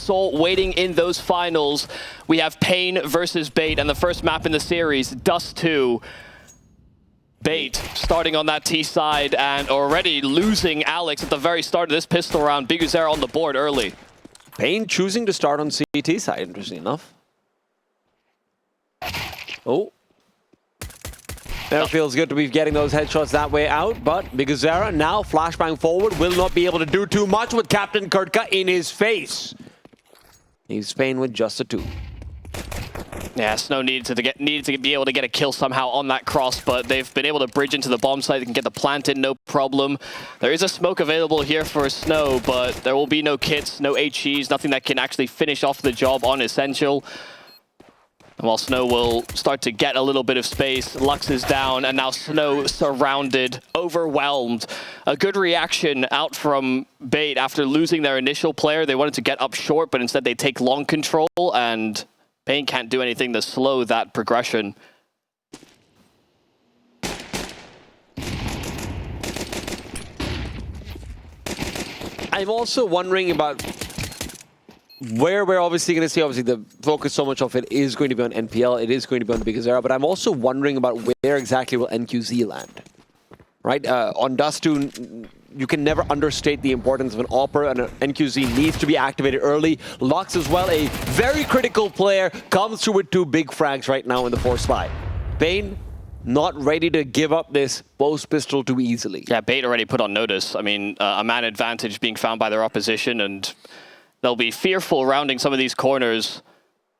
Assault waiting in those finals. We have paiN versus bait, and the first map in the series, Dust2. bait starting on that T side and already losing Alex at the very start of this pistol round. Biguzera on the board early. paiN choosing to start on CT side, interesting enough. Oh. Never feels good to be getting those headshots that way out, but Biguzera now flashbang forward, will not be able to do too much with Captain Kurtka in his face. He's paiN with just a 2. Yeah, Snow needed to be able to get a kill somehow on that cross, but they've been able to bridge into the bomb site. They can get the plant in, no problem. There is a smoke available here for Snow, but there will be no kits, no HEs, nothing that can actually finish off the job on Essential. And while Snow will start to get a little bit of space, Lux is down, and now Snow surrounded, overwhelmed. A good reaction out from bait after losing their initial player. They wanted to get up short, but instead they take long control, and paiN can't do anything to slow that progression. I'm also wondering about where we're obviously going to see, the focus so much of it is going to be on NPL, it is going to be on Biguzera, but I'm also wondering about where exactly will NQZ land. Right? On Dust2, you can never understate the importance of an AWPer, and an NQZ needs to be activated early. Lux as well, a very critical player, comes through with 2 big frags right now in the force buy. paiN not ready to give up this post pistol too easily. Yeah, bait already put on notice. I mean, a man advantage being found by their opposition, and they'll be fearful rounding some of these corners.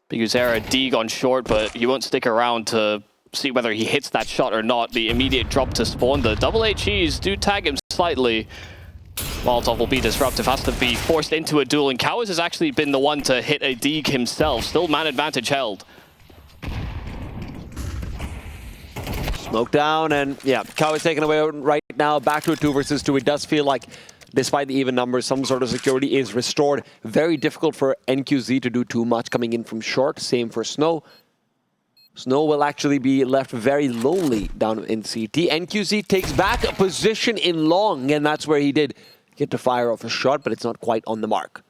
Biguzera dig on short, but he won't stick around to see whether he hits that shot or not. The immediate drop to spawn. The double HEs do tag him slightly. Molotov will be disruptive, has to be forced into a duel, and Katowice has actually been the one to hit a dig himself. Still man advantage held. Smoke down, and yeah, Katowice taken away right now. Back to a 2 versus 2. It does feel like, despite the even numbers, some sort of security is restored. Very difficult for NQZ to do too much coming in from short. Same for Snow. Snow will actually be left very lonely down in CT. NQZ takes back a position in long, and that's where he did get to fire off a shot, but it's not quite on the mark.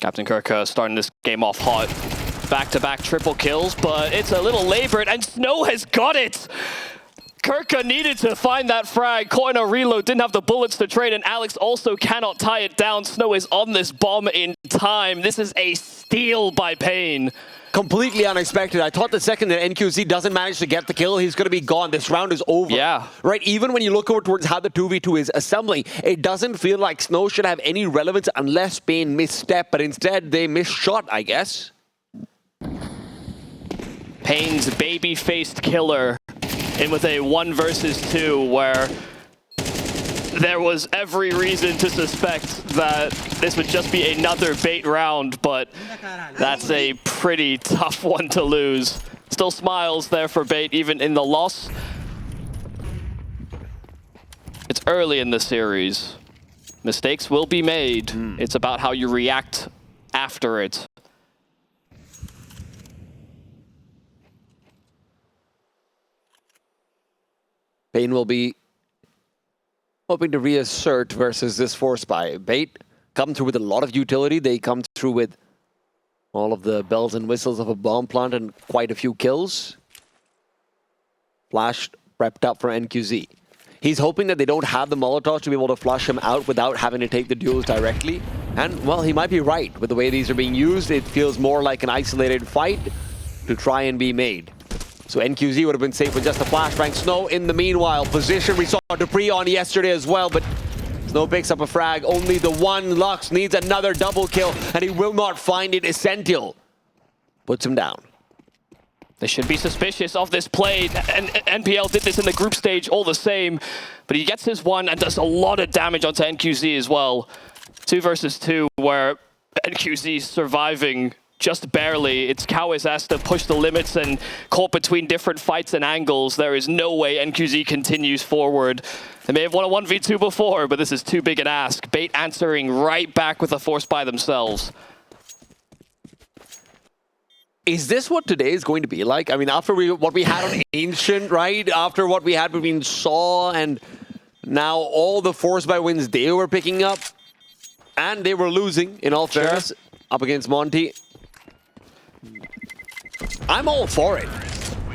Captain Kurtka starting this game off hot. Back-to-back triple kills, but it's a little labored, and Snow has got it! Kurtka needed to find that frag. Caught in a reload, didn't have the bullets to trade, and Alex also cannot tie it down. Snow is on this bomb in time. This is a steal by paiN. Completely unexpected. I thought the second that NQZ doesn't manage to get the kill, he's going to be gone. This round is over. Yeah. Right? Even when you look over towards how the 2v2 is assembling, it doesn't feel like Snow should have any relevance unless paiN misstep, but instead they misshot, I guess. paiN's baby-faced killer in with a 1 versus 2, where there was every reason to suspect that this would just be another bait round, but that's a pretty tough one to lose. Still smiles there for bait, even in the loss. It's early in the series. Mistakes will be made. It's about how you react after it. paiN will be hoping to reassert versus this force buy. bait come through with a lot of utility. They come through with all of the bells and whistles of a bomb plant and quite a few kills. Flash prepped up for NQZ. He's hoping that they don't have the Molotov to be able to flush him out without having to take the duels directly. And, well, he might be right. With the way these are being used, it feels more like an isolated fight to try and be made. So NQZ would have been safe with just a flashbang. Snow, in the meanwhile, position. We saw Dupree on yesterday as well, but Snow picks up a frag. Only the one. Lux needs another double kill, and he will not find it. Essential puts him down. They should be suspicious of this play, and NPL did this in the group stage all the same, but he gets his one and does a lot of damage onto NQZ as well. 2 versus 2, where NQZ surviving just barely. It's Katowice has to push the limits and caught between different fights and angles. There is no way NQZ continues forward. They may have won a 1v2 before, but this is too big an ask. bait answering right back with a force by themselves. Is this what today is going to be like? I mean, after what we had on Ancient, right? After what we had between Saw and now all the force by wins they were picking up. And they were losing, in all fairness, up against Monty. I'm all for it.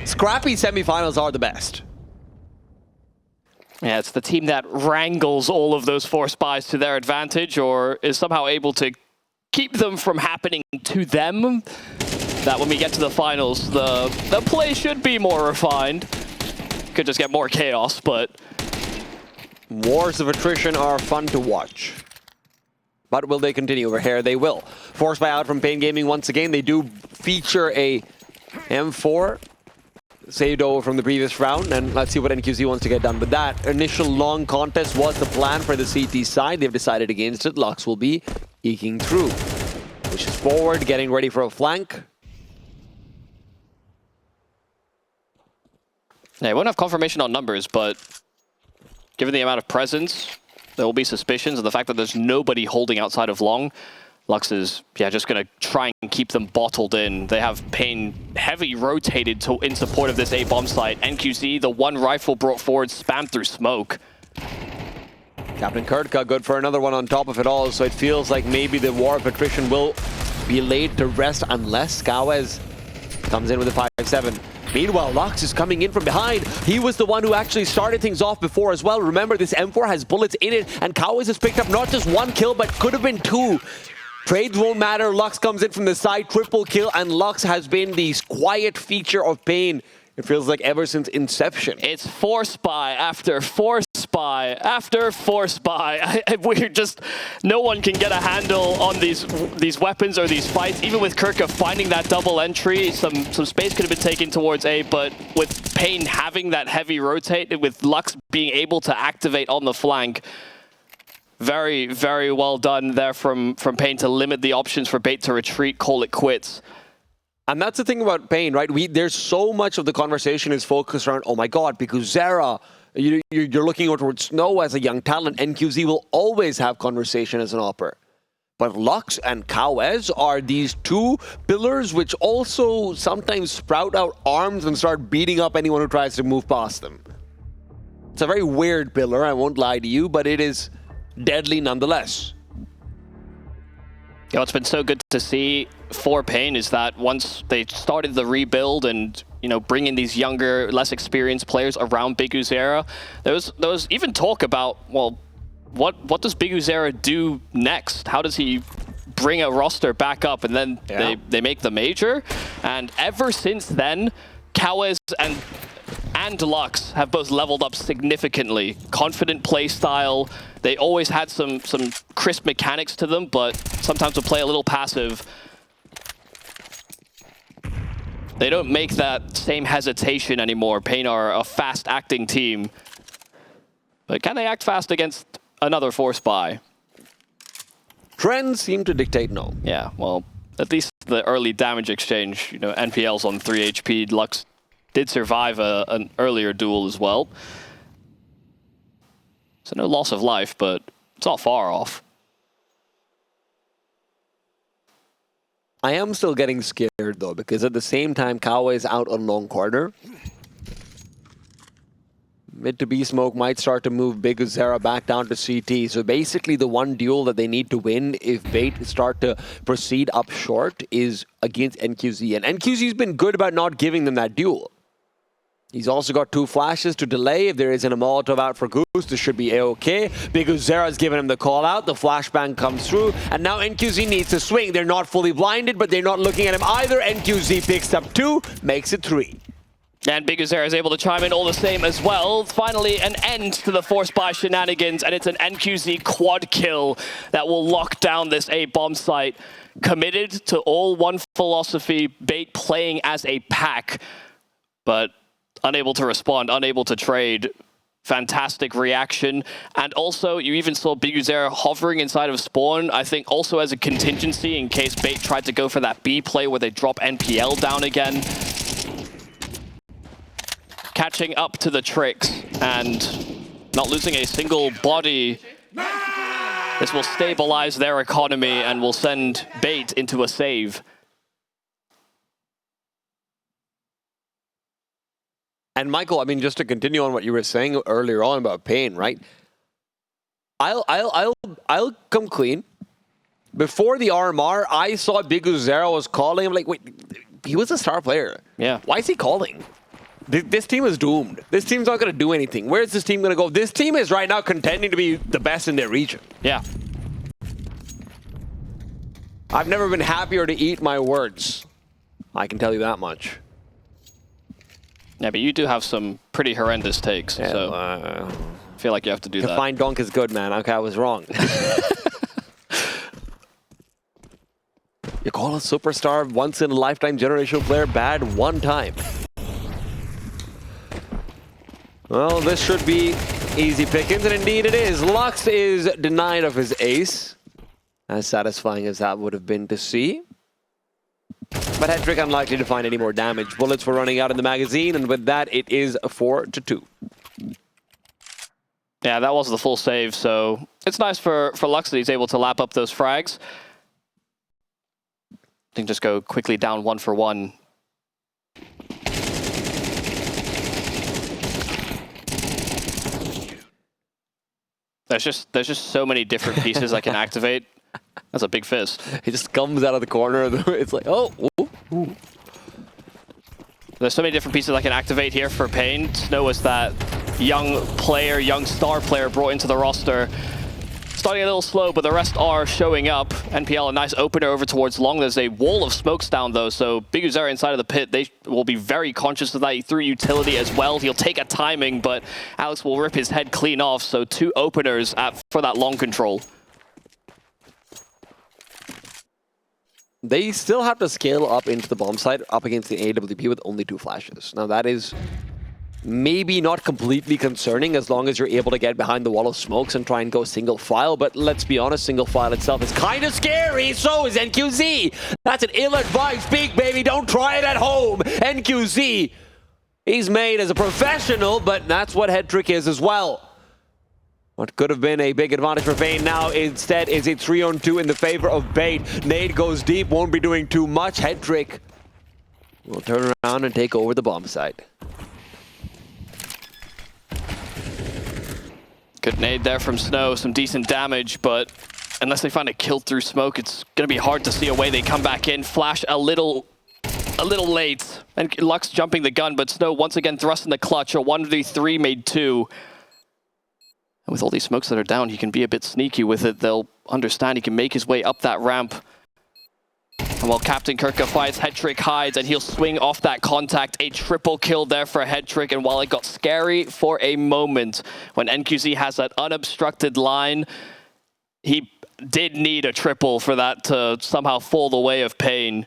Scrappy semifinals are the best. Yeah, it's the team that wrangles all of those force buys to their advantage or is somehow able to keep them from happening to them. That when we get to the finals, the play should be more refined. Could just get more chaos, but... Wars of attrition are fun to watch. But will they continue over here? They will. Force buy out from paiN Gaming once again. They do feature a M4 saved over from the previous round, and let's see what NQZ wants to get done with that. Initial long contest was the plan for the CT side. They've decided against it. Lux will be eking through. Pushes forward, getting ready for a flank. Yeah, I won't have confirmation on numbers, but given the amount of presence, there will be suspicions, and the fact that there's nobody holding outside of long, Lux is, just going to try and keep them bottled in. They have paiN heavy rotated in support of this A bomb site. NQZ, the one rifle brought forward, spammed through smoke. Captain Kurtka good for another one on top of it all, so it feels like maybe the war of attrition will be laid to rest unless Katowice comes in with a 5-7. Meanwhile, Lux is coming in from behind. He was the one who actually started things off before as well. Remember, this M4 has bullets in it, and Katowice has picked up not just one kill, but could have been two. Trades won't matter. Lux comes in from the side, triple kill, and Lux has been the quiet feature of paiN. It feels like ever since inception. It's force buy after force buy after force buy. We're just, no one can get a handle on these weapons or these fights. Even with Kurtka finding that double entry, some space could have been taken towards A, but with paiN having that heavy rotate, with Lux being able to activate on the flank, very, very well done there from paiN to limit the options for Bait to retreat, call it quits. And that's the thing about paiN, right? There's so much of the conversation is focused around, oh my god, because Zera, you're looking towards Snow as a young talent. NQZ will always have conversation as an opper. But Lux and Katowice are these two pillars which also sometimes sprout out arms and start beating up anyone who tries to move past them. It's a very weird pillar, I won't lie to you, but it is deadly nonetheless. Yeah, what's been so good to see for paiN is that once they started the rebuild and bringing these younger, less experienced players around Big Uzera, there was even talk about, well, what does Big Uzera do next? How does he bring a roster back up? And then they make the major, and ever since then, Katowice and Lux have both leveled up significantly. Confident play style. They always had some crisp mechanics to them, but sometimes would play a little passive. They don't make that same hesitation anymore. paiN are a fast-acting team. But can they act fast against another force buy? Trends seem to dictate no. Yeah, well, at least the early damage exchange, NPL's on 3 HP. Lux did survive an earlier duel as well. So no loss of life, but it's not far off. I am still getting scared though, because at the same time, Katowice is out on long corner. Mid to B smoke might start to move Big Uzera back down to CT. So basically the one duel that they need to win if Bait start to proceed up short is against NQZ. And NQZ's been good about not giving them that duel. He's also got 2 flashes to delay. If there isn't a Molotov out for Goose, this should be A-okay. Big Uzera's given him the call out. The flashbang comes through. And now NQZ needs to swing. They're not fully blinded, but they're not looking at him either. NQZ picks up 2, makes it 3. And Big Uzera is able to chime in all the same as well. Finally, an end to the force buy shenanigans, and it's an NQZ quad kill that will lock down this A bomb site. Committed to all one philosophy, Bait playing as a pack, but unable to respond, unable to trade. Fantastic reaction. And also, you even saw Big Uzera hovering inside of spawn, I think also as a contingency in case Bait tried to go for that B play where they drop NPL down again. Catching up to the tricks and not losing a single body. This will stabilize their economy and will send Bait into a save. And Michael, I mean, just to continue on what you were saying earlier on about paiN, right? I'll come clean. before the RMR, I saw Biguzera was calling. I'm like, wait, he was a star player. Yeah. Why is he calling? This team is doomed. This team's not going to do anything. Where's this team going to go? This team is right now contending to be the best in their region. Yeah. I've never been happier to eat my words. I can tell you that much. Yeah, but you do have some pretty horrendous takes, Yeah, so I feel like you have to do that. Fine donk is good, man. Okay, I was wrong. You call a superstar once-in-a-lifetime generational player bad one time. Well, this should be easy pickings, and indeed it is. Lux is denied of his ace. As satisfying as that would have been to see. But Hedrick unlikely to find any more damage. Bullets were running out in the magazine, and with that, it is a 4-2. Yeah, that was the full save, so it's nice for Lux that he's able to lap up those frags. I think just go quickly down 1 for 1. There's just so many different pieces I can activate. That's a big fist. He just comes out of the corner. It's like, oh. Ooh, ooh. There's so many different pieces I can activate here for paiN. Snow was that young player, young star player brought into the roster. Starting a little slow, but the rest are showing up. NPL, a nice opener over towards long. There's a wall of smokes down, though, so Biguzera inside of the pit, they will be very conscious of that. He threw utility as well. He'll take a timing, but Alex will rip his head clean off, so 2 openers for that long control. They still have to scale up into the bomb site up against the AWP with only 2 flashes. Now, that is maybe not completely concerning as long as you're able to get behind the wall of smokes and try and go single file, but let's be honest, single file itself is kind of scary. So is NQZ. That's an ill-advised peek, baby. Don't try it at home. NQZ, he's made as a professional, but that's what Hedrick is as well. What could have been a big advantage for paiN now instead is a 3-on-2 in the favor of bait. Nade goes deep, won't be doing too much. Hedrick will turn around and take over the bomb site. Good nade there from Snow, some decent damage, but unless they find a kill through smoke, it's going to be hard to see a way they come back in. Flash a little late, and Lux jumping the gun, but Snow once again thrust in the clutch. A 1v3 made 2. And with all these smokes that are down, he can be a bit sneaky with it. They'll understand he can make his way up that ramp. And while Captain Kirka fights, Hedrick hides, and he'll swing off that contact. A triple kill there for Hedrick, and while it got scary for a moment, when NQZ has that unobstructed line, he did need a triple for that to somehow fall the way of paiN.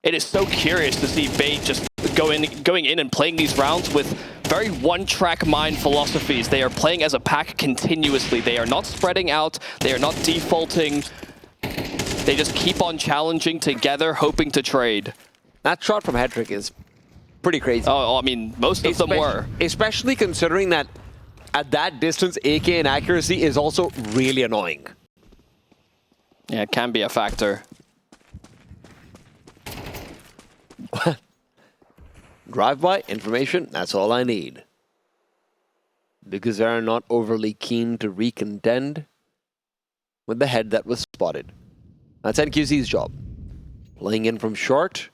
It is so curious to see bait just going in and playing these rounds with very one-track mind philosophies. They are playing as a pack continuously. They are not spreading out. They are not defaulting. They just keep on challenging together, hoping to trade. That shot from Hedrick is pretty crazy. Oh, I mean, most of them were. Especially considering that at that distance, AK and accuracy is also really annoying. Yeah, it can be a factor. Drive-by information, that's all I need. Because they're not overly keen to recontend with the head that was spotted. That's NQZ's job. Playing in from short.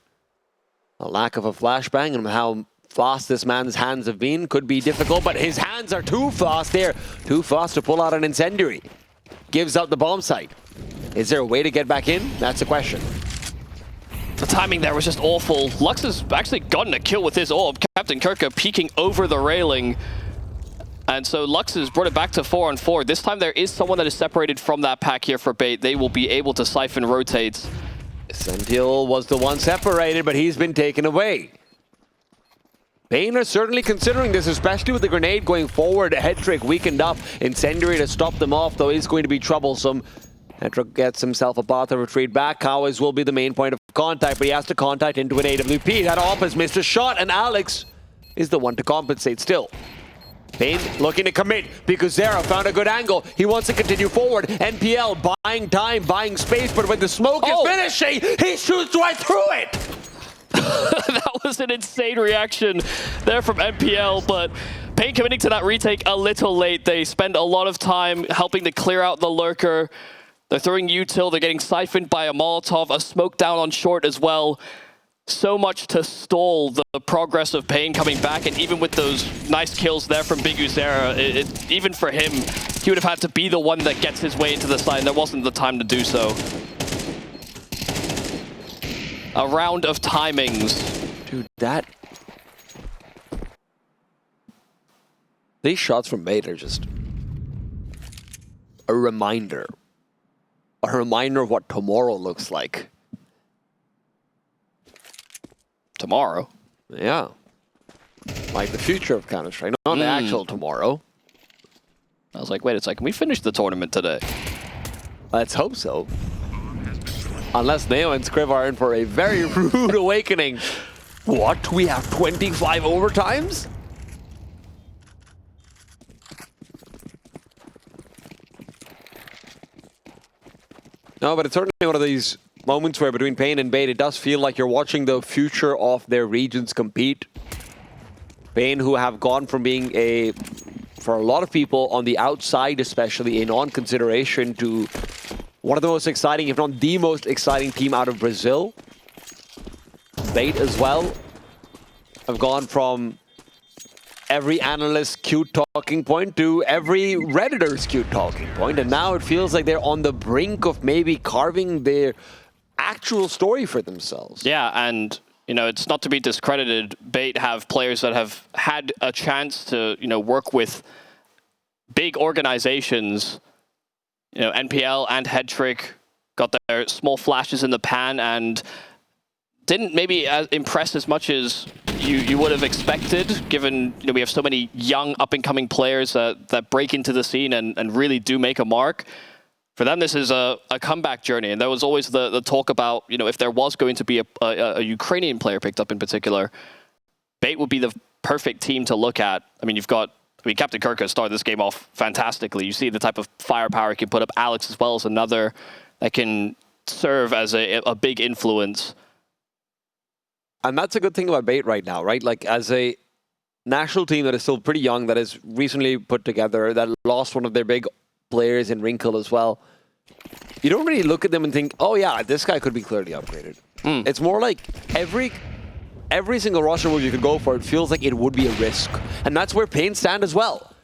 A lack of a flashbang and how fast this man's hands have been could be difficult, but his hands are too fast there. Too fast to pull out an incendiary. Gives out the bomb site. Is there a way to get back in? That's the question. The timing there was just awful. Lux has actually gotten a kill with his orb. Captain Kirka peeking over the railing. And so Lux has brought it back to 4-on-4. This time there is someone that is separated from that pack here for bait. They will be able to siphon rotates. Sentinel was the one separated, but he's been taken away. paiN are certainly considering this, especially with the grenade going forward. Hedrick weakened up. Incendiary to stop them off, though, is going to be troublesome. Hedrick gets himself a path to retreat back. Katowice will be the main point of contact, but he has to contact into an AWP. That op has missed a shot, and Alex is the one to compensate still. paiN looking to commit because Zera found a good angle. He wants to continue forward. NPL buying time, buying space, but when the smoke is finishing, he shoots right through it! That was an insane reaction there from NPL, but paiN committing to that retake a little late. They spend a lot of time helping to clear out the lurker. They're throwing util, they're getting siphoned by a Molotov, a smoke down on short as well. So much to stall the progress of paiN coming back, and even with those nice kills there from Big Uzera, even for him, he would have had to be the one that gets his way into the side, and there wasn't the time to do so. A round of timings. Dude, these shots from paiN are just a reminder. A reminder of what tomorrow looks like. Tomorrow? Yeah. Like the future of Counter-Strike, not the actual tomorrow. I was like, wait a second, we finished the tournament today. Let's hope so. Unless Neo and Scriv are in for a very rude awakening. What? We have 25 overtimes? No, but it's certainly one of these moments where between paiN and paiN, it does feel like you're watching the future of their regions compete. paiN, who have gone from being for a lot of people on the outside, especially a non-consideration, to one of the most exciting, if not the most exciting team out of Brazil. paiN as well have gone from every analyst's cute talking point to every Redditor's cute talking point, and now it feels like they're on the brink of maybe carving their actual story for themselves. Yeah, and you know, it's not to be discredited. paiN have players that have had a chance to, you know, work with big organizations. You know, NPL and Headtrick got their small flashes in the pan and didn't maybe impress as much as you would have expected, given, you know, we have so many young up-and-coming players that break into the scene and really do make a mark. For them, this is a comeback journey, and there was always the talk about, you know, if there was going to be a Ukrainian player picked up in particular, paiN would be the perfect team to look at. I mean, Captain Kirka started this game off fantastically. You see the type of firepower he can put up. Alex as well as another that can serve as a big influence. And that's a good thing about paiN right now, right? Like, as a national team that is still pretty young, that is recently put together, that lost one of their big players in Wrinkle as well, you don't really look at them and think, oh yeah, this guy could be clearly upgraded. It's more like every single roster move you could go for, it feels like it would be a risk. And that's where paiN stand as well.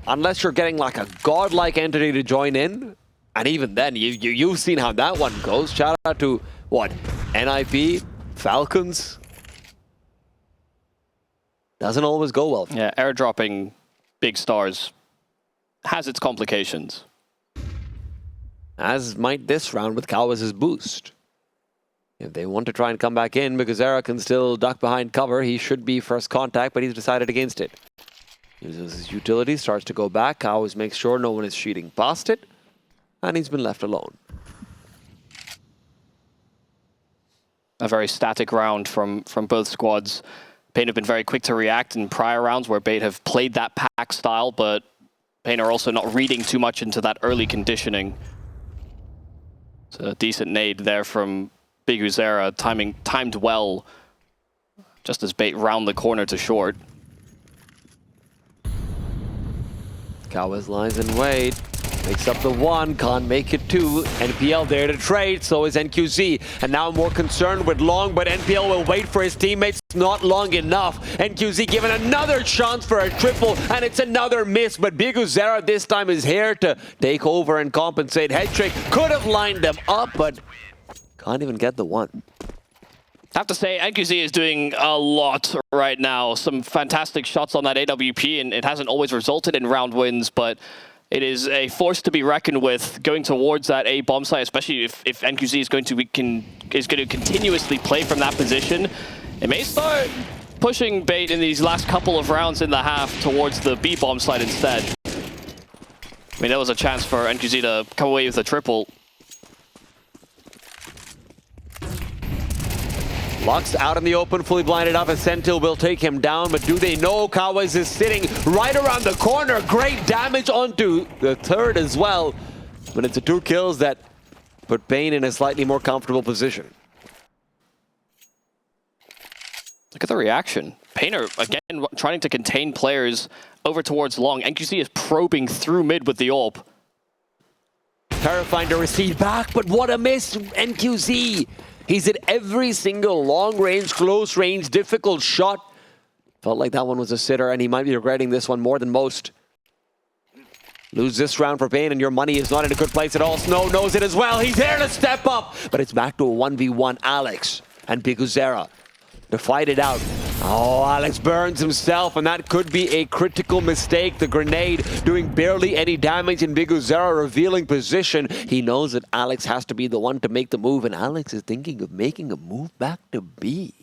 Unless you're getting like a godlike entity to join in, and even then, you've seen how that one goes. Shout out to, what, NIP, Falcons? Doesn't always go well. Yeah, airdropping big stars has its complications. As might this round with Katowice's boost. If they want to try and come back in, because Era can still duck behind cover, he should be first contact, but he's decided against it. Uses his utility, starts to go back. Katowice makes sure no one is cheating past it, and he's been left alone. A very static round from both squads. paiN have been very quick to react in prior rounds where paiN have played that pack style, but paiN are also not reading too much into that early conditioning. It's a decent nade there from Big Uzera, timed well, just as paiN round the corner to short. Katowice lies in wait. Makes up the one, can't make it two. NPL there to trade, so is NQZ. And now more concerned with Long, but NPL will wait for his teammates. Not long enough. NQZ given another chance for a triple, and it's another miss. But Big Uzera this time is here to take over and compensate. Headtrick could have lined them up, but can't even get the one. I have to say, NQZ is doing a lot right now. Some fantastic shots on that AWP, and it hasn't always resulted in round wins, but it is a force to be reckoned with going towards that A bomb site, especially if NQZ is going to continuously play from that position. It may start pushing paiN in these last couple of rounds in the half towards the B bomb site instead. I mean, there was a chance for NQZ to come away with a triple. Lux out in the open, fully blinded up, and Sentinel will take him down, but do they know Katowice is sitting right around the corner? Great damage onto the third as well, but it's the 2 kills that put paiN in a slightly more comfortable position. Look at the reaction paiN are, again, trying to contain players over towards long. NQZ is probing through mid with the AWP. Terrifying to receive back, but what a miss, NQZ. He's at every single long range, close range, difficult shot. Felt like that one was a sitter, and he might be regretting this one more than most. Lose this round for paiN, and your money is not in a good place at all. Snow knows it as well. He's there to step up, but it's back to a 1v1. Alex and Biguzera to fight it out. Oh, Alex burns himself, and that could be a critical mistake. The grenade doing barely any damage, and Biguzera revealing position. He knows that Alex has to be the one to make the move, and Alex is thinking of making a move back to B.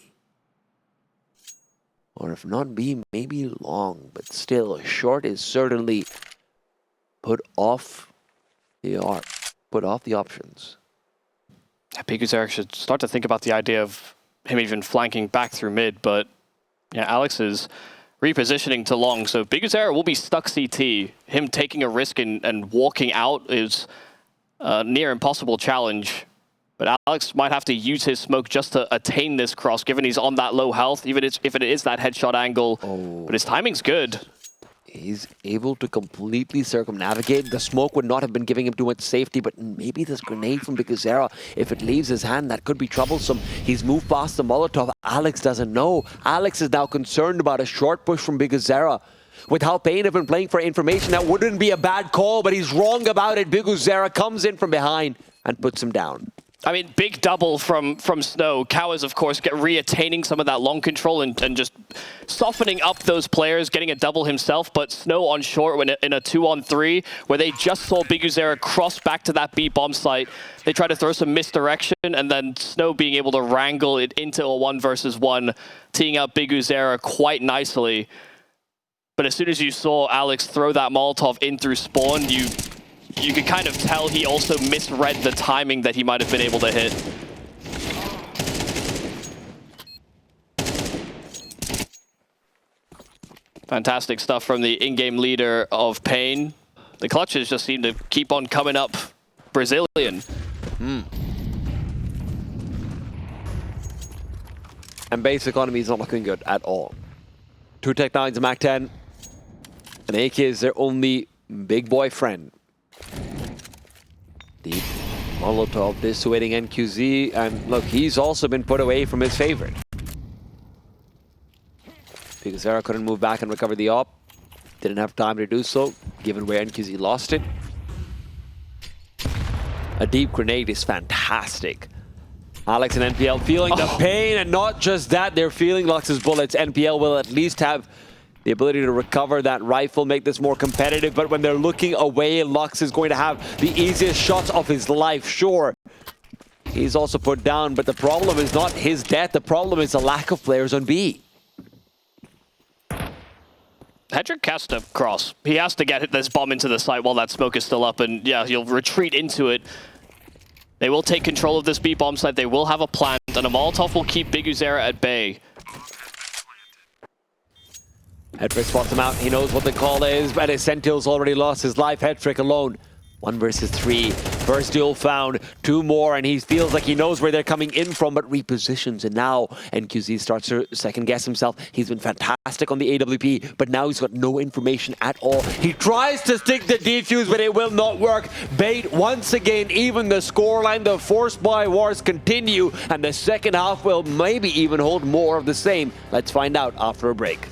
Or if not B, maybe long, but still, short is certainly put off the options. Biguzera should start to think about the idea of him even flanking back through mid, but yeah, Alex is repositioning to long, so Biguzera will be stuck CT. Him taking a risk and walking out is a near impossible challenge, but Alex might have to use his smoke just to attain this cross, given he's on that low health, even if it is that headshot angle. Oh. But his timing's good. He's able to completely circumnavigate. The smoke would not have been giving him too much safety, but maybe this grenade from Biguzera, if it leaves his hand, that could be troublesome. He's moved past the Molotov. Alex doesn't know. Alex is now concerned about a short push from Biguzera. With how paiN have been playing for information, that wouldn't be a bad call, but he's wrong about it. Biguzera comes in from behind and puts him down. I mean, big double from Snow. Cows, of course, re-attaining some of that long control and just softening up those players, getting a double himself. But Snow on short when in a 2-on-3, where they just saw Biguzera cross back to that B bomb site. They try to throw some misdirection, and then Snow being able to wrangle it into a 1v1, teeing up Biguzera quite nicely. But as soon as you saw Alex throw that Molotov in through spawn, you could kind of tell he also misread the timing that he might have been able to hit. Fantastic stuff from the in-game leader of paiN. The clutches just seem to keep on coming up Brazilian. And base economy is not looking good at all. 2 Tech-9s, a Mac-10. And AK is their only big boy friend. The Molotov dissuading NQZ, and look, he's also been put away from his favorite. Biguzera couldn't move back and recover the op. Didn't have time to do so, given where NQZ lost it. A deep grenade is fantastic. Alex and NPL feeling the pain, and not just that, they're feeling Lux's bullets. NPL will at least have the ability to recover that rifle, make this more competitive, but when they're looking away, Lux is going to have the easiest shots of his life, sure. He's also put down, but the problem is not his death, the problem is the lack of players on B. Hedrick has to cross. He has to get this bomb into the site while that smoke is still up, and yeah, he'll retreat into it. They will take control of this B bomb site, they will have a plant, and a Molotov will keep Biguzera at bay. Hedrick spots him out. He knows what the call is, but his Sentinel's already lost his life. Hedrick alone. 1 versus 3. First duel found. 2 more, and he feels like he knows where they're coming in from, but repositions. And now NQZ starts to second guess himself. He's been fantastic on the AWP, but now he's got no information at all. He tries to stick the defuse, but it will not work. Bait once again, even the scoreline. The forced buy wars continue, and the second half will maybe even hold more of the same. Let's find out after a break.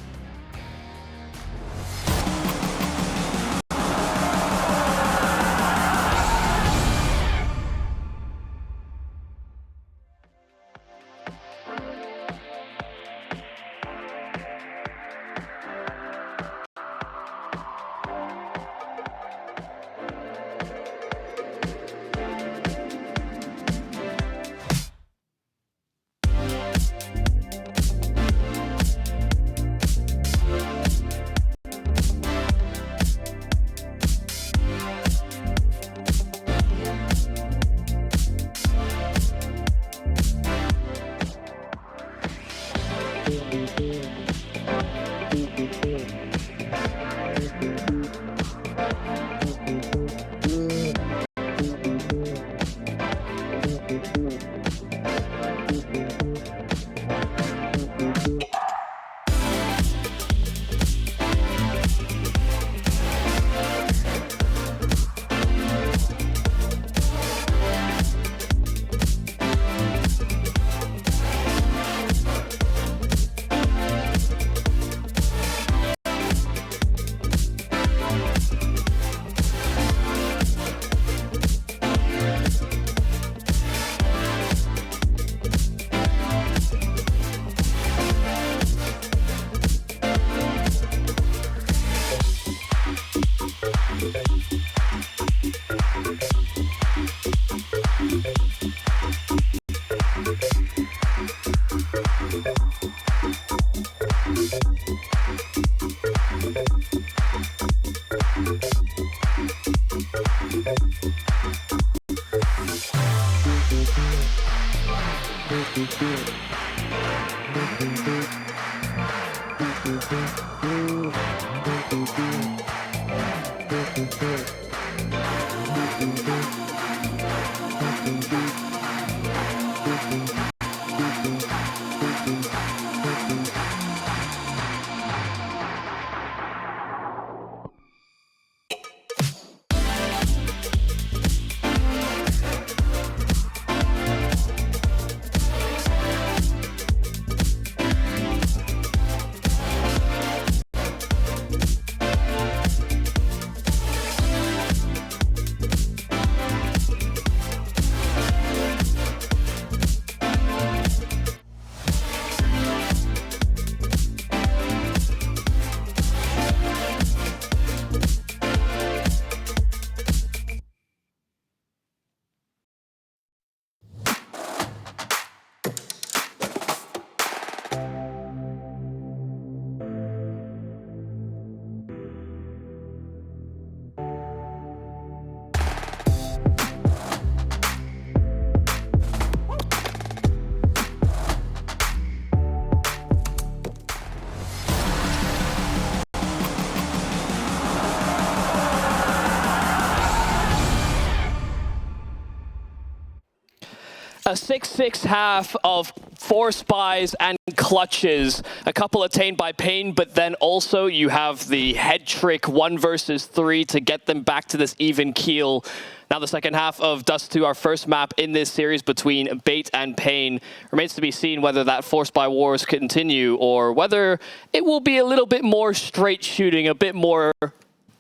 A 6-6 half of 4 spies and clutches, a couple attained by paiN, but then also you have the head trick 1 versus 3 to get them back to this even keel. Now the second half of Dust2, our first map in this series between bait and paiN. Remains to be seen whether that 4 spy wars continue or whether it will be a little bit more straight shooting, a bit more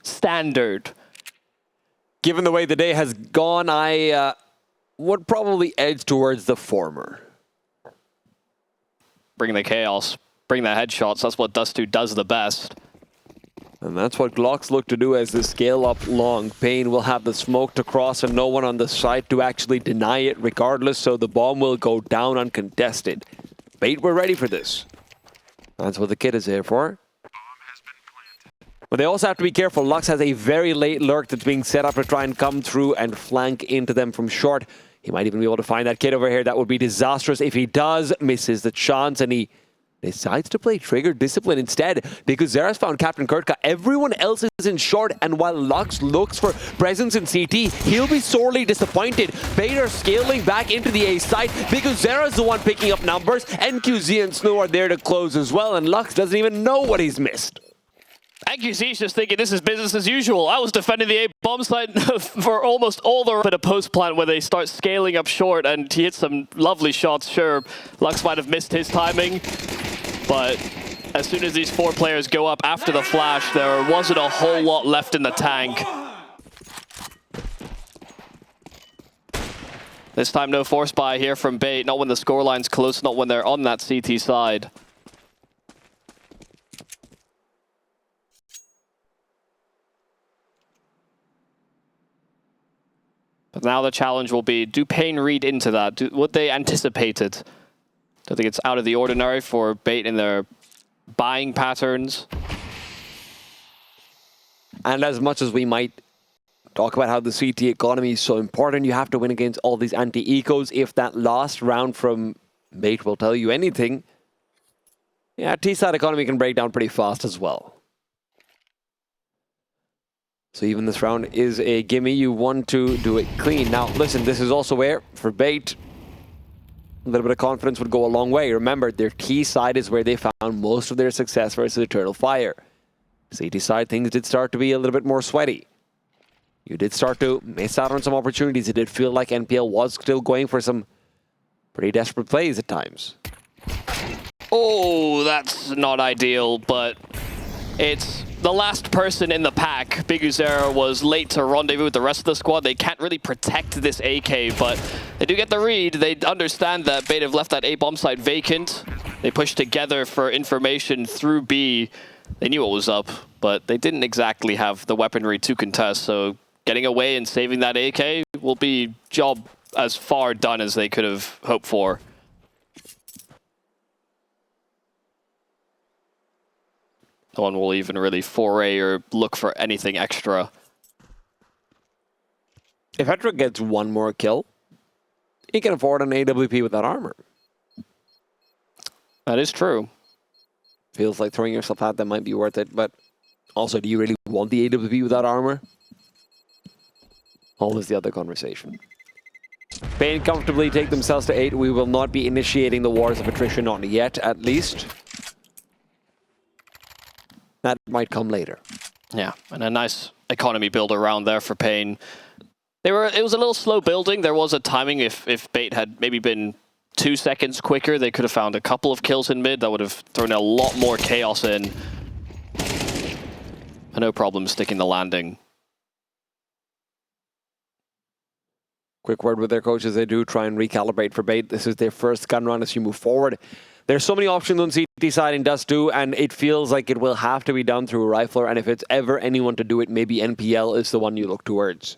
standard. Given the way the day has gone, I would probably edge towards the former. Bring the chaos, bring the headshots. That's what Dust2 does the best. And that's what Glocks look to do as they scale up long. paiN will have the smoke to cross and no one on the site to actually deny it regardless, so the bomb will go down uncontested. bait, we're ready for this. That's what the kit is here for. But they also have to be careful. Lux has a very late lurk that's being set up to try and come through and flank into them from short. He might even be able to find that kid over here. That would be disastrous if he does. Misses the chance, and he decides to play Trigger Discipline instead because Zera's found Captain Kurtka. Everyone else is in short, and while Lux looks for presence in CT, he'll be sorely disappointed. bait are scaling back into the A side because Zera's the one picking up numbers, NQZ and Snow are there to close as well, and Lux doesn't even know what he's missed. NQZ's just thinking this is business as usual. I was defending the A bomb site for almost all the bit of post plant where they start scaling up short, and he hits some lovely shots. Sure, Lux might have missed his timing, but as soon as these 4 players go up after the flash, there wasn't a whole lot left in the tank. This time no force buy here from bait, not when the scoreline's close, not when they're on that CT side. But now the challenge will be, do paiN read into that? Would they anticipate it? I think it's out of the ordinary for bait in their buying patterns. And as much as we might talk about how the CT economy is so important, you have to win against all these anti-ecos. If that last round from bait will tell you anything, yeah, T-side economy can break down pretty fast as well. So even this round is a gimme. You want to do it clean. Now, listen, this is also where, for bait, a little bit of confidence would go a long way. Remember, their T side is where they found most of their success versus Eternal Fire. CT side, things did start to be a little bit more sweaty. You did start to miss out on some opportunities. It did feel like NPL was still going for some pretty desperate plays at times. Oh, that's not ideal, but it's the last person in the pack. Biguzera was late to rendezvous with the rest of the squad. They can't really protect this AK, but they do get the read. They understand that bait have left that A bomb site vacant. They pushed together for information through B. They knew what was up, but they didn't exactly have the weaponry to contest, so getting away and saving that AK will be job as far done as they could have hoped for. No one will even really foray or look for anything extra. If Hetrick gets one more kill, he can afford an AWP with that armor. That is true. Feels like throwing yourself out, that might be worth it. But also, do you really want the AWP without armor? Always the other conversation. paiN comfortably take themselves to 8. We will not be initiating the wars of attrition, not yet, at least. That might come later. Yeah, and a nice economy build around there for paiN. It was a little slow building. There was a timing. If bait had maybe been 2 seconds quicker, they could have found a couple of kills in mid. That would have thrown a lot more chaos in. No problem sticking the landing. Quick word with their coaches. They do try and recalibrate for bait. This is their first gun run as you move forward. There's so many options on CT side in Dust2, and it feels like it will have to be done through a rifler. And if it's ever anyone to do it, maybe NPL is the one you look towards.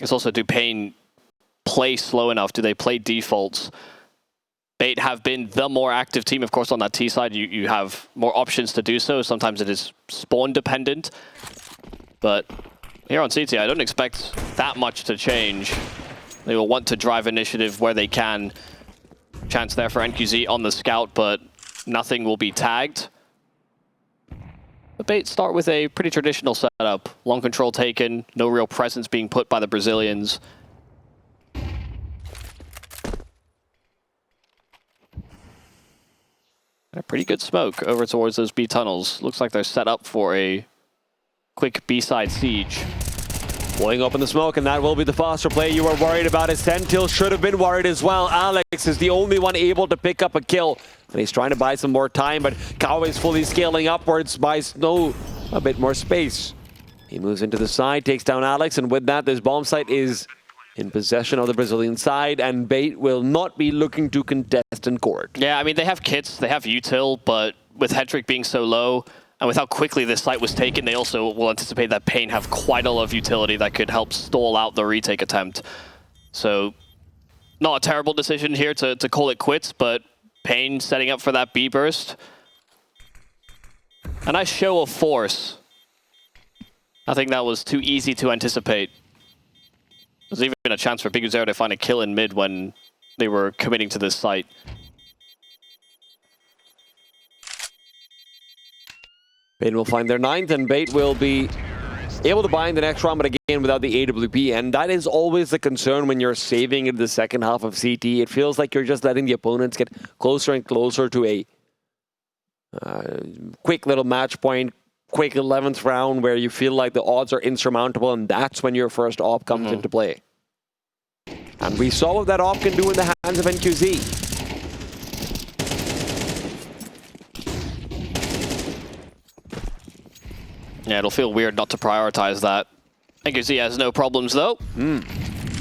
It's also, do paiN play slow enough? Do they play defaults? bait have been the more active team. Of course, on that T side, you have more options to do so. Sometimes it is spawn dependent. But here on CT, I don't expect that much to change. They will want to drive initiative where they can. Chance there for NQZ on the scout, but nothing will be tagged. The bait start with a pretty traditional setup. Long control taken, no real presence being put by the Brazilians. And a pretty good smoke over towards those B tunnels. Looks like they're set up for a quick B-side siege. Blowing up in the smoke, and that will be the faster play you were worried about. As Tentil should have been worried as well. Alex is the only one able to pick up a kill. And he's trying to buy some more time, but Katowice fully scaling upwards, buys a bit more space. He moves into the side, takes down Alex, and with that, this bomb site is in possession of the Brazilian side, and bait will not be looking to contest in court. Yeah, I mean, they have kits, they have util, but with Hedrick being so low, and with how quickly this site was taken, they also will anticipate that paiN have quite a lot of utility that could help stall out the retake attempt. So, not a terrible decision here to call it quits, but paiN setting up for that B burst. A nice show of force. I think that was too easy to anticipate. There's even a chance for Big Zero to find a kill in mid when they were committing to this site. paiN will find their 9th, and bait will be able to buy in the next round, but again without the AWP. And that is always the concern when you're saving in the second half of CT. It feels like you're just letting the opponents get closer and closer to a quick little match point, quick 11th round where you feel like the odds are insurmountable, and that's when your first op comes into play. And we saw what that op can do in the hands of NQZ. Yeah, it'll feel weird not to prioritize that. NQZ has no problems, though.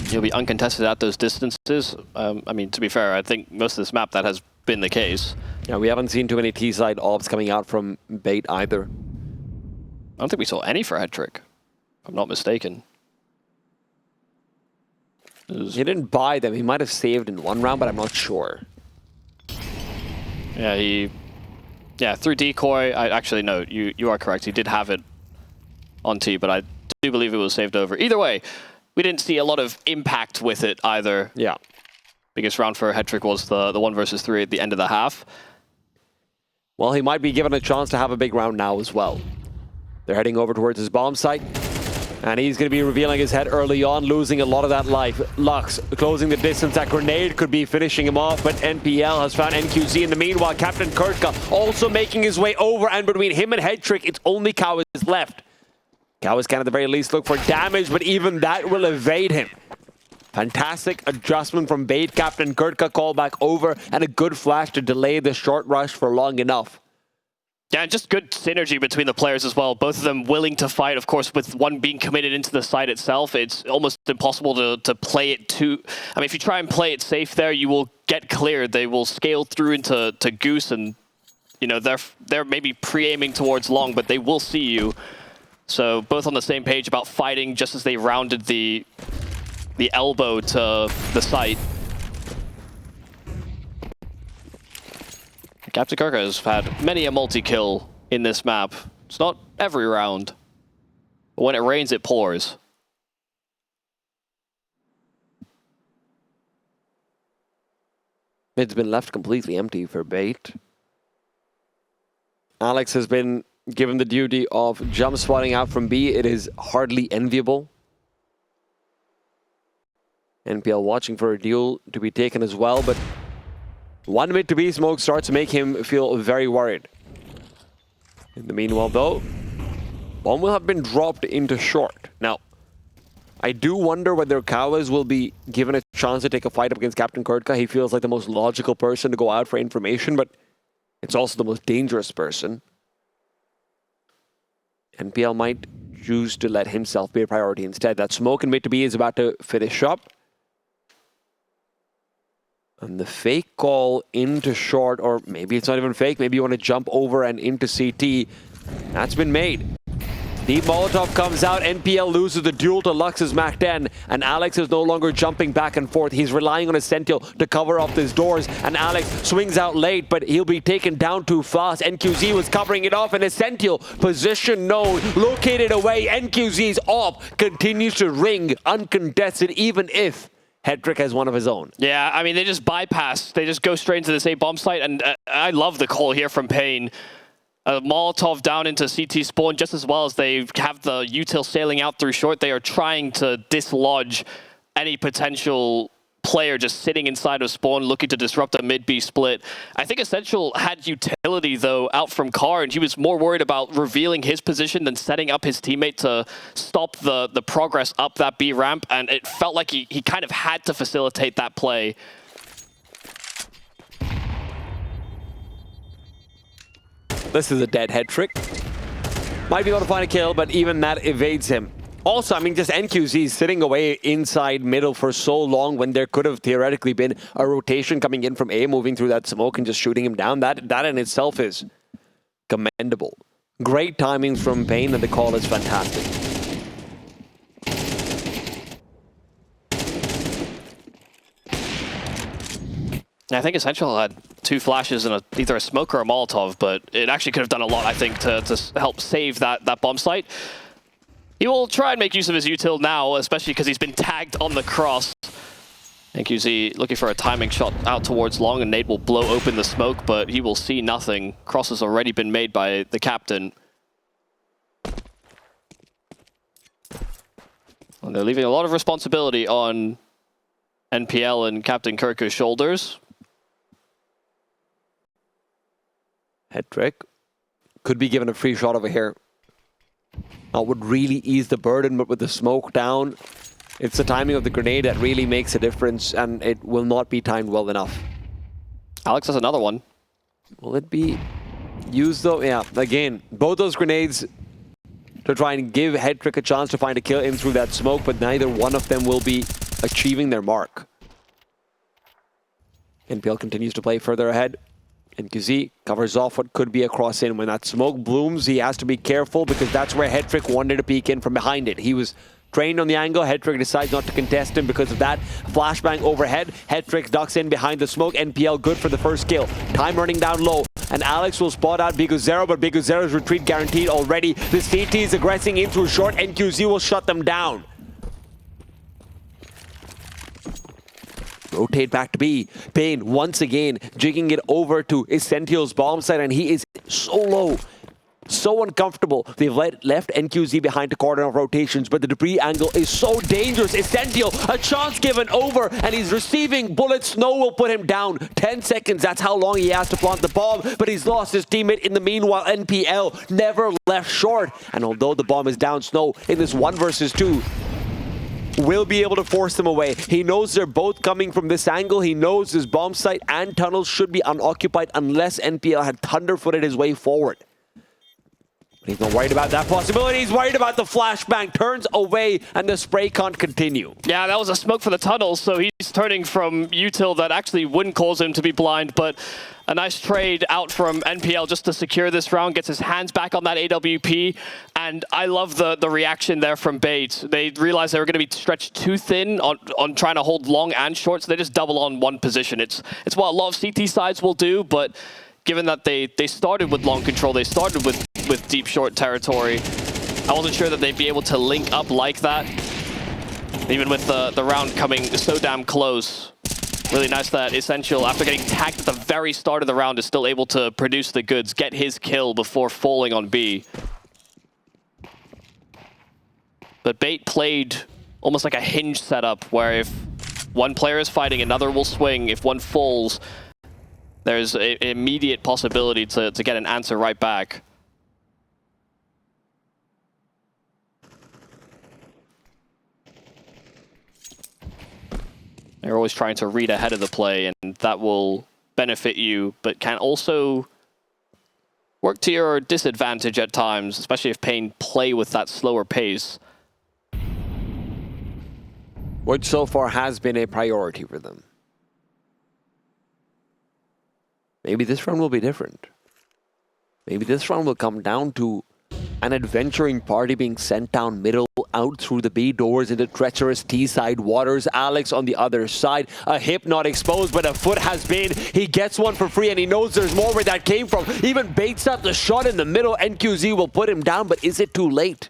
He'll be uncontested at those distances. I mean, to be fair, I think most of this map that has been the case. Yeah, we haven't seen too many T-side ops coming out from bait either. I don't think we saw any for Hedrick, if I'm not mistaken. He didn't buy them. He might have saved in one round, but I'm not sure. Yeah, through decoy. Actually, no, you are correct. He did have it on T, but I do believe it was saved over. Either way, we didn't see a lot of impact with it either. Yeah. Biggest round for Hedrick was the 1 versus 3 at the end of the half. Well, he might be given a chance to have a big round now as well. They're heading over towards his bomb site. And he's going to be revealing his head early on, losing a lot of that life. Lux closing the distance. That grenade could be finishing him off, but NPL has found NQZ in the meanwhile. Captain Kurtka also making his way over, and between him and Hedrick, it's only Katowice left. Katowice can at the very least look for damage, but even that will evade him. Fantastic adjustment from bait. Captain Kurtka call back over, and a good flash to delay the short rush for long enough. Yeah, and just good synergy between the players as well. Both of them willing to fight. Of course, with one being committed into the site itself, it's almost impossible to play it too... I mean, if you try and play it safe there, you will get cleared. They will scale through into Goose, and you know they're maybe pre-aiming towards long, but they will see you. So both on the same page about fighting, just as they rounded the elbow to the site. Captain Kurtka has had many a multi-kill in this map. It's not every round, but when it rains, it pours. It's been left completely empty for bait. Alex has been given the duty of jump spotting out from B. It is hardly enviable. NPL watching for a duel to be taken as well, but one mid to B smoke starts to make him feel very worried. In the meanwhile, though, bomb will have been dropped into short. Now, I do wonder whether Katowice will be given a chance to take a fight up against Captain Kurtka. He feels like the most logical person to go out for information, but it's also the most dangerous person. NPL might choose to let himself be a priority instead. That smoke in mid to B is about to finish up. And the fake call into short, or maybe it's not even fake, maybe you want to jump over and into CT. That's been made. Deep Molotov comes out, NPL loses the duel to Lux's Mac 10, and Alex is no longer jumping back and forth. He's relying on Essential to cover up his doors, and Alex swings out late, but he'll be taken down too fast. NQZ was covering it off, and Essential, position known, located away. NQZ's off continues to ring uncontested, even if Hedrick has one of his own. Yeah, I mean, they just bypass. They just go straight into the same bomb site, and I love the call here from paiN. Molotov down into CT spawn, just as well as they have the util sailing out through short. They are trying to dislodge any potential player just sitting inside of spawn, looking to disrupt a mid-B split. I think Essential had utility, though, out from Car, and he was more worried about revealing his position than setting up his teammate to stop the progress up that B ramp, and it felt like he kind of had to facilitate that play. This is a dead head trick. Might be able to find a kill, but even that evades him. Also, I mean, just NQZ sitting away inside middle for so long when there could have theoretically been a rotation coming in from A, moving through that smoke and just shooting him down. That in itself is commendable. Great timing from paiN, and the call is fantastic. I think Essential had 2 flashes and either a smoke or a Molotov, but it actually could have done a lot, I think, to help save that bomb site. He will try and make use of his util now, especially because he's been tagged on the cross. NQZ looking for a timing shot out towards long, and Nate will blow open the smoke, but he will see nothing. Cross has already been made by the captain. And they're leaving a lot of responsibility on NPL and Captain Kurka's shoulders. Hedrick could be given a free shot over here. Would really ease the burden, but with the smoke down, it's the timing of the grenade that really makes a difference, and it will not be timed well enough. Alex has another one. Will it be used though? Yeah, again, both those grenades to try and give Hedrick a chance to find a kill in through that smoke, but neither one of them will be achieving their mark. NPL continues to play further ahead. NQZ covers off what could be a cross in. When that smoke blooms, he has to be careful because that's where Hedrick wanted to peek in from behind it. He was trained on the angle. Hedrick decides not to contest him because of that. Flashbang overhead. Hedrick ducks in behind the smoke. NPL good for the first kill. Time running down low. And Alex will spot out Biguzero, but Biguzero's retreat guaranteed already. The CT is aggressing in through short. NQZ will shut them down. Rotate back to B. paiN once again jigging it over to Essential's bomb site, and he is so low, so uncomfortable. They've left NQZ behind the cordon of rotations, but the debris angle is so dangerous. Essential, a chance given over, and he's receiving bullets. Snow will put him down. 10 seconds, that's how long he has to plant the bomb, but he's lost his teammate in the meanwhile. NPL never left short, and although the bomb is down, Snow in this 1 versus 2 will be able to force them away. He knows they're both coming from this angle. He knows his bomb site and tunnels should be unoccupied unless NPL had thunderfooted his way forward. He's not worried about that possibility. He's worried about the flashbang. Turns away, and the spray can't continue. Yeah, that was a smoke for the tunnels, so he's turning from util that actually wouldn't cause him to be blind, but a nice trade out from NPL just to secure this round, gets his hands back on that AWP, and I love the reaction there from bait. They realized they were going to be stretched too thin on trying to hold long and short, so they just double on one position. It's what a lot of CT sides will do, but given that they started with long control, they started with deep short territory, I wasn't sure that they'd be able to link up like that, even with the round coming so damn close. Really nice that Essential, after getting tagged at the very start of the round, is still able to produce the goods, get his kill before falling on B. But paiN played almost like a hinge setup, where if one player is fighting, another will swing. If one falls, there's an immediate possibility to get an answer right back. They're always trying to read ahead of the play, and that will benefit you, but can also work to your disadvantage at times, especially if paiN play with that slower pace. Which so far has been a priority for them. Maybe this round will be different. Maybe this round will come down to an adventuring party being sent down middle, out through the B doors into treacherous T-side waters. Alex on the other side. A hip not exposed, but a foot has been. He gets one for free, and he knows there's more where that came from. Even baits up the shot in the middle. NQZ will put him down, but is it too late?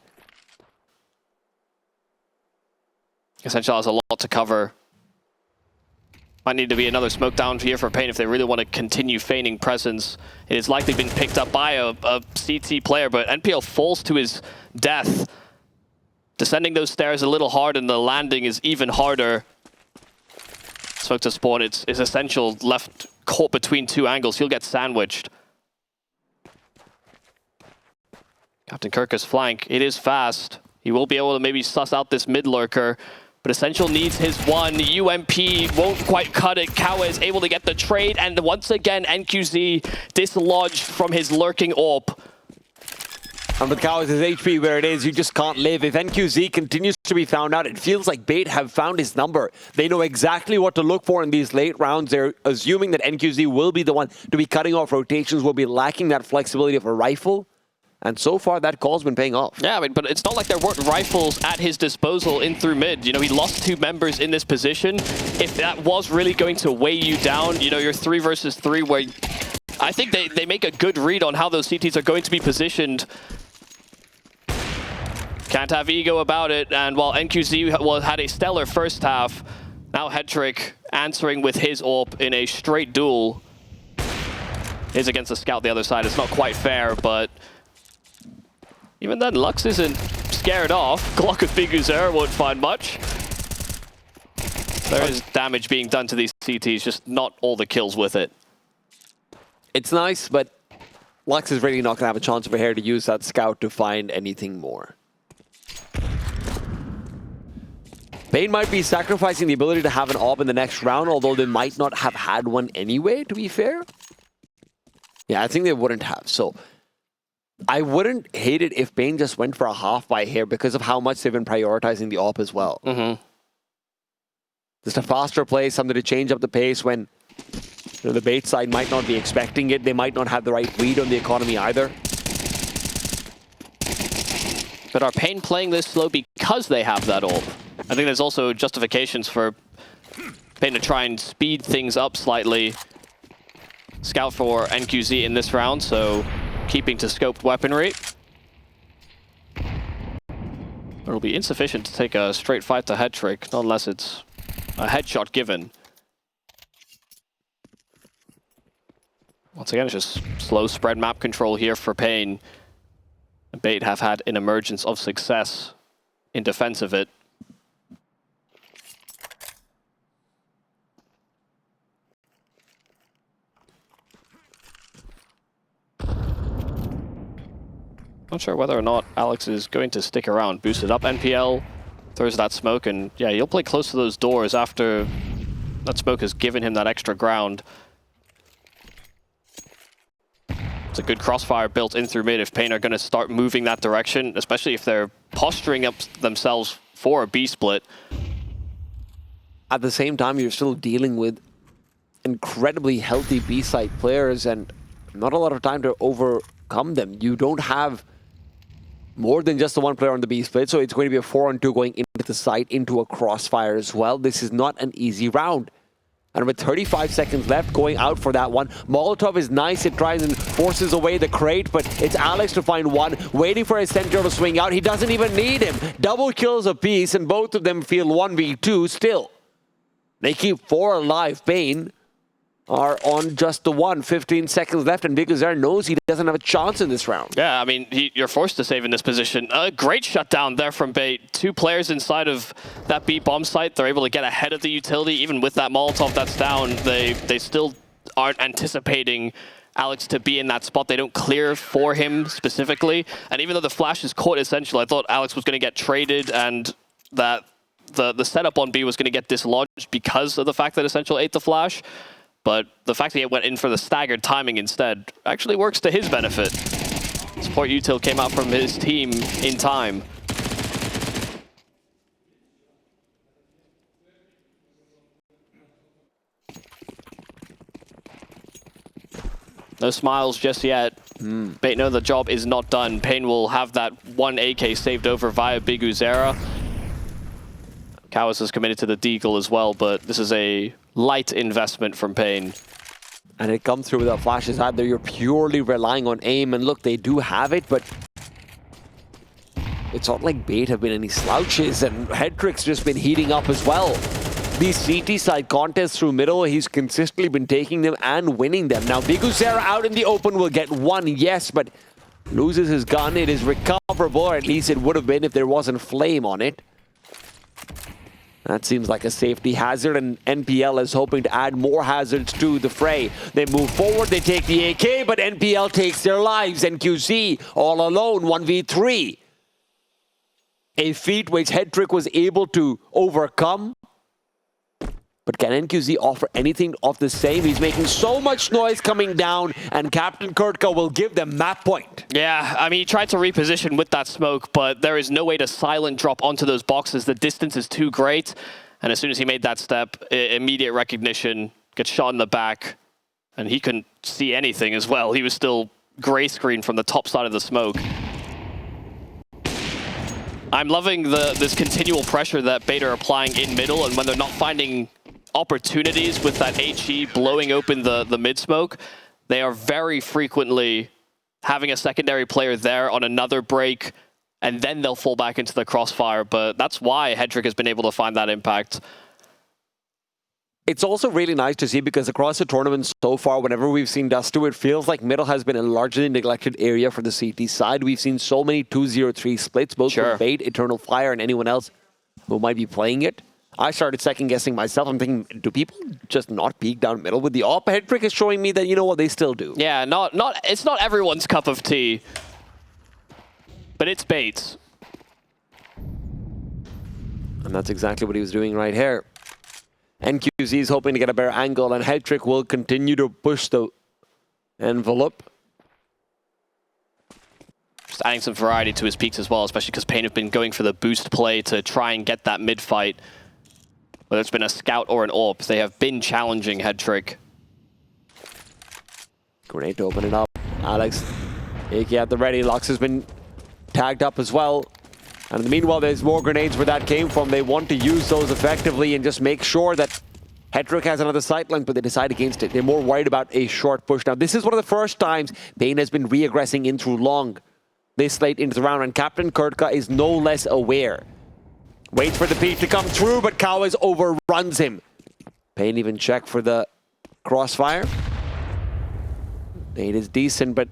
Essential has a lot to cover. Might need to be another smoke down here for paiN if they really want to continue feigning presence. It has likely been picked up by a CT player, but NPL falls to his death. Descending those stairs a little hard, and the landing is even harder. Smoke to spawn. It's Essential left caught between two angles. He'll get sandwiched. Captain Kirkus flank. It is fast. He will be able to maybe suss out this mid lurker. But Essential needs his one. UMP won't quite cut it. Kawa is able to get the trade, and once again, NQZ dislodged from his lurking AWP. And with Kawa's HP where it is, you just can't live. If NQZ continues to be found out, it feels like paiN have found his number. They know exactly what to look for in these late rounds. They're assuming that NQZ will be the one to be cutting off rotations, will be lacking that flexibility of a rifle. And so far, that call's been paying off. Yeah, I mean, but it's not like there weren't rifles at his disposal in through mid. You know, he lost 2 members in this position. If that was really going to weigh you down, you know, you're 3 versus 3, where I think they make a good read on how those CTs are going to be positioned. Can't have ego about it. And while NQZ had a stellar first half, now Hedrick answering with his AWP in a straight duel. Is against the scout the other side. It's not quite fair, but even then, Lux isn't scared off. Glock of Biguzer won't find much. There is damage being done to these CTs, just not all the kills with it. It's nice, but Lux is really not going to have a chance over here to use that scout to find anything more. paiN might be sacrificing the ability to have an AWP in the next round, although they might not have had one anyway, to be fair. Yeah, I think they wouldn't have, so I wouldn't hate it if paiN just went for a half buy here because of how much they've been prioritizing the AWP as well. Just a faster play, something to change up the pace when the bait side might not be expecting it. They might not have the right read on the economy either. But are paiN playing this slow because they have that AWP? I think there's also justifications for paiN to try and speed things up slightly. Scout for NQZ in this round, so keeping to scoped weaponry. It'll be insufficient to take a straight fight to Hedrick, not unless it's a headshot given. Once again, it's just slow spread map control here for paiN. paiN have had an emergence of success in defense of it. Not sure whether or not Alex is going to stick around. Boosted up NPL, throws that smoke, and yeah, he'll play close to those doors after that smoke has given him that extra ground. It's a good crossfire built in through mid if paiN are going to start moving that direction, especially if they're posturing up themselves for a B split. At the same time, you're still dealing with incredibly healthy B-side players and not a lot of time to overcome them. You don't have more than just the one player on the B split, so it's going to be a 4-on-2 going into the site, into a crossfire as well. This is not an easy round. And with 35 seconds left, going out for that one. Molotov is nice. It tries and forces away the crate, but it's Alex to find one, waiting for his Sentinel to swing out. He doesn't even need him. Double kills apiece, and both of them feel 1v2 still. They keep 4 alive. paiN are on just the 1. 15 seconds left, and biguzera knows he doesn't have a chance in this round. Yeah, I mean, you're forced to save in this position. A great shutdown there from bait. 2 players inside of that B bomb site. They're able to get ahead of the utility. Even with that Molotov that's down, they still aren't anticipating Alex to be in that spot. They don't clear for him specifically. And even though the flash is caught Essential, I thought Alex was going to get traded and that the setup on B was going to get dislodged because of the fact that Essential ate the flash. But the fact that he went in for the staggered timing instead actually works to his benefit. Support util came out from his team in time. No smiles just yet. bait know the job is not done. paiN will have that 1 AK saved over via biguzera. Katowice is committed to the deagle as well, but this is a light investment from paiN. And it comes through without flashes either. You're purely relying on aim. And look, they do have it, but it's not like bait have been any slouches. And Hedrick's just been heating up as well. These CT side contests through middle, he's consistently been taking them and winning them. Now, biguzera out in the open will get 1, yes, but loses his gun. It is recoverable, or at least it would have been if there wasn't flame on it. That seems like a safety hazard, and NPL is hoping to add more hazards to the fray. They move forward, they take the AK, but NPL takes their lives. NQZ all alone, 1v3. A feat which Hedrick was able to overcome. But can NQZ offer anything of the same? He's making so much noise coming down, and Captain Kurtka will give them map point. Yeah, I mean, he tried to reposition with that smoke, but there is no way to silent drop onto those boxes. The distance is too great. And as soon as he made that step, immediate recognition, gets shot in the back, and he couldn't see anything as well. He was still gray screen from the top side of the smoke. I'm loving this continual pressure that bait are applying in middle, and when they're not finding opportunities with that HE blowing open the mid smoke, they are very frequently having a secondary player there on another break, and then they'll fall back into the crossfire. But that's why Hedrick has been able to find that impact. It's also really nice to see because across the tournament so far, whenever we've seen Dust2, it feels like middle has been a largely neglected area for the CT side. We've seen so many 2-0-3 splits, both from bait, Eternal Fire, and anyone else who might be playing it. I started second-guessing myself. I'm thinking, do people just not peek down middle with the op? Hedrick is showing me that, you know what, they still do. Yeah, it's not everyone's cup of tea, but it's bait's. And that's exactly what he was doing right here. NQZ is hoping to get a better angle, and Hedrick will continue to push the envelope. Just adding some variety to his peaks as well, especially because paiN have been going for the boost play to try and get that mid-fight. Whether it's been a scout or an AWP, they have been challenging Hedrick. Grenade to open it up. Alex, AK at the ready. Lux has been tagged up as well. And in the meanwhile, there's more grenades where that came from. They want to use those effectively and just make sure that Hedrick has another sight length, but they decide against it. They're more worried about a short push. Now, this is one of the first times paiN has been re-aggressing in through long this late into the round, and Captain Kurtka is no less aware. Waits for the peek to come through, but Katowice overruns him. paiN even check for the crossfire. Nade is decent, but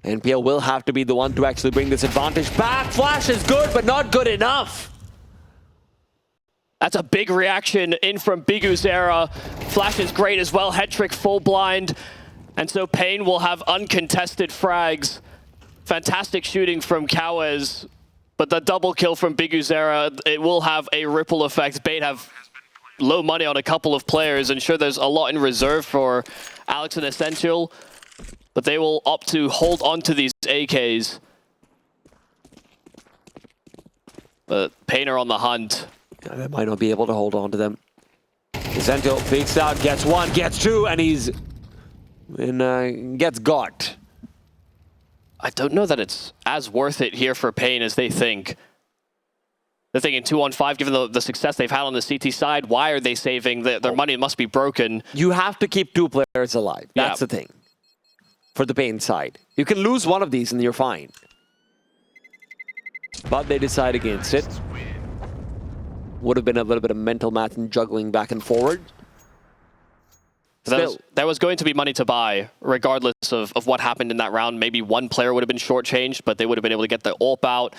NPL will have to be the one to actually bring this advantage back. Flash is good, but not good enough. That's a big reaction in from biguzera. Flash is great as well. Hedrick full blind. And so paiN will have uncontested frags. Fantastic shooting from Katowice. But the double kill from biguzera, it will have a ripple effect. bait have low money on a couple of players, and sure, there's a lot in reserve for Alex and Essential, but they will opt to hold on to these AKs. But paiN are on the hunt. Yeah, they might not be able to hold on to them. Essential peeks out, gets 1, gets 2, and he's gets got. I don't know that it's as worth it here for paiN as they think. They're thinking 2-on-5, given the success they've had on the CT side. Why are they saving? Their money must be broken. You have to keep 2 players alive. That's the thing. For the paiN side. You can lose one of these and you're fine. But they decide against it. would have been a little bit of mental math and juggling back and forward. There was going to be money to buy, regardless of what happened in that round. Maybe one player would have been shortchanged, but they would have been able to get the AWP out,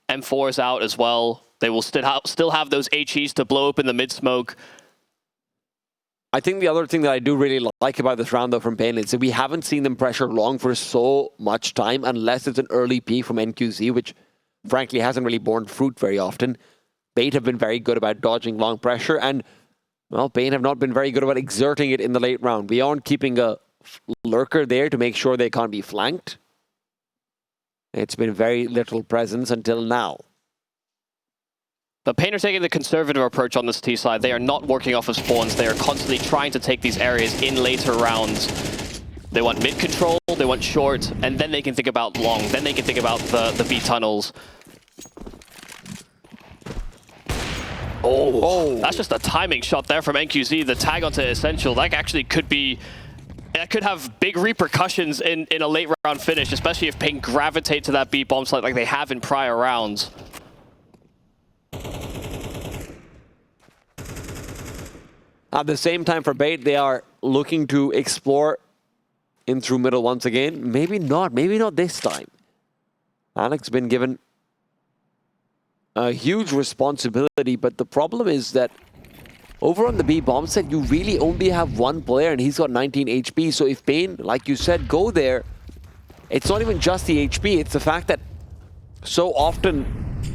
M4s out as well. They will still have those HEs to blow open the mid-smoke. I think the other thing that I do really like about this round, though, from paiN is that we haven't seen them pressure long for so much time, unless it's an early P from NQZ, which frankly hasn't really borne fruit very often. bait have been very good about dodging long pressure, and, well, paiN have not been very good about exerting it in the late round. Beyond keeping a lurker there to make sure they can't be flanked, it's been very little presence until now. The paiN are taking the conservative approach on this T side. They are not working off of spawns. They are constantly trying to take these areas in later rounds. They want mid control, they want short, and then they can think about long. Then they can think about the B tunnels. Oh, that's just a timing shot there from NQZ. The tag onto Essential, that actually could be... That could have big repercussions in a late round finish, especially if paiN gravitate to that B bomb site like they have in prior rounds. At the same time, for bait, they are looking to explore in through middle once again. Maybe not this time. Alex been given a huge responsibility, but the problem is that over on the B bomb set, you really only have one player, and he's got 19 HP. So if paiN, like you said, go there, it's not even just the HP, it's the fact that so often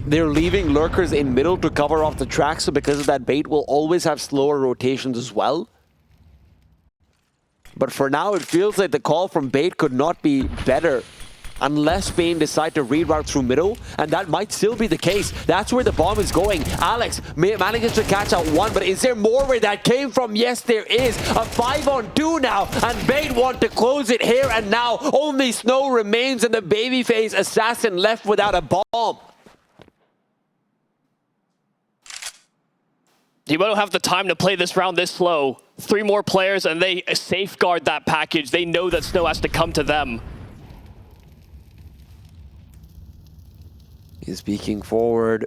they're leaving lurkers in middle to cover off the track, so because of that, bait will always have slower rotations as well. But for now, it feels like the call from bait could not be better unless paiN decide to reroute through middle, and that might still be the case. That's where the bomb is going. Alex manages to catch out one, but is there more where that came from? Yes, there is. A 5-on-2 now, and bait want to close it here and now. Only Snow remains, and the babyface assassin left without a bomb. You won't have the time to play this round this slow. 3 more players, and they safeguard that package. They know that Snow has to come to them. He's peeking forward.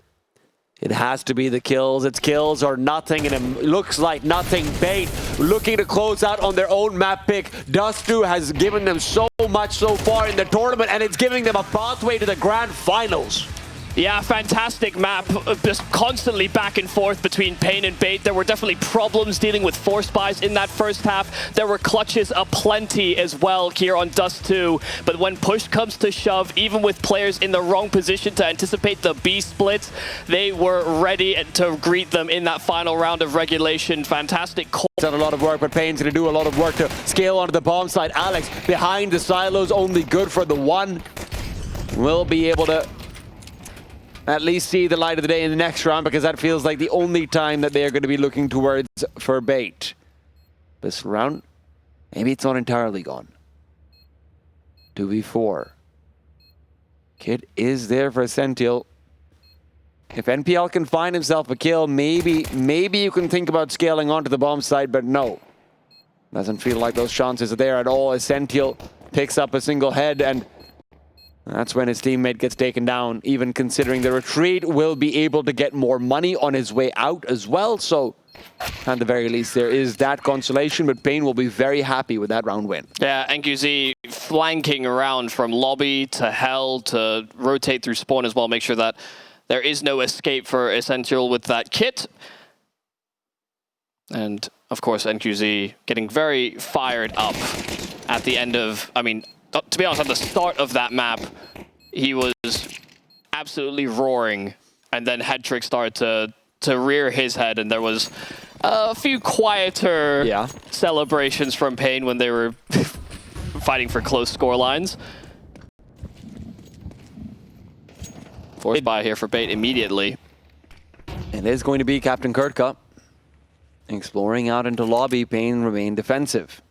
It has to be the kills. It's kills or nothing, and it looks like nothing. bait looking to close out on their own map pick. Dust2 has given them so much so far in the tournament, and it's giving them a pathway to the grand finals. Yeah, fantastic map, just constantly back and forth between paiN and bait. There were definitely problems dealing with force buys in that first half. There were clutches aplenty as well here on Dust2. But when push comes to shove, even with players in the wrong position to anticipate the B splits, they were ready to greet them in that final round of regulation. Fantastic call. Done a lot of work, but paiN's going to do a lot of work to scale onto the bomb side. Alex behind the silos, only good for the one. Will be able to at least see the light of the day in the next round, because that feels like the only time that they're going to be looking towards for bait. This round, maybe it's not entirely gone. 2v4. Kid is there for Essential. If NPL can find himself a kill, maybe you can think about scaling onto the bomb side, but no. Doesn't feel like those chances are there at all. Essential picks up a single head, and that's when his teammate gets taken down, even considering the retreat will be able to get more money on his way out as well. So, at the very least, there is that consolation, but paiN will be very happy with that round win. Yeah, NQZ flanking around from lobby to hell to rotate through spawn as well, make sure that there is no escape for Essential with that kit. And, of course, NQZ getting very fired up at the end of, I mean, to be honest, at the start of that map, he was absolutely roaring, and then Headtrick started to rear his head, and there was a few quieter celebrations from paiN when they were fighting for close score lines. Forced by here for bait immediately. It is going to be Captain Kurtka. Exploring out into lobby, paiN remain defensive.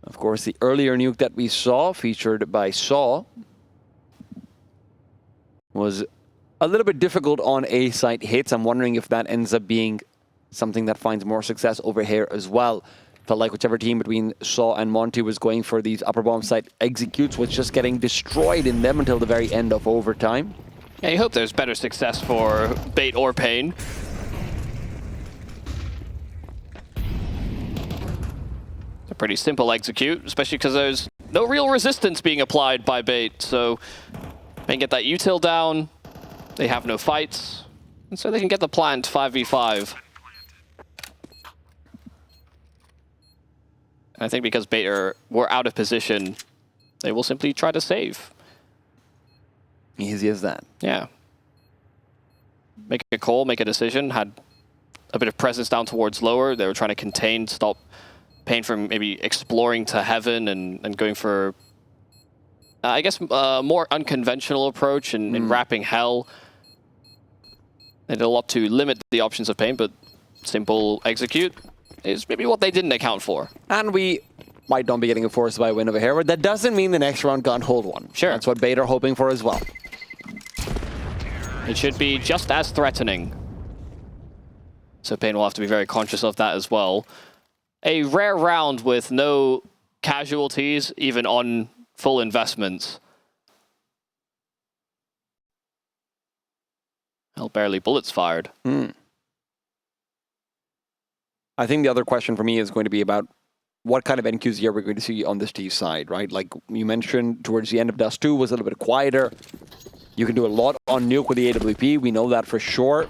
Of course, the earlier nuke that we saw, featured by Saw, was a little bit difficult on A-site hits. I'm wondering if that ends up being something that finds more success over here as well. Felt like whichever team between Saw and Monty was going for these upper bomb site executes was just getting destroyed in them until the very end of overtime. Yeah, you hope there's better success for paiN or paiN. It's a pretty simple execute, especially because there's no real resistance being applied by paiN. So they can get that util down. They have no fights, and so they can get the plant 5v5. And I think because paiN were out of position, they will simply try to save. Easy as that. Yeah. Make a call, make a decision, had a bit of presence down towards lower. They were trying to contain, stop paiN from maybe exploring to heaven and going for, I guess, a more unconventional approach in wrapping hell. They did a lot to limit the options of paiN, but simple execute is maybe what they didn't account for. And we might not be getting a force by win over here, but that doesn't mean the next round can't hold one. Sure. That's what paiN are hoping for as well. It should be just as threatening. So paiN will have to be very conscious of that as well. A rare round with no casualties, even on full investments. Hell, barely bullets fired. I think the other question for me is going to be about what kind of NQs are we going to see on this T side, right? Like you mentioned, towards the end of Dust 2 was a little bit quieter. You can do a lot on Nuke with the AWP. We know that for sure.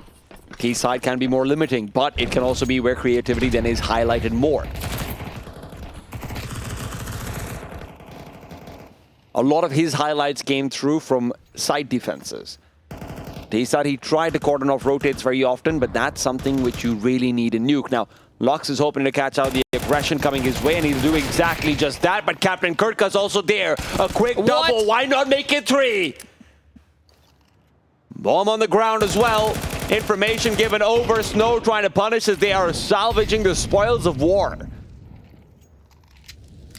T side can be more limiting, but it can also be where creativity then is highlighted more. A lot of his highlights came through from side defenses. T side, he tried to cordon off rotates very often, but that's something which you really need in Nuke. Now, Lux is hoping to catch out the aggression coming his way, and he'll do exactly just that, but Captain Kurtka's also there. A quick double, why not make it 3? Bomb on the ground as well. Information given over. Snow trying to punish as they are salvaging the spoils of war.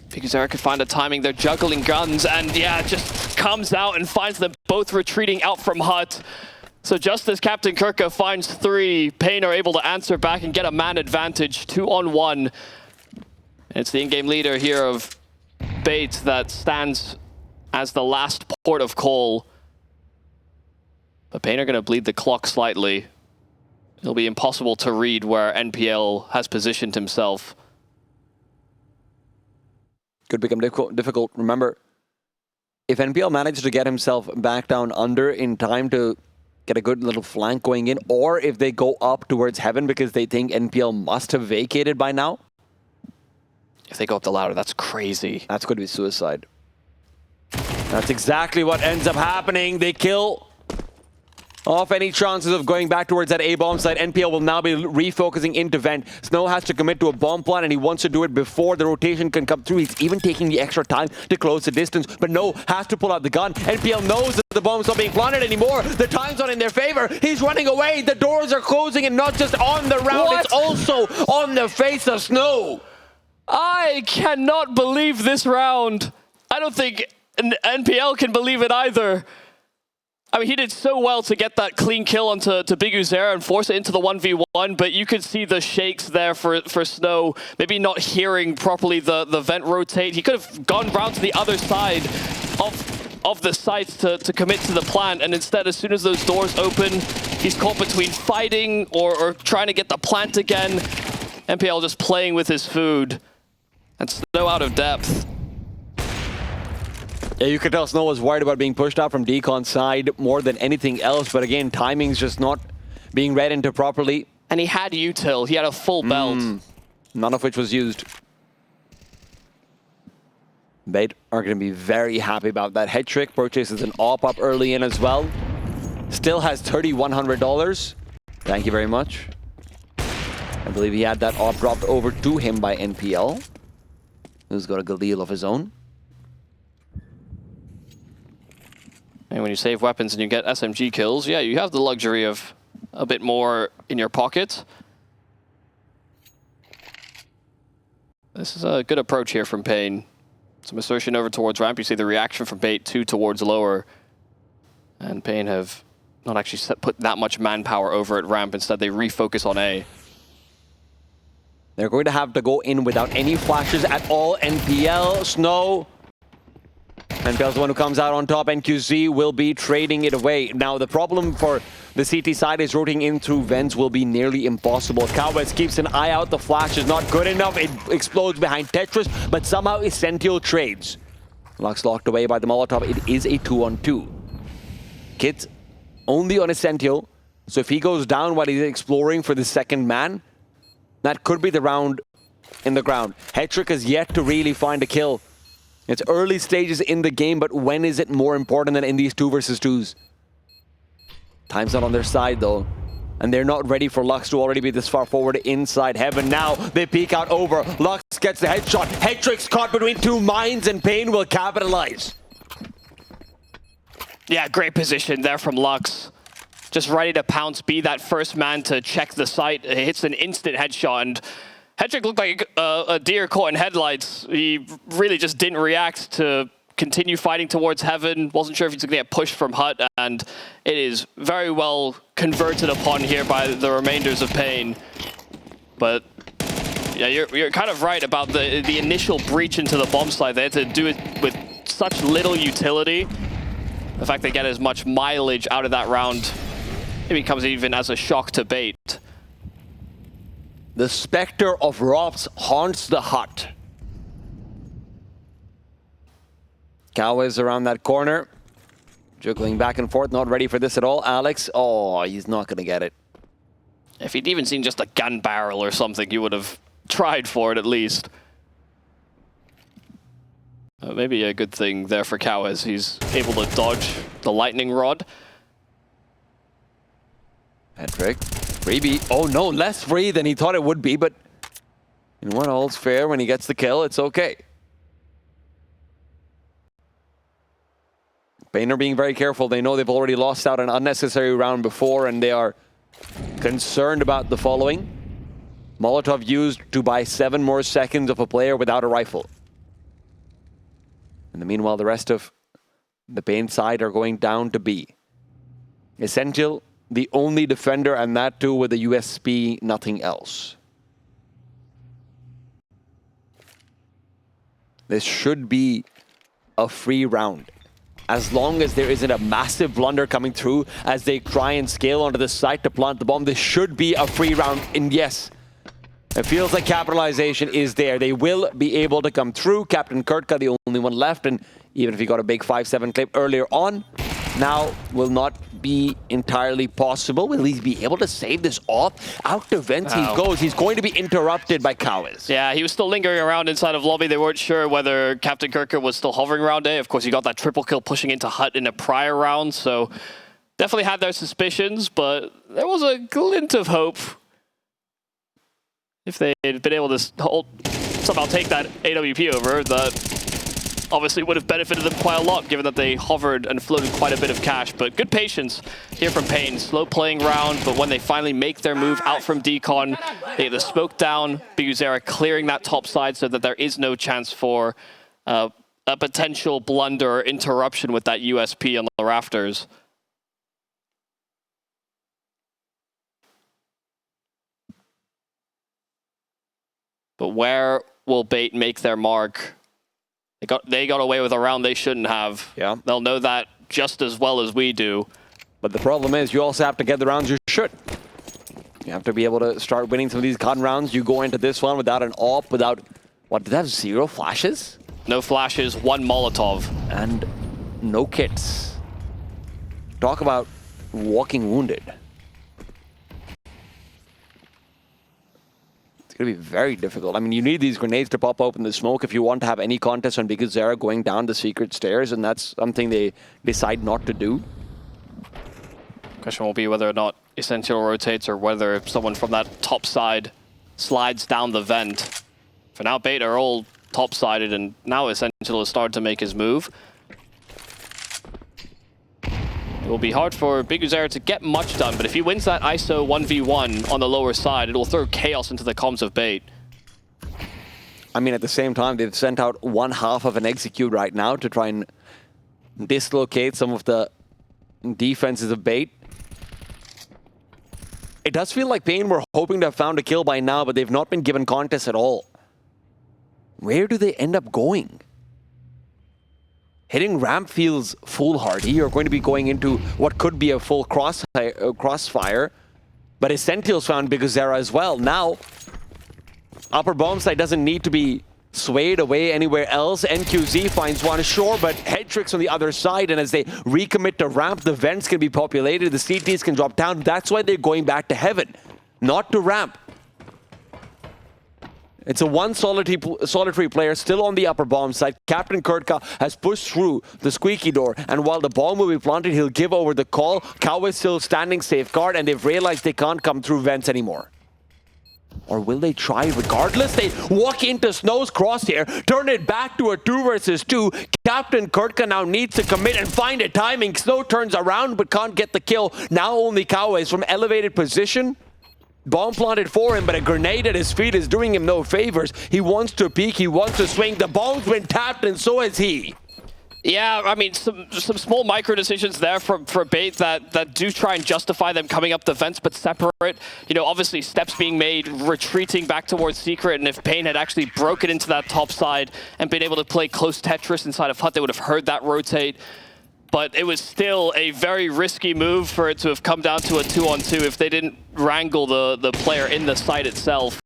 Because Eric could find the timing, they're juggling guns, and yeah, just comes out and finds them both retreating out from hut. So just as Captain Kurtka finds 3, paiN are able to answer back and get a man advantage, 2-on-1. It's the in-game leader here of paiN that stands as the last port of call. But paiN are going to bleed the clock slightly. It'll be impossible to read where NPL has positioned himself. Could become difficult. Remember, if NPL manages to get himself back down under in time to get a good little flank going in, or if they go up towards heaven because they think NPL must have vacated by now. If they go up the ladder, that's crazy. That's going to be suicide. That's exactly what ends up happening. They kill off any chances of going back towards that A-bomb site. NPL will now be refocusing into vent. Snow has to commit to a bomb plan, and he wants to do it before the rotation can come through. He's even taking the extra time to close the distance, but no, has to pull out the gun. NPL knows that the bomb's not being planted anymore. The time's not in their favor. He's running away. The doors are closing, and not just on the round, it's also on the face of Snow. I cannot believe this round. I don't think NPL can believe it either. I mean, he did so well to get that clean kill onto Big Uzera and force it into the 1v1, but you could see the shakes there for Snow, maybe not hearing properly the vent rotate. He could have gone round to the other side of the sites to commit to the plant, and instead, as soon as those doors open, he's caught between fighting or trying to get the plant again. NPL just playing with his food, and Snow out of depth. Yeah, you could tell Snow was worried about being pushed out from Deacon's side more than anything else, but again, timing's just not being read into properly. And he had util, he had a full belt. None of which was used. paiN are going to be very happy about that. Head Trick purchases an AWP up early in as well. Still has $3,100. Thank you very much. I believe he had that AWP dropped over to him by NPL, who's got a good deal of his own. And when you save weapons and you get SMG kills, yeah, you have the luxury of a bit more in your pocket. This is a good approach here from paiN. Some assertion over towards ramp. You see the reaction from paiN 2 towards lower. And paiN have not actually put that much manpower over at ramp. Instead, they refocus on A. They're going to have to go in without any flashes at all. NPL, Snow NPL's the one who comes out on top. NQZ will be trading it away. Now, the problem for the CT side is rotating in through vents will be nearly impossible. Katowice keeps an eye out. The flash is not good enough. It explodes behind Tetris, but somehow Essential trades. Lux locked away by the Molotov. It is a 2-on-2. Kid's only on Essential, so if he goes down while he's exploring for the second man, that could be the round in the ground. Hetrick has yet to really find a kill. It's early stages in the game, but when is it more important than in these 2 versus 2s? Time's not on their side, though. And they're not ready for Lux to already be this far forward inside heaven. Now they peek out over. Lux gets the headshot. Hetrick's caught between 2 mines, and paiN will capitalize. Yeah, great position there from Lux. Just ready to pounce, be that first man to check the site. It hits an instant headshot, and Hetrick looked like a deer caught in headlights. He really just didn't react to continue fighting towards heaven. Wasn't sure if he's going to get pushed from hut, and it is very well converted upon here by the remainders of paiN. But yeah, you're kind of right about the initial breach into the bomb site. They had to do it with such little utility. The fact they get as much mileage out of that round, it becomes even as a shock to bait. The specter of Rops haunts the hut. Katowice around that corner. Juggling back and forth, not ready for this at all. Alex, oh, he's not going to get it. If he'd even seen just a gun barrel or something, he would have tried for it at least. Maybe a good thing there for Katowice. He's able to dodge the lightning rod. Hetrick, freebie. Oh no, less free than he thought it would be, but in one all's fair. When he gets the kill, it's okay. paiN are being very careful. They know they've already lost out an unnecessary round before, and they are concerned about the following. Molotov used to buy 7 more seconds of a player without a rifle. In the meanwhile, the rest of the paiN side are going down to B. Essential, the only defender, and that too with a USP, nothing else. This should be a free round. As long as there isn't a massive blunder coming through as they try and scale onto the site to plant the bomb, this should be a free round. And yes, it feels like capitalization is there. They will be able to come through. Captain Kurtka, the only one left, and even if he got a big 5-7 clip earlier on, now will not be entirely possible. Will he be able to save this off? Out to vents he goes. He's going to be interrupted by Katowice. Yeah, he was still lingering around inside of lobby. They weren't sure whether Captain Kurtka was still hovering around A. Of course, he got that triple kill pushing into hut in a prior round, so definitely had their suspicions, but there was a glint of hope. If they had been able to somehow take that AWP over, that obviously would have benefited them quite a lot, given that they hovered and floated quite a bit of cash. But good patience here from paiN. Slow playing round, but when they finally make their move out from decon, they get the smoke down. Biguzera clearing that top side so that there is no chance for a potential blunder or interruption with that USP on the rafters. But where will bait make their mark? They got away with a round they shouldn't have. Yeah. They'll know that just as well as we do. But the problem is you also have to get the rounds you should. You have to be able to start winning some of these cotton rounds. You go into this one without an AWP, without... What, did they have 0 flashes? No flashes, 1 Molotov. And no kits. Talk about walking wounded. It's going to be very difficult. I mean, you need these grenades to pop open the smoke if you want to have any contest on Biguzera going down the secret stairs, and that's something they decide not to do. Question will be whether or not Essential rotates or whether someone from that top side slides down the vent. For now, bait are all top-sided, and now Essential has started to make his move. It will be hard for Biguzera to get much done, but if he wins that ISO 1v1 on the lower side, it will throw chaos into the comms of bait. I mean, at the same time, they've sent out 1/2 of an execute right now to try and dislocate some of the defenses of bait. It does feel like paiN were hoping to have found a kill by now, but they've not been given contests at all. Where do they end up going? hitting ramp feels foolhardy. You're going to be going into what could be a full crossfire. But Essentials found Biguzera as well. Now, upper bomb side doesn't need to be swayed away anywhere else. NQZ finds one, sure, but Headtrick's on the other side, and as they recommit to ramp, the vents can be populated, the CTs can drop down. That's why they're going back to heaven, not to ramp. It's a one solitary player still on the upper bomb side. Captain Kurtka has pushed through the squeaky door, and while the bomb will be planted, he'll give over the call. Katowice still standing safeguard, and they've realized they can't come through vents anymore. Or will they try regardless? They walk into Snow's crosshair, turn it back to a 2 versus 2. Captain Kurtka now needs to commit and find a timing. Snow turns around but can't get the kill. Now only Katowice from elevated position. Bomb planted for him, but a grenade at his feet is doing him no favors. He wants to peek, he wants to swing. The bomb's been tapped, and so has he. Yeah, I mean, some small micro decisions there for paiN that do try and justify them coming up the vents, but separate. You know, obviously steps being made, retreating back towards Secret, and if paiN had actually broken into that top side and been able to play close Tetris inside of Hut, they would have heard that rotate. But it was still a very risky move for it to have come down to a 2-on-2. If they didn't wrangle the player in the site itself,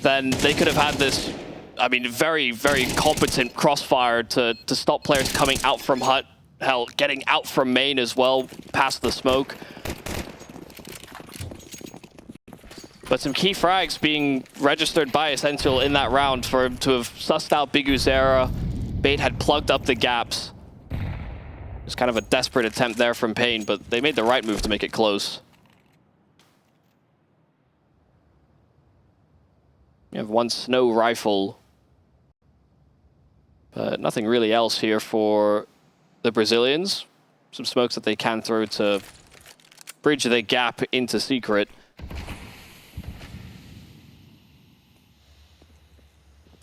then they could have had this, I mean, very, very competent crossfire to stop players coming out from Hut. Hell, getting out from main as well, past the smoke. But some key frags being registered by Essential in that round for him to have sussed out Biguzera. paiN had plugged up the gaps. It's kind of a desperate attempt there from paiN, but they made the right move to make it close. You have one Snow rifle, but nothing really else here for the Brazilians. Some smokes that they can throw to bridge the gap into Secret.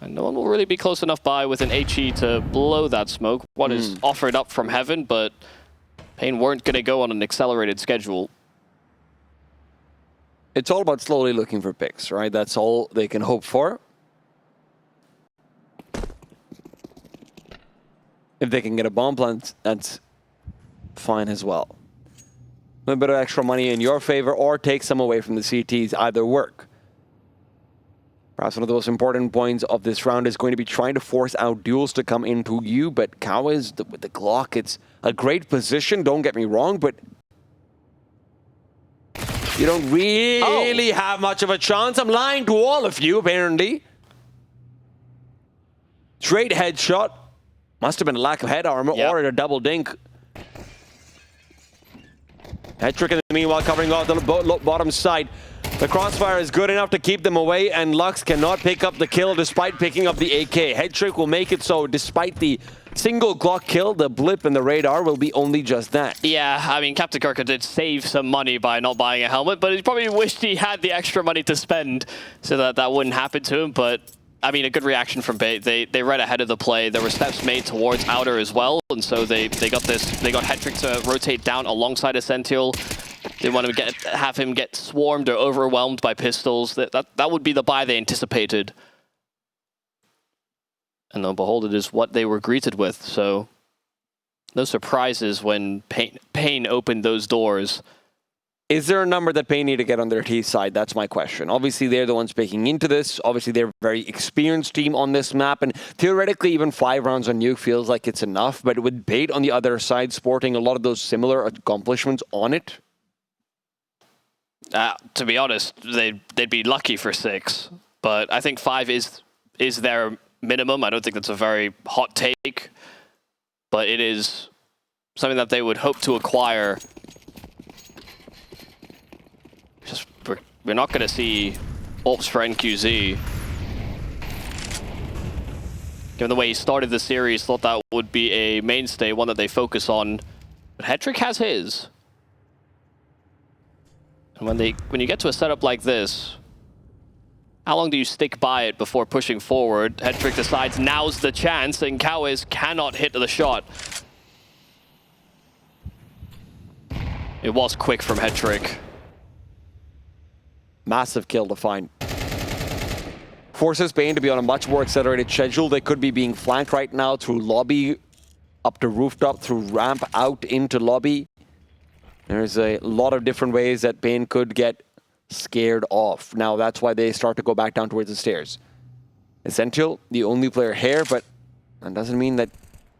And no one will really be close enough by with an HE to blow that smoke. One is offered up from heaven, but paiN weren't going to go on an accelerated schedule. It's all about slowly looking for picks, right? That's all they can hope for. If they can get a bomb plant, that's fine as well. A little bit of extra money in your favor or take some away from the CTs, either work. Perhaps one of the most important points of this round is going to be trying to force out duels to come into you, but Katowice with the Glock, it's a great position, don't get me wrong, but you don't really have much of a chance. I'm lying to all of you, apparently. Straight headshot. Must have been a lack of head armor or a double dink. Headtrick in the meanwhile covering off the bottom side. The crossfire is good enough to keep them away, and Lux cannot pick up the kill despite picking up the AK. Headtrick will make it so despite the single Glock kill, the blip in the radar will be only just that. Yeah, I mean, Captain Kurtka did save some money by not buying a helmet, but he probably wished he had the extra money to spend so that that wouldn't happen to him. But I mean, a good reaction from paiN. They read ahead of the play. There were steps made towards outer as well, and so they got this. They got Headtrick to rotate down alongside Essential. They want to have him get swarmed or overwhelmed by pistols. That would be the buy they anticipated. And lo and behold, it is what they were greeted with. So no surprises when paiN opened those doors. Is there a number that paiN need to get on their T side? That's my question. Obviously, they're the ones picking into this. Obviously, they're a very experienced team on this map. And theoretically, even 5 rounds on Nuke feels like it's enough. But with paiN on the other side sporting a lot of those similar accomplishments on it, to be honest, they'd be lucky for 6. But I think 5 is their minimum. I don't think that's a very hot take. But it is something that they would hope to acquire. Just we're not going to see AWPs for NQZ. Given the way he started the series, thought that would be a mainstay, one that they focus on. But Headtrick has his. And when you get to a setup like this, how long do you stick by it before pushing forward? Headtrick decides now's the chance, and Katowice cannot hit the shot. It was quick from Headtrick. Massive kill to find. Forces paiN to be on a much more accelerated schedule. They could be being flanked right now through lobby up to rooftop, through ramp, out into lobby. There's a lot of different ways that paiN could get scared off. Now that's why they start to go back down towards the stairs. Essential, the only player here, but that doesn't mean that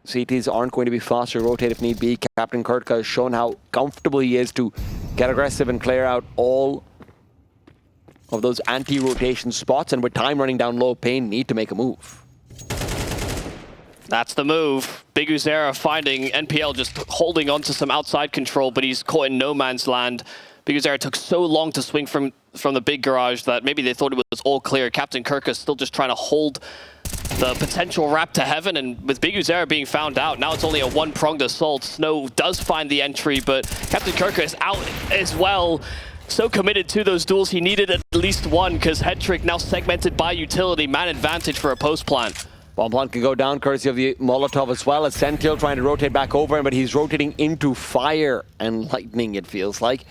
CTs aren't going to be fast to rotate if need be. Captain Kurtka has shown how comfortable he is to get aggressive and clear out all of those anti-rotation spots, and with time running down low, paiN need to make a move. That's the move. Big Uzera finding NPL just holding on to some outside control, but he's caught in no man's land. Big Uzera took so long to swing from the big garage that maybe they thought it was all clear. Captain Kurtka still just trying to hold the potential wrap to heaven, and with Big Uzera being found out, now it's only a one-pronged assault. Snow does find the entry, but Captain Kurtka is out as well. So committed to those duels, he needed at least one, because Headtrick now segmented by utility, man advantage for a post plant. Bomb plant can go down courtesy of the Molotov as well, as Sentinel trying to rotate back over him, but he's rotating into fire and lightning, it feels like.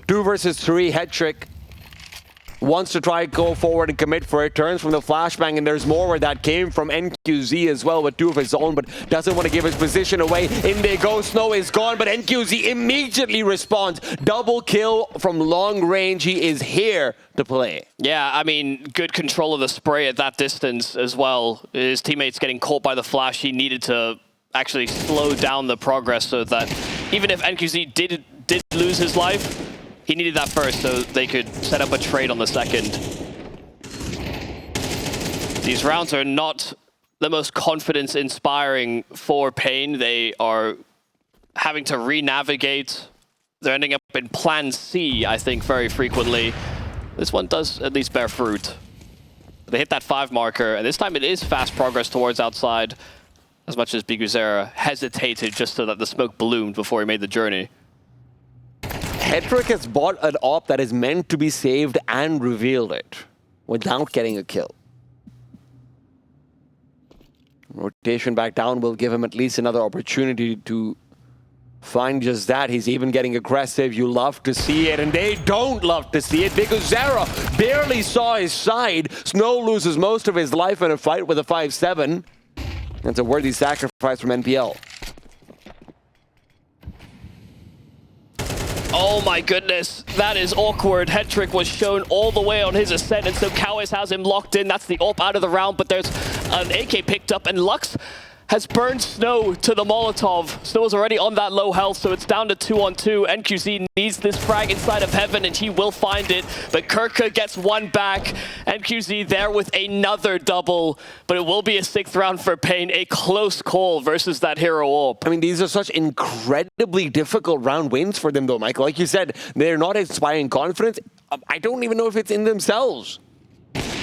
2 versus 3, Headtrick wants to try go forward and commit for it, turns from the flashbang, and there's more where that came from. NQZ as well with 2 of his own, but doesn't want to give his position away. In they go, Snow is gone, but NQZ immediately responds. Double kill from long range. He is here to play. Yeah, I mean, good control of the spray at that distance as well. His teammates getting caught by the flash. He needed to actually slow down the progress so that even if NQZ did lose his life, he needed that first so they could set up a trade on the second. These rounds are not the most confidence-inspiring for paiN. They are having to re-navigate. They're ending up in plan C, I think, very frequently. This one does at least bear fruit. They hit that 5 marker, and this time it is fast progress towards outside, as much as Big Uzera hesitated just so that the smoke bloomed before he made the journey. Headtrick has bought an op that is meant to be saved and revealed it without getting a kill. Rotation back down will give him at least another opportunity to find just that. He's even getting aggressive. You love to see it, and they don't love to see it because Zera barely saw his side. Snow loses most of his life in a fight with a 5-7. That's a worthy sacrifice from NPL. Oh my goodness, that is awkward. Headtrick was shown all the way on his ascent, and so Katowice has him locked in. That's the AWP out of the round, but there's an AK picked up, and Lux has burned Snow to the Molotov. Snow is already on that low health, so it's down to 2-on-2. NQZ needs this frag inside of heaven, and he will find it. But Kurtka gets one back. NQZ there with another double, but it will be a 6th round for paiN. A close call versus that hero AWP. I mean, these are such incredibly difficult round wins for them, though, Michael. Like you said, they're not inspiring confidence. I don't even know if it's in themselves.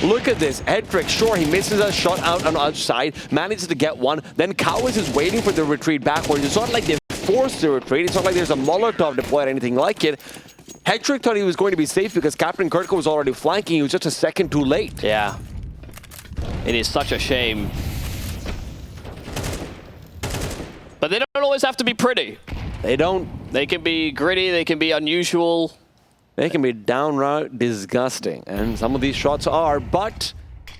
Look at this. Headtrick, sure, he misses a shot out on the outside, manages to get one. Then Katowice is waiting for the retreat backwards. It's not like they're forced to retreat. It's not like there's a Molotov deployed or anything like it. Headtrick thought he was going to be safe because Captain Kurtka was already flanking. He was just a second too late. Yeah. It is such a shame. But they don't always have to be pretty. They don't. They can be gritty, they can be unusual. They can be downright disgusting, and some of these shots are, but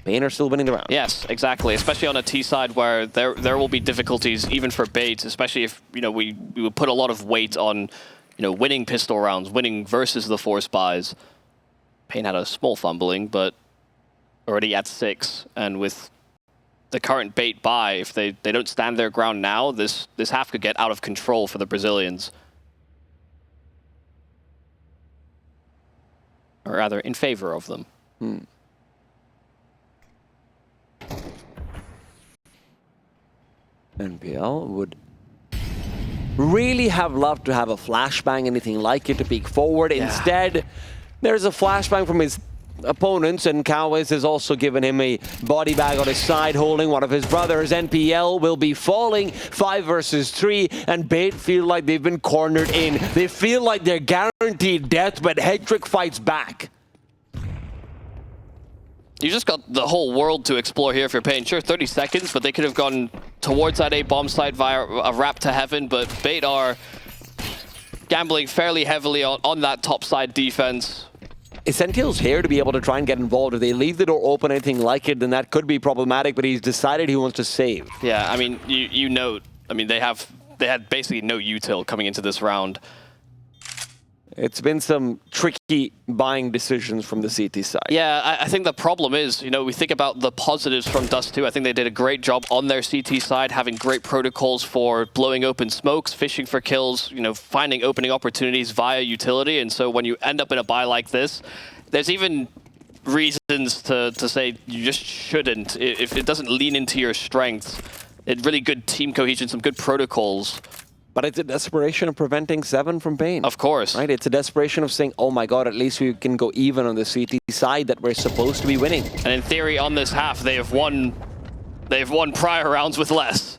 paiN are still winning the round. Yes, exactly, especially on a T side where there will be difficulties even for bait, especially if, you know, we would put a lot of weight on, you know, winning pistol rounds, winning versus the force buys. paiN had a small fumbling, but already at 6, and with the current bait buy, if they don't stand their ground now, this half could get out of control for the Brazilians. Or rather, in favor of them. NPL would really have loved to have a flashbang, anything like it, to peek forward. Yeah. Instead, there's a flashbang from his opponents, and Katowice has also given him a body bag on his side, holding one of his brothers. NPL will be falling 5 versus 3, and bait feel like they've been cornered in. They feel like they're guaranteed death, but Headtrick fights back. You just got the whole world to explore here for paiN. Sure, 30 seconds, but they could have gone towards that A bomb site via a wrap to heaven, but bait are gambling fairly heavily on that top side defense. Essential's here to be able to try and get involved. If they leave the door open, anything like it, then that could be problematic, but he's decided he wants to save. Yeah, I mean, you note I mean, they had basically no util coming into this round. It's been some tricky buying decisions from the CT side. Yeah, I think the problem is, we think about the positives from Dust2. I think they did a great job on their CT side, having great protocols for blowing open smokes, fishing for kills, finding opening opportunities via utility. And so when you end up in a buy like this, there's even reasons to say you just shouldn't. If it doesn't lean into your strengths, it's really good team cohesion, some good protocols. But it's a desperation of preventing 7 from paiN. Of course. Right? It's a desperation of saying, oh my god, at least we can go even on the CT side that we're supposed to be winning. And in theory, on this half, they've won prior rounds with less.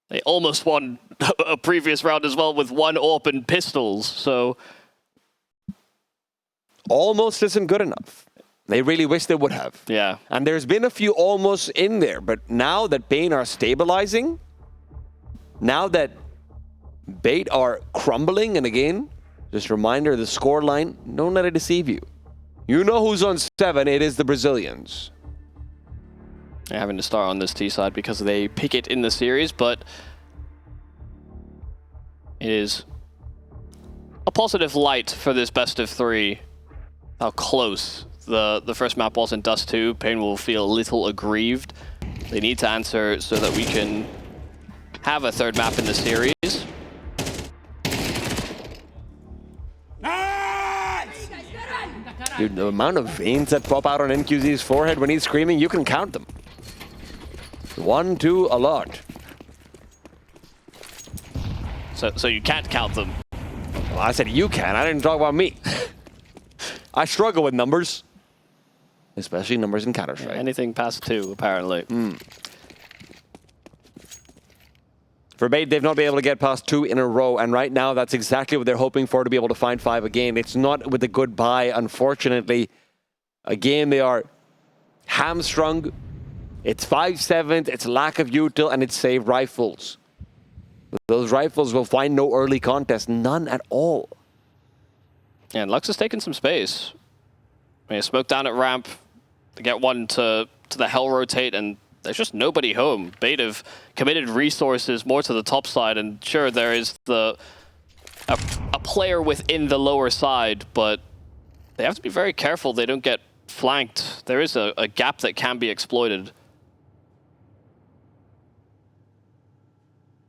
They almost won a previous round as well with 1 AWP and pistols, so... Almost isn't good enough. They really wish they would have. Yeah. And there's been a few almost in there, but now that paiN are stabilizing, now that Bait are crumbling, and again, just a reminder, the scoreline, don't let it deceive you. You know who's on 7, it is the Brazilians. They're having to start on this T side because they pick it in the series, but it is a positive light for this best of 3. How close the first map was in Dust2. paiN will feel a little aggrieved. They need to answer so that we can have a 3rd map in the series. Dude, the amount of veins that pop out on NQZ's forehead when he's screaming, you can count them. 1, 2, a lot. So you can't count them. Well, I said you can, I didn't talk about me. I struggle with numbers. Especially numbers in Counter-Strike. Anything past 2, apparently. For Bait, they've not been able to get past 2 in a row, and right now that's exactly what they're hoping for, to be able to find 5 again. It's not with a good buy, unfortunately. Again, they are hamstrung. It's 5-7, it's lack of util, and it's save rifles. Those rifles will find no early contest, none at all. Yeah, and Lux has taken some space. I mean, smoke down at ramp, to get one to the hell rotate, and there's just nobody home. Bait have committed resources more to the top side, and sure, there is a player within the lower side, but they have to be very careful they don't get flanked. There is a gap that can be exploited.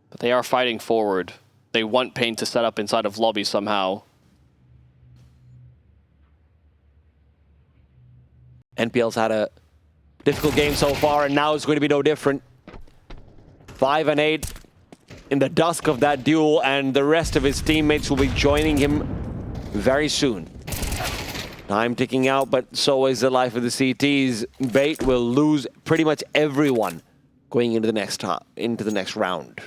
But they are fighting forward. They want paiN to set up inside of lobby somehow. NPL's had a difficult game so far, and now it's going to be no different. 5 and 8 in the dusk of that duel, and the rest of his teammates will be joining him very soon. Time ticking out, but so is the life of the CTs. Bait will lose pretty much everyone going into the next round.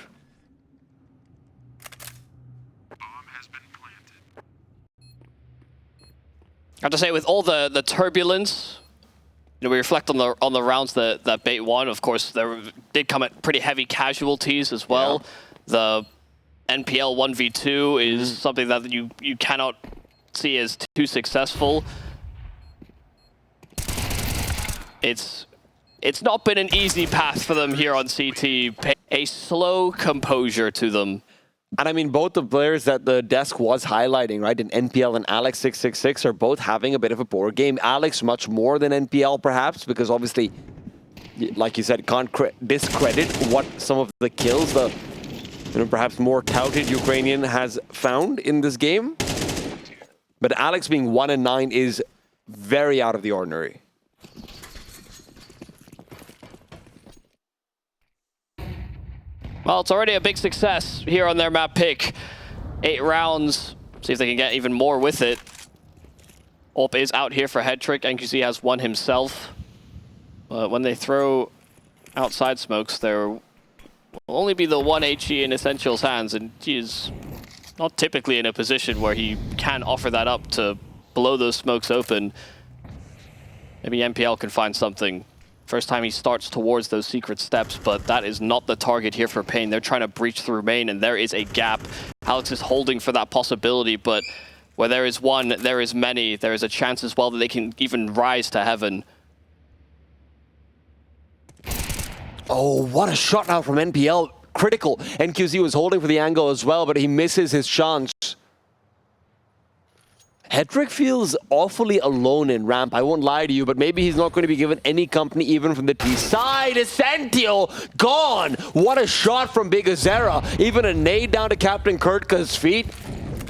I have to say, with all the turbulence, we reflect on the rounds that Bait won. Of course, there did come at pretty heavy casualties as well. Yeah. The NPL 1v2 is something that you cannot see as too successful. It's not been an easy path for them here on CT. A slow composure to them. And I mean, both the players that the desk was highlighting, right, in NPL and Alex666 are both having a bit of a poor game. Alex much more than NPL, perhaps, because obviously, like you said, can't discredit what some of the kills the perhaps more touted Ukrainian has found in this game. But Alex being 1 and 9 is very out of the ordinary. Well, it's already a big success here on their map pick. 8 rounds. See if they can get even more with it. AWP is out here for head trick. NQZ has one himself. But when they throw outside smokes, there will only be the one HE in Essential's hands, and he is not typically in a position where he can offer that up to blow those smokes open. Maybe NPL can find something. First time he starts towards those secret steps, but that is not the target here for paiN. They're trying to breach through main, and there is a gap. Alex is holding for that possibility, but where there is one, there is many. There is a chance as well that they can even rise to heaven. Oh, what a shot now from NPL. Critical. NQZ was holding for the angle as well, but he misses his chance. Hedrick feels awfully alone in ramp, I won't lie to you, but maybe he's not going to be given any company even from the T side. Essential gone! What a shot from Big Azera. Even a nade down to Captain Kurtka's feet.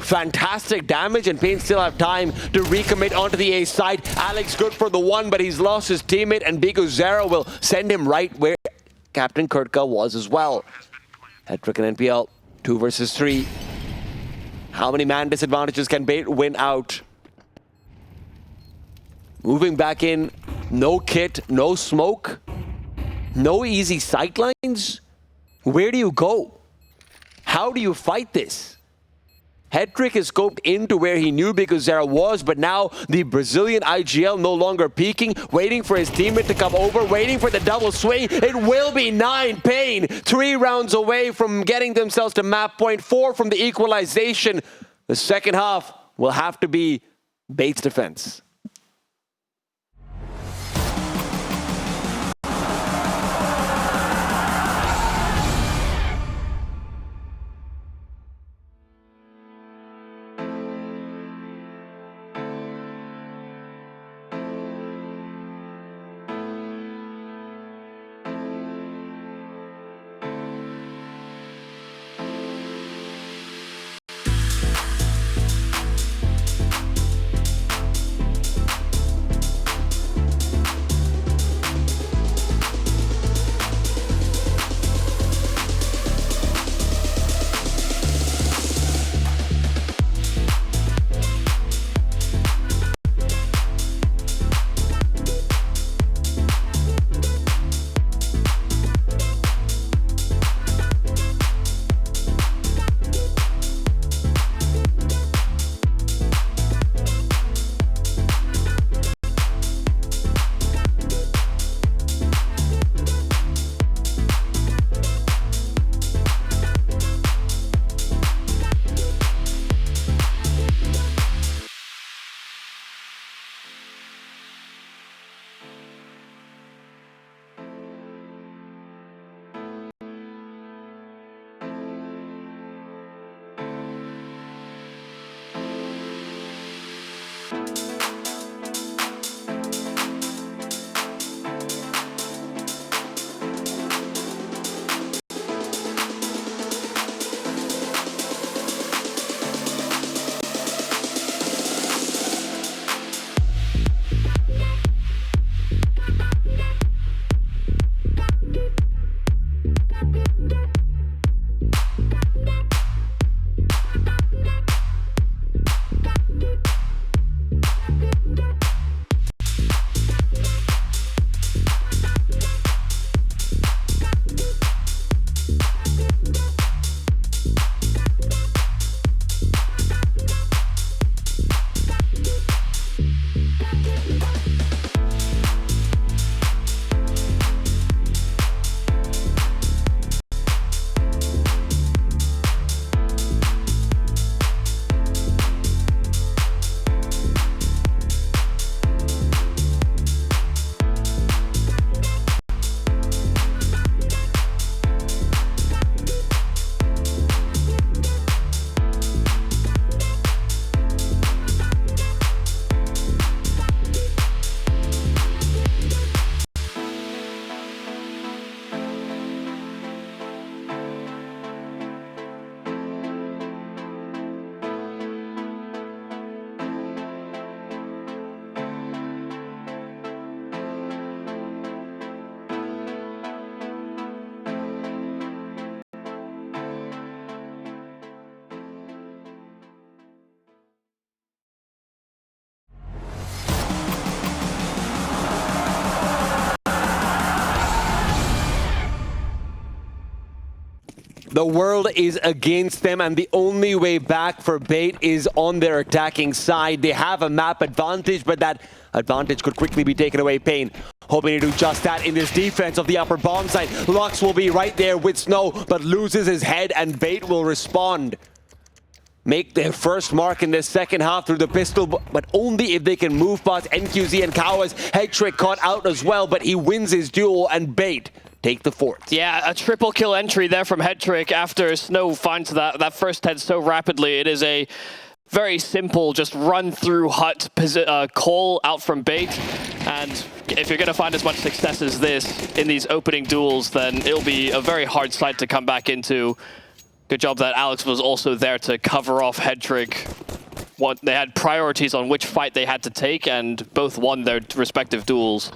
Fantastic damage, and paiN still have time to recommit onto the A side. Alex good for the one, but he's lost his teammate, and Big Azera will send him right where Captain Kurtka was as well. Hedrick and NPL, 2 versus 3. How many man disadvantages can paiN win out? Moving back in, no kit, no smoke, no easy sightlines. Where do you go? How do you fight this? Hedrick is scoped into where he knew Big Azera was, but now the Brazilian IGL no longer peeking, waiting for his teammate to come over, waiting for the double swing. It will be 9. paiN 3 rounds away from getting themselves to map point, 4 from the equalization. The second half will have to be Bates' defense. The world is against them, and the only way back for paiN is on their attacking side. They have a map advantage, but that advantage could quickly be taken away. paiN hoping to do just that in this defense of the upper bomb site. Lux will be right there with Snow, but loses his head, and paiN will respond. Make their first mark in this second half through the pistol, but only if they can move past NQZ and Katowice. Hedrick caught out as well, but he wins his duel, and paiN take the fort. Yeah, a triple kill entry there from Hetrick after Snow finds that first head so rapidly. It is a very simple, just run through hut call out from bait. And if you're going to find as much success as this in these opening duels, then it'll be a very hard site to come back into. Good job that Alex was also there to cover off Hetrick. They had priorities on which fight they had to take, and both won their respective duels.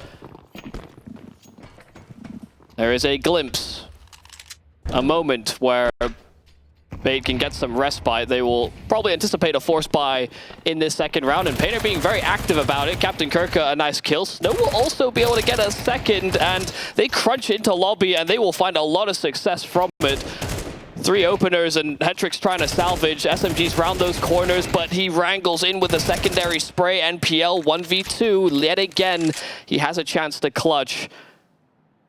There is a glimpse, a moment where bait can get some respite. They will probably anticipate a force buy in this second round, and paiN are being very active about it. Captain Kirka, a nice kill. Snow will also be able to get a second, and they crunch into lobby, and they will find a lot of success from it. 3 openers, and Hetrick's trying to salvage. SMG's round those corners, but he wrangles in with a secondary spray. NPL 1v2, yet again, he has a chance to clutch.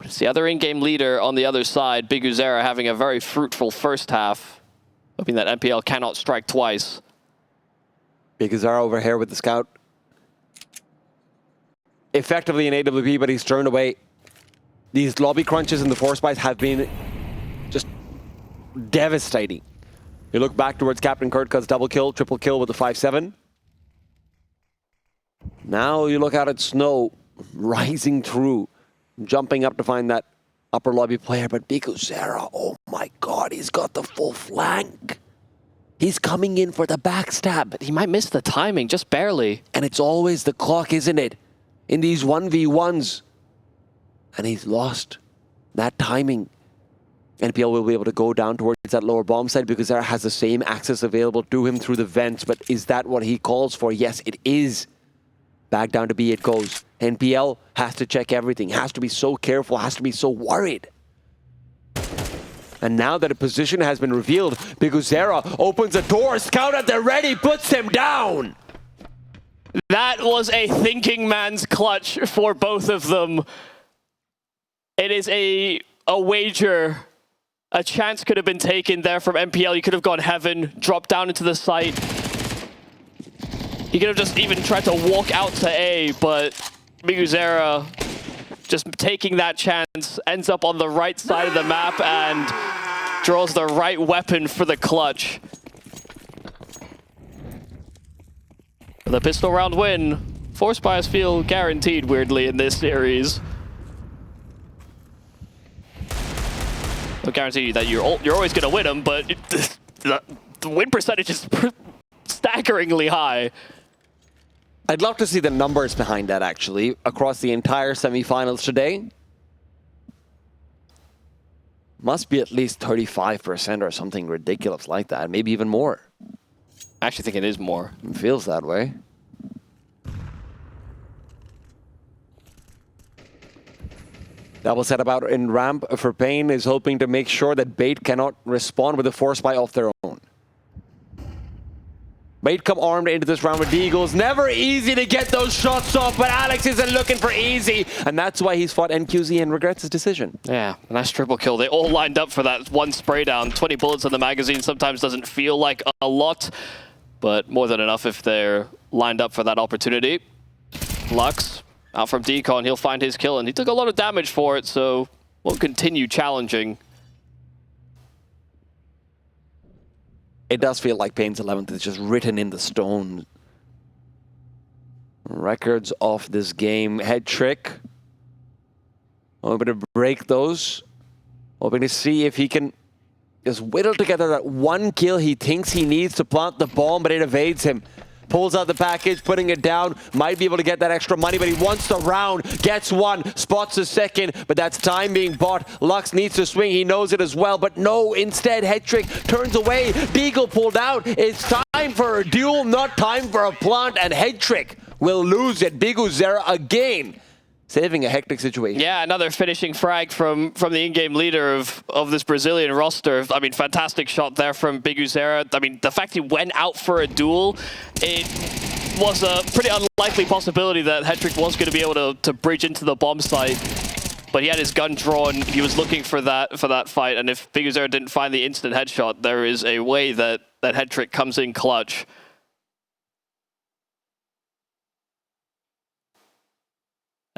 It's the other in-game leader on the other side, Big Uzera, having a very fruitful first half, hoping that NPL cannot strike twice. Big Uzera over here with the scout. Effectively in AWP, but he's turned away. These lobby crunches and the force buys have been just devastating. You look back towards Captain Kurtka's double kill, triple kill with the 5-7. Now you look out at Snow rising through, jumping up to find that upper lobby player, but Big Uzera, oh my god, he's got the full flank. He's coming in for the backstab. But he might miss the timing, just barely. And it's always the clock, isn't it? In these 1v1s. And he's lost that timing. NPL will be able to go down towards that lower bomb site because Uzera has the same access available to him through the vents, but is that what he calls for? Yes, it is. Back down to B it goes. NPL has to check everything, has to be so careful, has to be so worried. And now that a position has been revealed, Big Uzera opens a door, scout at the ready, puts him down. That was a thinking man's clutch for both of them. It is a wager. A chance could have been taken there from NPL. You could have gone heaven, dropped down into the site. He could have just even tried to walk out to A, but Big Uzera just taking that chance, ends up on the right side of the map and draws the right weapon for the clutch. The pistol round win. Force buys feel guaranteed, weirdly, in this series. I'll guarantee you that you're always going to win them, but the win percentage is staggeringly high. I'd love to see the numbers behind that, actually, across the entire semifinals today. Must be at least 35% or something ridiculous like that, maybe even more. I actually think it is more. It feels that way. Double set about in ramp for paiN is hoping to make sure that bait cannot respond with a force buy off their own. bait come armed into this round with Deagles. Never easy to get those shots off, but Alex isn't looking for easy, and that's why he's fought NQZ and regrets his decision. Yeah, nice triple kill. They all lined up for that one spray down. 20 bullets in the magazine sometimes doesn't feel like a lot, but more than enough if they're lined up for that opportunity. Lux out from Decon, he'll find his kill, and he took a lot of damage for it, so won't continue challenging. It does feel like paiN's 11th is just written in the stone. Records of this game. Head trick. Hoping to break those. Hoping to see if he can just whittle together that one kill he thinks he needs to plant the bomb, but it evades him. Pulls out the package, putting it down. Might be able to get that extra money, but he wants the round. Gets one, spots the second, but that's time being bought. Lux needs to swing, he knows it as well, but no, instead, Head Trick turns away. Deagle pulled out. It's time for a duel, not time for a plant, and Head Trick will lose it. Big Uzera again, saving a hectic situation. Yeah, another finishing frag from the in-game leader of this Brazilian roster. I mean, fantastic shot there from Big Uzera. I mean, the fact he went out for a duel, it was a pretty unlikely possibility that Head Trick was going to be able to bridge into the bomb site. But he had his gun drawn. He was looking for that fight. And if Big Uzera didn't find the instant headshot, there is a way that Head Trick comes in clutch.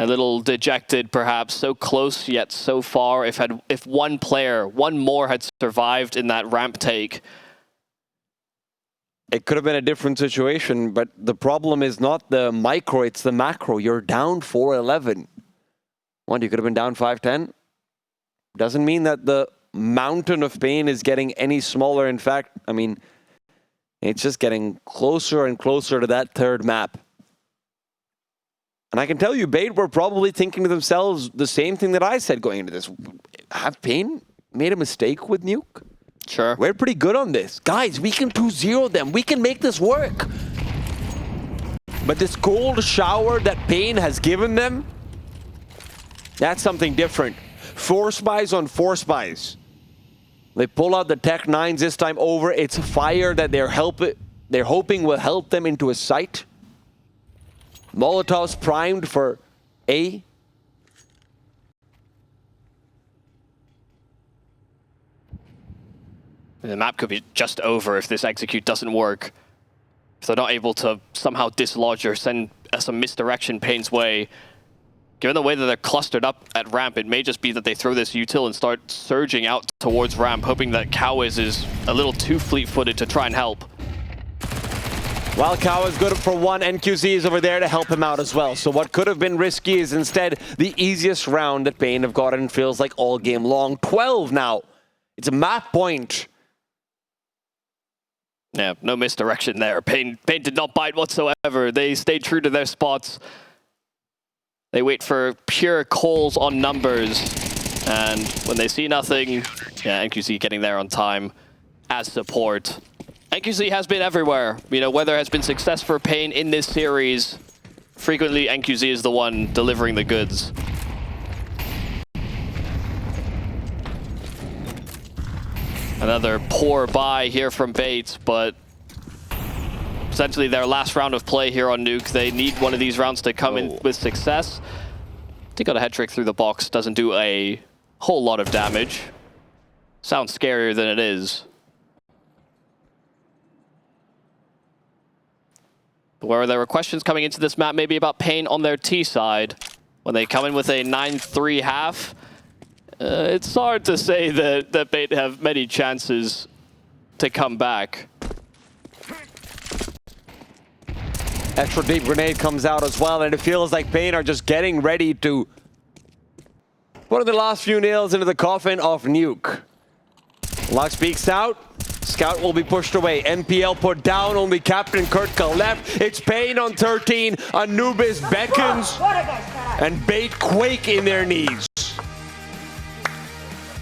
A little dejected, perhaps. So close, yet so far. If one player, one more had survived in that ramp take, it could have been a different situation, but the problem is not the micro, it's the macro. You're down 4-11. What, you could have been down 5-10? Doesn't mean that the mountain of pain is getting any smaller. In fact, I mean, it's just getting closer and closer to that third map. And I can tell you, paiN were probably thinking to themselves the same thing that I said going into this. Have paiN made a mistake with Nuke? Sure. We're pretty good on this. Guys, we can 2-0 them. We can make this work. But this cold shower that paiN has given them, that's something different. 4 spies on 4 spies. They pull out the Tech 9s this time over. It's fire that they're hoping will help them into a site. Molotovs primed for A. The map could be just over if this execute doesn't work. If they're not able to somehow dislodge or send some misdirection paiN's way. Given the way that they're clustered up at ramp, it may just be that they throw this util and start surging out towards ramp, hoping that Katowice is a little too fleet-footed to try and help. Well, Katowice is good for one. NQZ is over there to help him out as well. So what could have been risky is instead the easiest round that paiN have gotten, feels like all game long. 12 now. It's a map point. Yeah, no misdirection there. paiN did not bite whatsoever. They stayed true to their spots. They wait for pure calls on numbers. And when they see nothing, yeah, NQZ getting there on time as support. NQZ has been everywhere. You know, whether it has been success for paiN in this series, frequently NQZ is the one delivering the goods. Another poor buy here from Bates, but essentially their last round of play here on Nuke. They need one of these rounds to come in with success. They got a head trick through the box. Doesn't do a whole lot of damage. Sounds scarier than it is. Where there were questions coming into this map maybe about paiN on their T side. When they come in with a 9-3 half, it's hard to say that paiN have many chances to come back. Extra deep grenade comes out as well, and it feels like paiN are just getting ready to put the last few nails into the coffin of Nuke. Lux peeks out. Scout will be pushed away. NPL put down, only Captain Kurtka left. It's paiN on 13. Anubis beckons, and bait quake in their knees.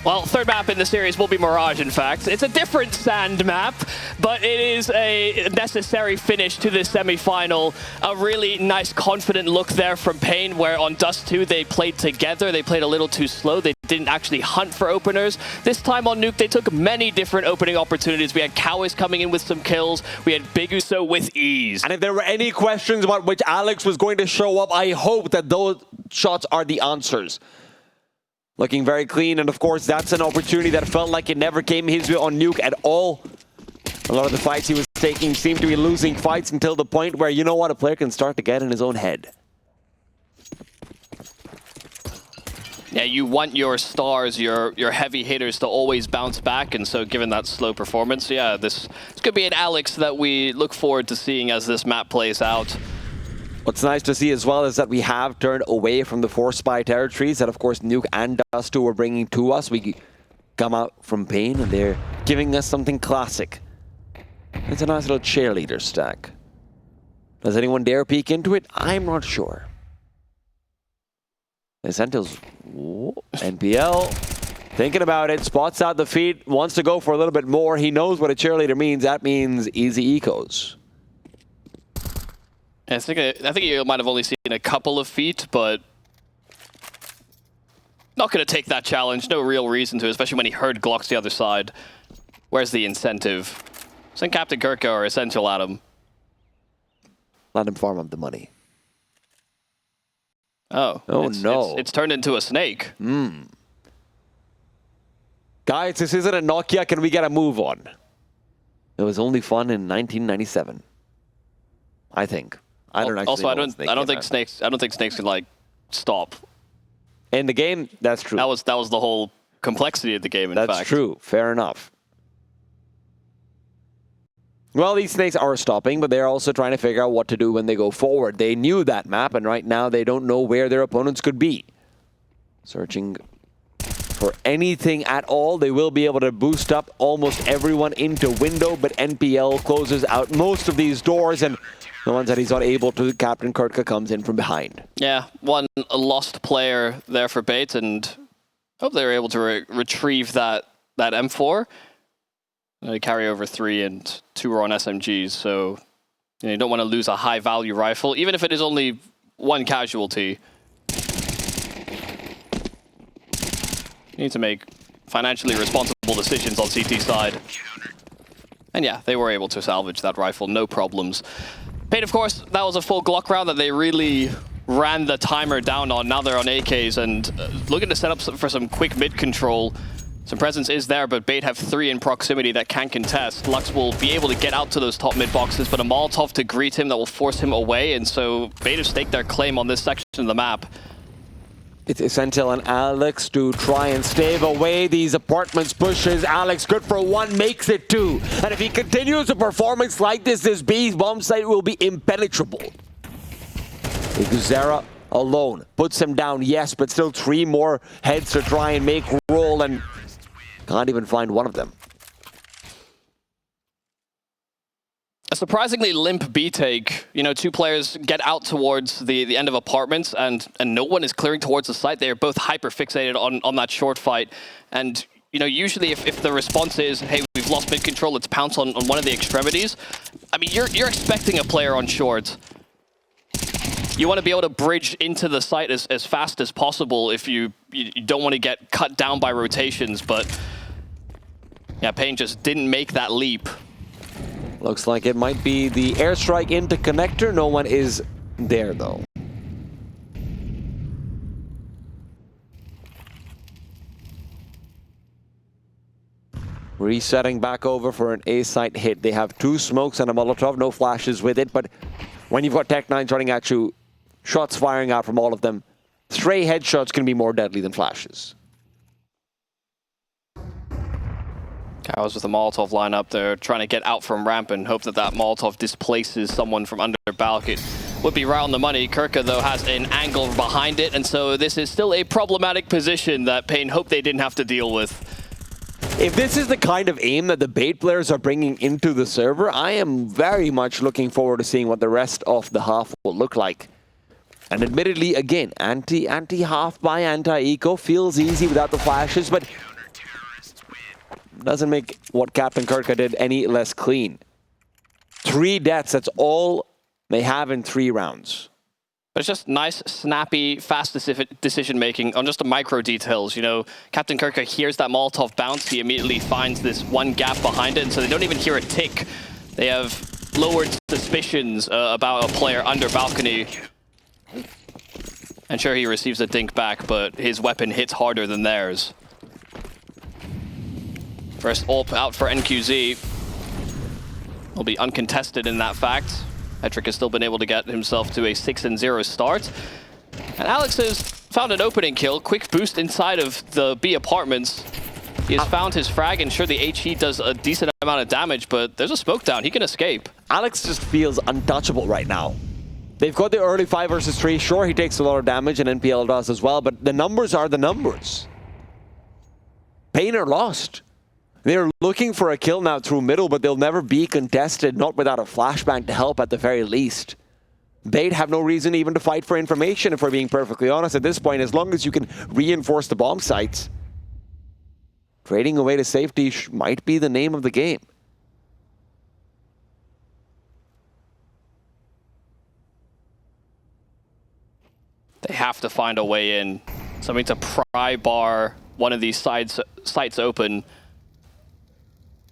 Well, third map in the series will be Mirage, in fact. It's a different sand map, but it is a necessary finish to this semi-final. A really nice, confident look there from paiN, where on Dust2 they played together. They played a little too slow. They didn't actually hunt for openers. This time on Nuke, they took many different opening opportunities. We had Katowice coming in with some kills. We had Big Uso with ease. And if there were any questions about which Alex was going to show up, I hope that those shots are the answers. Looking very clean, and of course, that's an opportunity that felt like it never came his way on Nuke at all. A lot of the fights he was taking seemed to be losing fights until the point where, you know what, a player can start to get in his own head. Yeah, you want your stars, your heavy hitters to always bounce back, and so given that slow performance, yeah, this could be an Alex that we look forward to seeing as this map plays out. What's nice to see as well is that we have turned away from the 4 spy territories that, of course, Nuke and Dust2 were bringing to us. We come out from paiN, and they're giving us something classic. It's a nice little cheerleader stack. Does anyone dare peek into it? I'm not sure. Sentinels, NPL, thinking about it, spots out the feet, wants to go for a little bit more. He knows what a cheerleader means. That means easy ecos. I think you might have only seen a couple of feet, but not going to take that challenge. No real reason to, especially when he heard Glocks the other side. Where's the incentive? Send Captain Kurtka or Essential at him. Let him farm up the money. Oh no. It's turned into a snake. Guys, this isn't a Nokia. Can we get a move on? It was only fun in 1997. I think. I don't actually also, know I don't think snakes can like stop. In the game, that's true. That was the whole complexity of the game, in fact. That's true. Fair enough. Well, these snakes are stopping, but they're also trying to figure out what to do when they go forward. They knew that map, and right now they don't know where their opponents could be. Searching for anything at all. They will be able to boost up almost everyone into window, but NPL closes out most of these doors, and the ones that he's not able to, Captain Kurtka comes in from behind. Yeah, one lost player there for bait, and hope they were able to retrieve that M4. They carry over 3 and 2 are on SMGs, so you don't want to lose a high-value rifle, even if it is only 1 casualty. You need to make financially responsible decisions on CT side. And yeah, they were able to salvage that rifle, no problems. paiN, of course, that was a full Glock round that they really ran the timer down on. Now they're on AKs and looking to set up for some quick mid control. Some presence is there, but bait have 3 in proximity that can contest. Lux will be able to get out to those top mid boxes, but a Molotov to greet him that will force him away, and so bait have staked their claim on this section of the map. It's Essential and Alex to try and stave away these apartments pushes. Alex, good for 1, makes it 2. And if he continues a performance like this B bomb site will be impenetrable. Xera alone puts him down, yes, but still 3 more heads to try and make roll, and can't even find one of them. A surprisingly limp B take. 2 players get out towards the end of apartments, and no one is clearing towards the site. They are both hyper fixated on that short fight. And usually if the response is, hey, we've lost mid control, let's pounce on one of the extremities. I mean, you're expecting a player on short. You want to be able to bridge into the site as fast as possible if you don't want to get cut down by rotations, but yeah, paiN just didn't make that leap. Looks like it might be the airstrike into connector. No one is there, though. Resetting back over for an A-site hit. They have 2 smokes and a Molotov, no flashes with it, but when you've got Tech9s running at you, shots firing out from all of them, stray headshots can be more deadly than flashes. Cows with a Molotov lineup there, trying to get out from ramp and hope that Molotov displaces someone from under balcony. Would be right on the money. Kurtka, though, has an angle behind it, and so this is still a problematic position that paiN hope they didn't have to deal with. If this is the kind of aim that the bait players are bringing into the server, I am very much looking forward to seeing what the rest of the half will look like. And admittedly, again, anti-half by anti-eco feels easy without the flashes, but doesn't make what Captain Kurtka did any less clean. 3 deaths, that's all they have in 3 rounds. But it's just nice, snappy, fast decision-making on just the micro details. Captain Kurtka hears that Molotov bounce, he immediately finds this 1 gap behind it, and so they don't even hear a tick. They have lowered suspicions about a player under balcony. And sure, he receives a dink back, but his weapon hits harder than theirs. First AWP out for NQZ. Will be uncontested in that fact. Hetrick has still been able to get himself to a 6-0 start. And Alex has found an opening kill. Quick boost inside of the B apartments. He has found his frag, and sure, the HE does a decent amount of damage, but there's a smoke down. He can escape. Alex just feels untouchable right now. They've got the early 5 versus 3. Sure, he takes a lot of damage, and NPL does as well, but the numbers are the numbers. paiN are lost. They're looking for a kill now through middle, but they'll never be contested, not without a flashbang to help at the very least. bait have no reason even to fight for information, if we're being perfectly honest at this point, as long as you can reinforce the bomb sites. Trading away to safety might be the name of the game. They have to find a way in. Something to pry bar one of these sites open.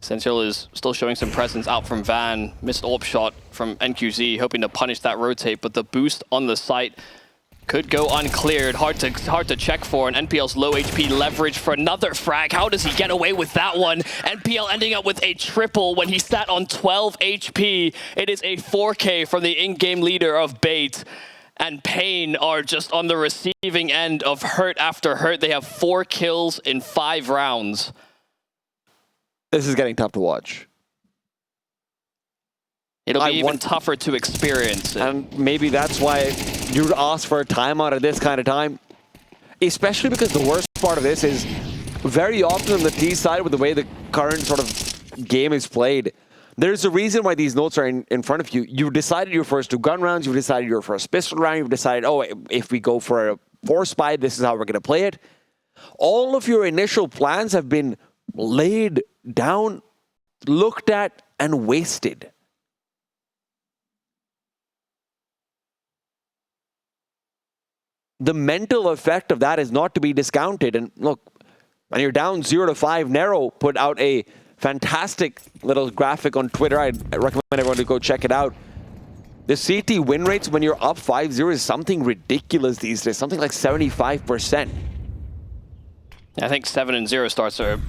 Essential is still showing some presence out from Van. Missed AWP shot from NQZ, hoping to punish that rotate, but the boost on the site could go uncleared. Hard to check for, and NPL's low HP leverage for another frag. How does he get away with that one? NPL ending up with a triple when he sat on 12 HP. It is a 4K from the in-game leader of bait. and paiN are just on the receiving end of hurt after hurt. They have 4 kills in 5 rounds. This is getting tough to watch. It'll be even tougher to experience. And maybe that's why you ask for a timeout at this kind of time. Especially because the worst part of this is very often on the T side with the way the current sort of game is played, there's a reason why these notes are in front of you. You decided your first 2 gun rounds. You decided your first pistol round. You've decided, oh, if we go for a force buy, this is how we're going to play it. All of your initial plans have been laid down, looked at, and wasted. The mental effect of that is not to be discounted. And look, when you're down 0-5, Nero put out a fantastic little graphic on Twitter. I recommend everyone to go check it out. The CT win rates when you're up 5-0 is something ridiculous these days, something like 75%. I think 7-0 starts are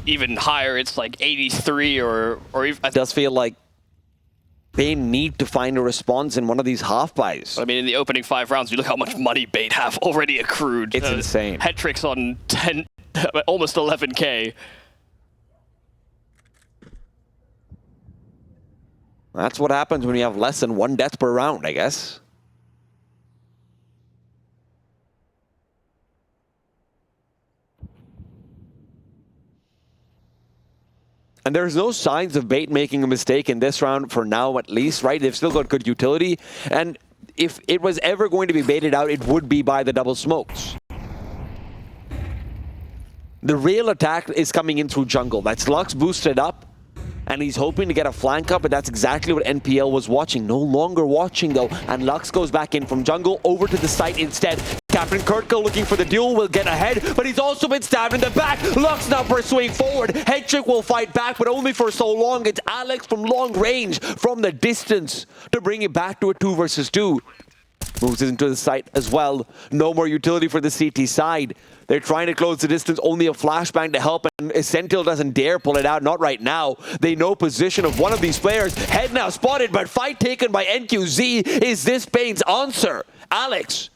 even higher. It's like 83 or even. It does feel like they need to find a response in one of these half buys. I mean, in the opening 5 rounds, you look how much money paiN have already accrued. It's insane. Hat tricks on 10, almost 11K. That's what happens when you have less than 1 death per round, I guess. And there's no signs of paiN making a mistake in this round for now, at least, right? They've still got good utility. And if it was ever going to be baited out, it would be by the double smokes. The real attack is coming in through jungle. That's Lux boosted up, and he's hoping to get a flank up, but that's exactly what NPL was watching. No longer watching, though, and Lux goes back in from jungle over to the site instead. Captain Kurtka looking for the duel, will get ahead, but he's also been stabbed in the back. Lux now pursuing forward. Headtrick will fight back, but only for so long. It's Alex from long range, from the distance, to bring it back to a 2 versus 2. Moves into the site as well. No more utility for the CT side. They're trying to close the distance, only a flashbang to help, and Sentinel doesn't dare pull it out, not right now. They know position of one of these players. Head now spotted, but fight taken by NQZ. Is this paiN's answer? Alex,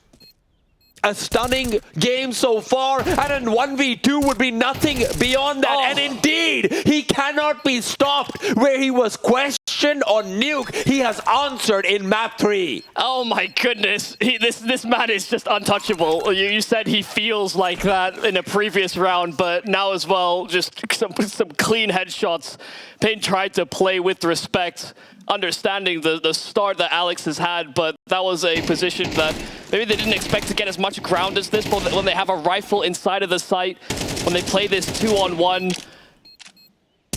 a stunning game so far, and then 1v2 would be nothing beyond that. Oh. And indeed, he cannot be stopped. Where he was questioned on Nuke, he has answered in map 3. Oh my goodness, this man is just untouchable. You said he feels like that in a previous round, but now as well, just some clean headshots. paiN tried to play with respect, understanding the start that Alex has had, but that was a position that maybe they didn't expect to get as much ground as this, but when they have a rifle inside of the site, when they play this 2-on-1,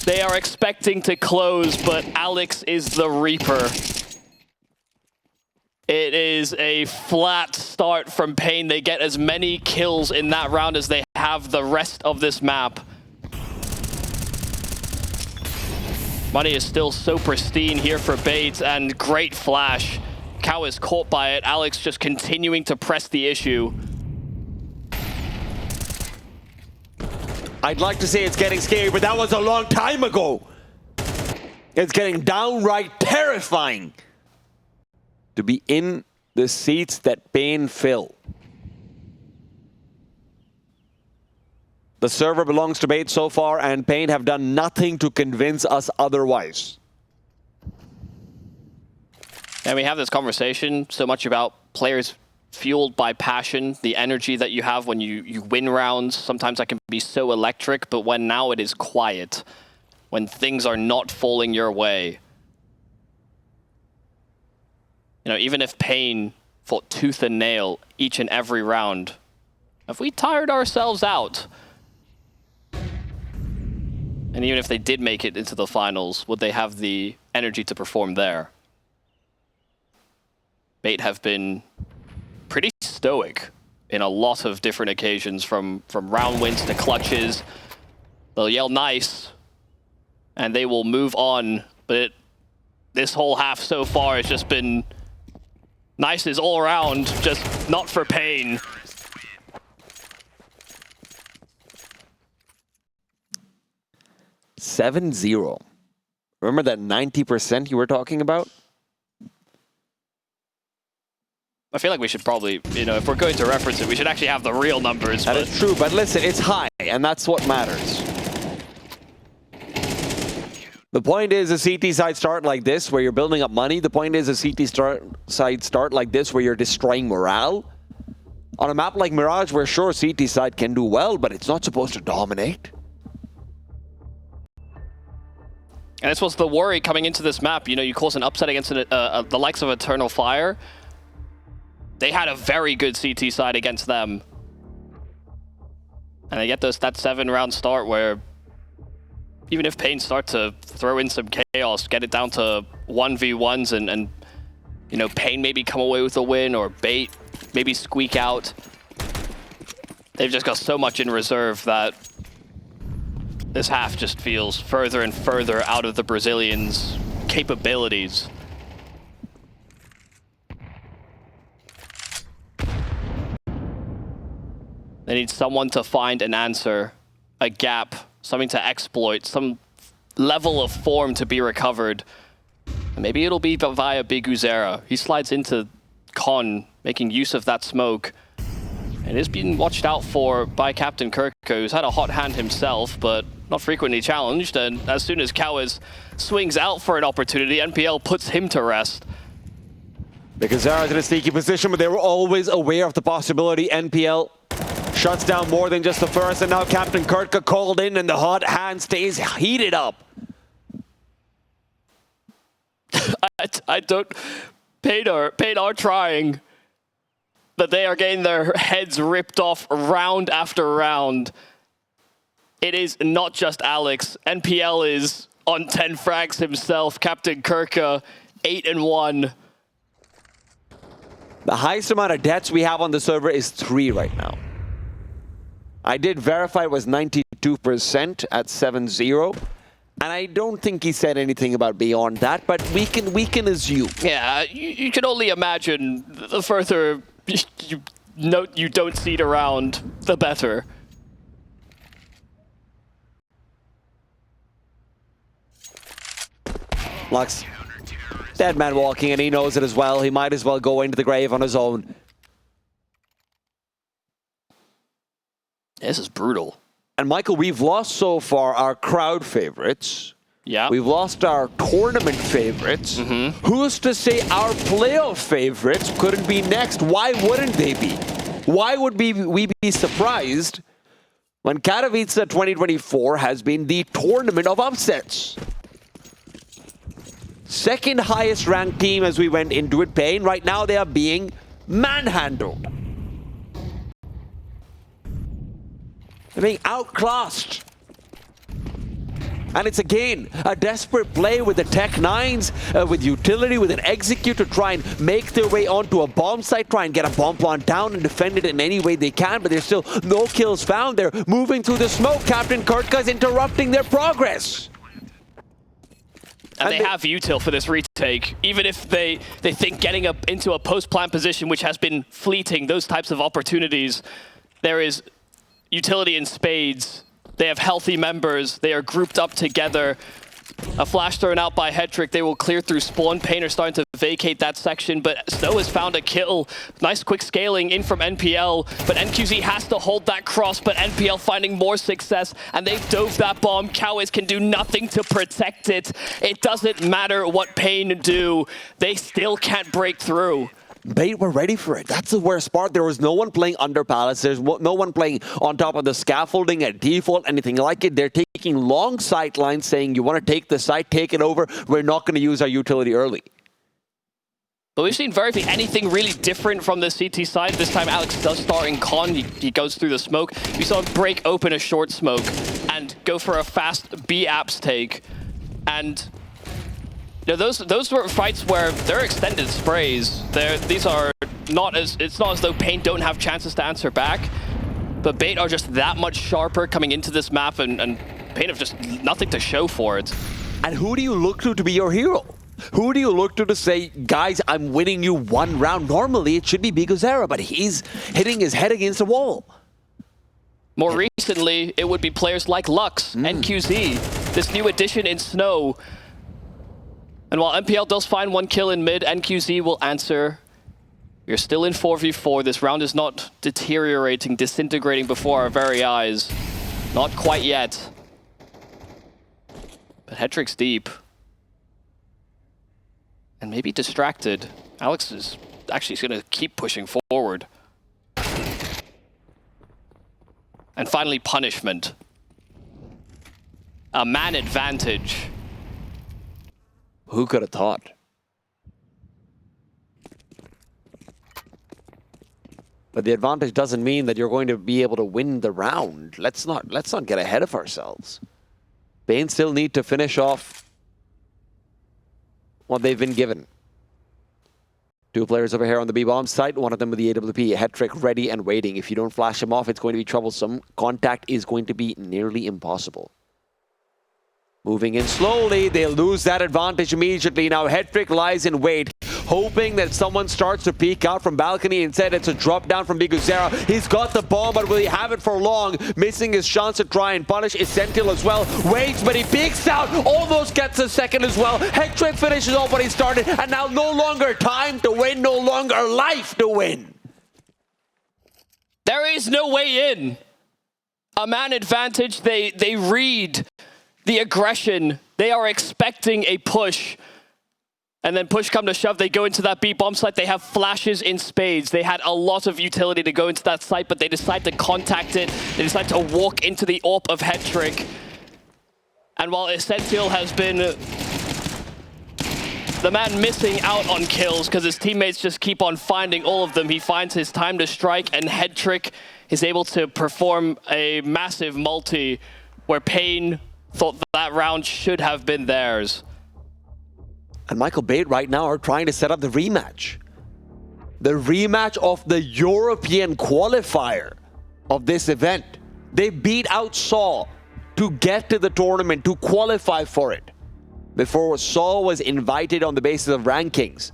they are expecting to close, but Alex is the Reaper. It is a flat start from paiN. They get as many kills in that round as they have the rest of this map. Money is still so pristine here for Bates, and great flash. Cow is caught by it. Alex just continuing to press the issue. I'd like to say it's getting scary, but that was a long time ago. It's getting downright terrifying to be in the seats that paiN fill. The server belongs to Bates so far, and paiN have done nothing to convince us otherwise. And we have this conversation so much about players fueled by passion, the energy that you have when you win rounds. Sometimes that can be so electric, but when now it is quiet, when things are not falling your way. You know, even if paiN fought tooth and nail each and every round, have we tired ourselves out? And even if they did make it into the finals, would they have the energy to perform there? Bait have been pretty stoic in a lot of different occasions, from round wins to clutches. They'll yell nice, and they will move on, but this whole half so far has just been nices all around, just not for paiN. $7-0. Remember that 90% you were talking about? I feel like we should probably, you know, if we're going to reference it, we should actually have the real numbers. That is true, but listen, it's high, and that's what matters. The point is a CT side start like this, where you're building up money. The point is a CT side start like this, where you're destroying morale. On a map like Mirage, where sure, CT side can do well, but it's not supposed to dominate. And this was the worry coming into this map. You know, you cause an upset against the likes of Eternal Fire. They had a very good CT side against them. And they get that 7-round start where even if paiN start to throw in some chaos, get it down to 1v1s and you know, paiN maybe come away with a win, or bait maybe squeak out. They've just got so much in reserve that this half just feels further and further out of the Brazilians' capabilities. They need someone to find an answer, a gap, something to exploit, some level of form to be recovered. And maybe it'll be via Biguzera. He slides into Con, making use of that smoke. And is being watched out for by Captain Kirko, who's had a hot hand himself, but not frequently challenged. And as soon as Katowice swings out for an opportunity, NPL puts him to rest. Biguzera's in a sneaky position, but they were always aware of the possibility. NPL shuts down more than just the first, and now Captain Kirko called in, and the hot hand stays heated up. I don't... paiN are trying, but they are getting their heads ripped off round after round. It is not just Alex. NPL is on 10 frags himself. Captain Kirko, 8-1. The highest amount of deaths we have on the server is 3 right now. I did verify it was 92% at 7-0. And I don't think he said anything about beyond that, but we can assume. Yeah, you can only imagine the further you don't see it around, the better. Lux, dead man walking, and he knows it as well. He might as well go into the grave on his own. This is brutal. And Michael, we've lost so far our crowd favorites. Yeah. We've lost our tournament favorites. Who's to say our playoff favorites couldn't be next? Why wouldn't they be? Why would we be surprised when Katowice 2024 has been the tournament of upsets? Second highest ranked team as we went into it, paiN. Right now they are being manhandled. They're being outclassed. And it's again a desperate play with the Tech 9s, with utility, with an execute to try and make their way onto a bomb site, try and get a bomb plant down and defend it in any way they can, but there's still no kills found. They're moving through the smoke. Captain Kirko is interrupting their progress. And they have util for this retake. Even if they think getting up into a post-plant position, which has been fleeting, those types of opportunities, there is utility in spades. They have healthy members. They are grouped up together. A flash thrown out by Hetrick. They will clear through spawn. paiN are starting to vacate that section, but Snow has found a kill. Nice quick scaling in from NPL, but NQZ has to hold that cross, but NPL finding more success, and they've dove that bomb. Katowice can do nothing to protect it. It doesn't matter what paiN do. They still can't break through. bait were ready for it. That's the worst part. There was no one playing under palace. There's no one playing on top of the scaffolding at default, anything like it. They're taking long sight lines saying, you want to take the site, take it over. We're not going to use our utility early. But we've seen very few anything really different from the CT side. This time Alex does start in con. He goes through the smoke. We saw him break open a short smoke and go for a fast B-apps take. And you know, those were fights where they're extended sprays. These are not as, it's not as though paiN don't have chances to answer back, but bait are just that much sharper coming into this map, and paiN have just nothing to show for it. And who do you look to be your hero? Who do you look to say, guys, I'm winning you one round? Normally, it should be Biguzera, but he's hitting his head against the wall. More recently, it would be players like Lux, NQZ, this new addition in Snow. And while NPL does find one kill in mid, NQZ will answer We're still in 4v4. This round is not deteriorating, disintegrating before our very eyes. Not quite yet. But Hetrick's deep. And maybe distracted. Alex is actually going to keep pushing forward. And finally, punishment. A man advantage. Who could have thought? But the advantage doesn't mean that you're going to be able to win the round. Let's not get ahead of ourselves. paiN still need to finish off what they've been given. Two players over here on the B-bomb site, one of them with the AWP, Hetrick ready and waiting. If you don't flash him off, it's going to be troublesome. Contact is going to be nearly impossible. Moving in slowly, they lose that advantage immediately. Now Hetrick lies in wait, hoping that someone starts to peek out from balcony. Instead, it's a drop down from Biguzera. He's got the bomb, but will he have it for long? Missing his chance to try and punish Essential as well. Waits, but he peeks out, almost gets a second as well. Hetrick finishes off what he started, and now no longer time to win, no longer life to win. There is no way in. A man advantage, they read the aggression. They are expecting a push. And then push come to shove, they go into that B-bomb site. They have flashes in spades. They had a lot of utility to go into that site, but they decide to contact it. They decide to walk into the AWP of Hetrick. And while Essential has been the man missing out on kills because his teammates just keep on finding all of them, he finds his time to strike, and Hetrick is able to perform a massive multi where paiN thought that round should have been theirs. And Michael bait right now are trying to set up the rematch. The rematch of the European qualifier of this event. They beat out Saw to get to the tournament, to qualify for it, before Saw was invited on the basis of rankings.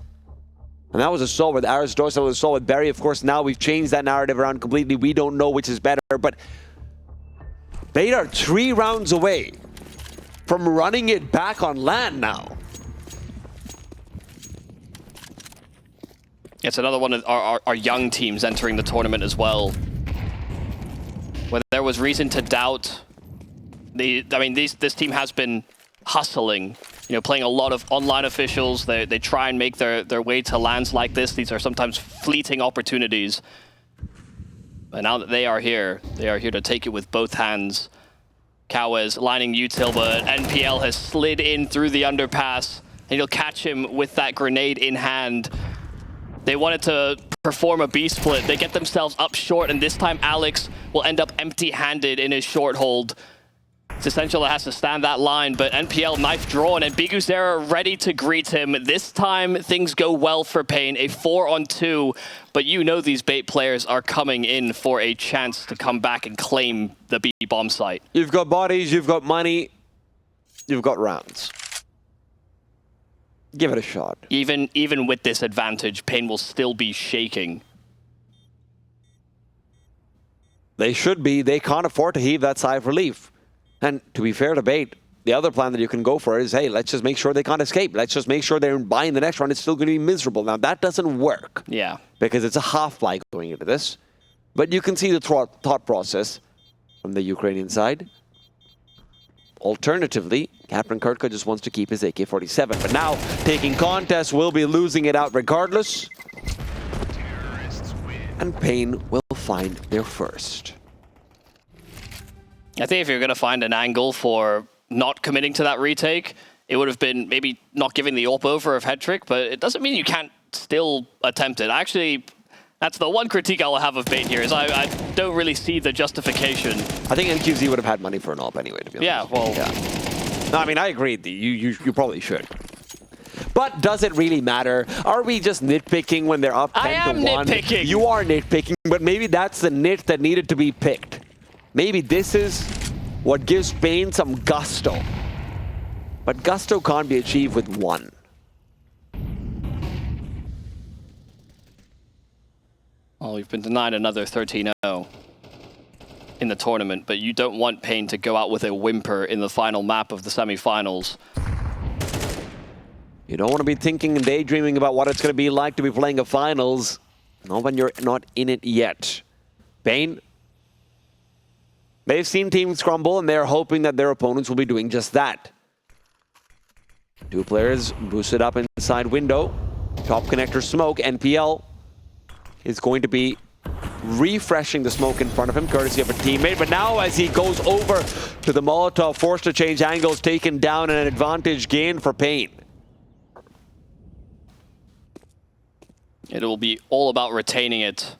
And that was a Saw with Aris Dorsa, was a Saw with Barry. Of course, now we've changed that narrative around completely. We don't know which is better, but bait are 3 rounds away from running it back on land now. It's another one of our young teams entering the tournament as well. Where there was reason to doubt this team has been hustling, playing a lot of online officials. They try and make their way to lands like this. These are sometimes fleeting opportunities. But now that they are here to take it with both hands. Katowice lining util, but NPL has slid in through the underpass, and you'll catch him with that grenade in hand. They wanted to perform a B split. They get themselves up short, and this time Alex will end up empty-handed in his short hold. It's Essential that has to stand that line, but NPL knife drawn, and Biguzera ready to greet him. This time things go well for paiN, a 4-on-2, but these bait players are coming in for a chance to come back and claim the B-bomb site. You've got bodies, you've got money, you've got rounds. Give it a shot. Even with this advantage, paiN will still be shaking. They should be. They can't afford to heave that sigh of relief. And to be fair to bait, the other plan that you can go for is, hey, let's just make sure they can't escape. Let's just make sure they're buying the next round. It's still going to be miserable. Now, that doesn't work. Yeah. Because it's a half-buy going into this. But you can see the thought process from the Ukrainian side. Alternatively, Captain Kurtka just wants to keep his AK-47. But now, taking contest, will be losing it out regardless. And paiN will find their first. I think if you're going to find an angle for not committing to that retake, it would have been maybe not giving the AWP over of Hetrick, but it doesn't mean you can't still attempt it. Actually, that's the one critique I'll have of bait here, is I don't really see the justification. I think NQZ would have had money for an AWP anyway, to be honest. Yeah, well... Yeah. No, I mean, I agree. You probably should. But does it really matter? Are we just nitpicking when they're up 10-1? I am nitpicking. You are nitpicking, but maybe that's the nit that needed to be picked. Maybe this is what gives paiN some gusto. But gusto can't be achieved with one. Well, we've been denied another 13-0 in the tournament, but you don't want paiN to go out with a whimper in the final map of the semifinals. You don't want to be thinking and daydreaming about what it's going to be like to be playing a finals Not when you're not in it yet. paiN, they've seen teams crumble, and they're hoping that their opponents will be doing just that. Two players boosted up inside window. Top connector smoke. NPL is going to be refreshing the smoke in front of him, courtesy of a teammate. But now as he goes over to the Molotov, forced to change angles, taken down, and an advantage gain for paiN. It will be all about retaining it.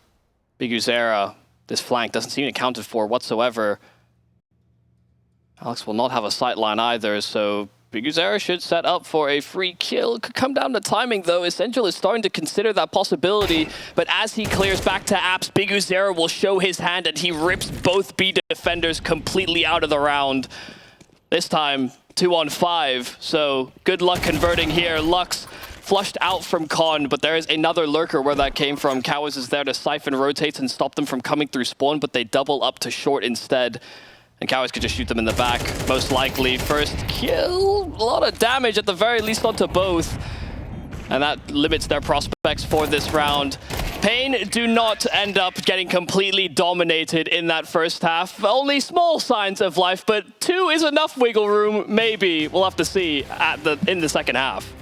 Biguzera, this flank doesn't seem accounted for whatsoever. Alex will not have a sight line either, so Biguzera should set up for a free kill. Could come down to timing though. Essential is starting to consider that possibility, but as he clears back to Apps, Biguzera will show his hand and he rips both B defenders completely out of the round. This time, 2-on-5, so good luck converting here. Lux flushed out from Con, but there is another lurker where that came from. Katowice is there to siphon rotates and stop them from coming through spawn, but they double up to short instead. And Katowice could just shoot them in the back, most likely. First kill, a lot of damage at the very least onto both. And that limits their prospects for this round. paiN do not end up getting completely dominated in that first half. Only small signs of life, but 2 is enough wiggle room, maybe. We'll have to see in the second half.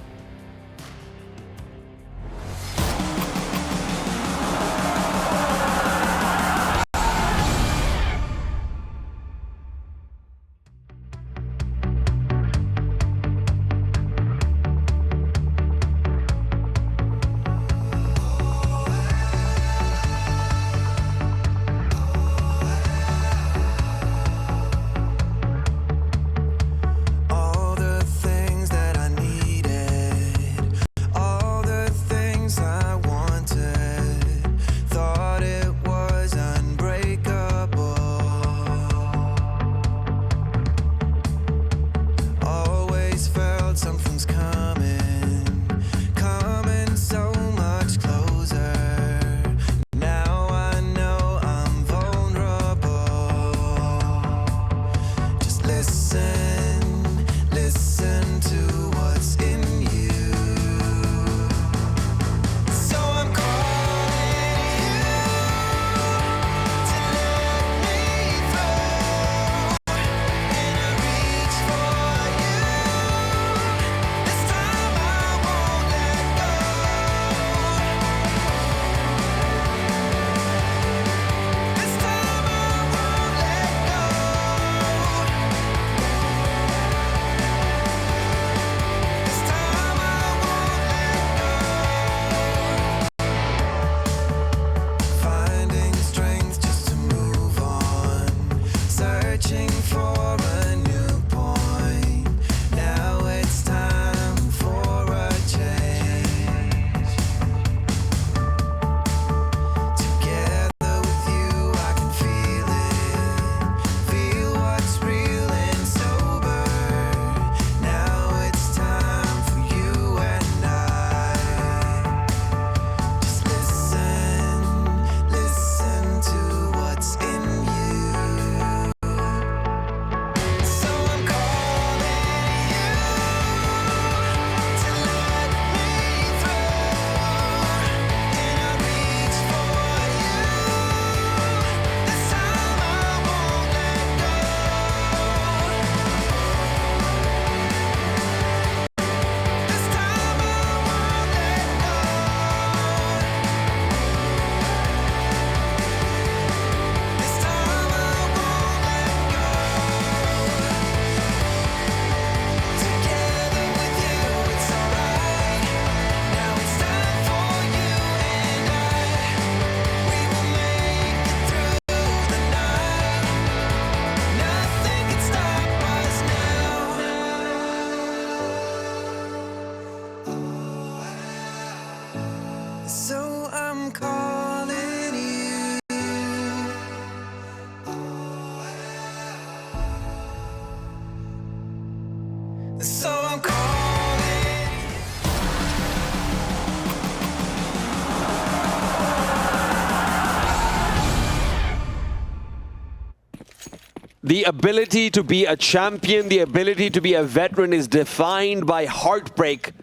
The ability to be a champion, the ability to be a veteran is defined by heartbreak.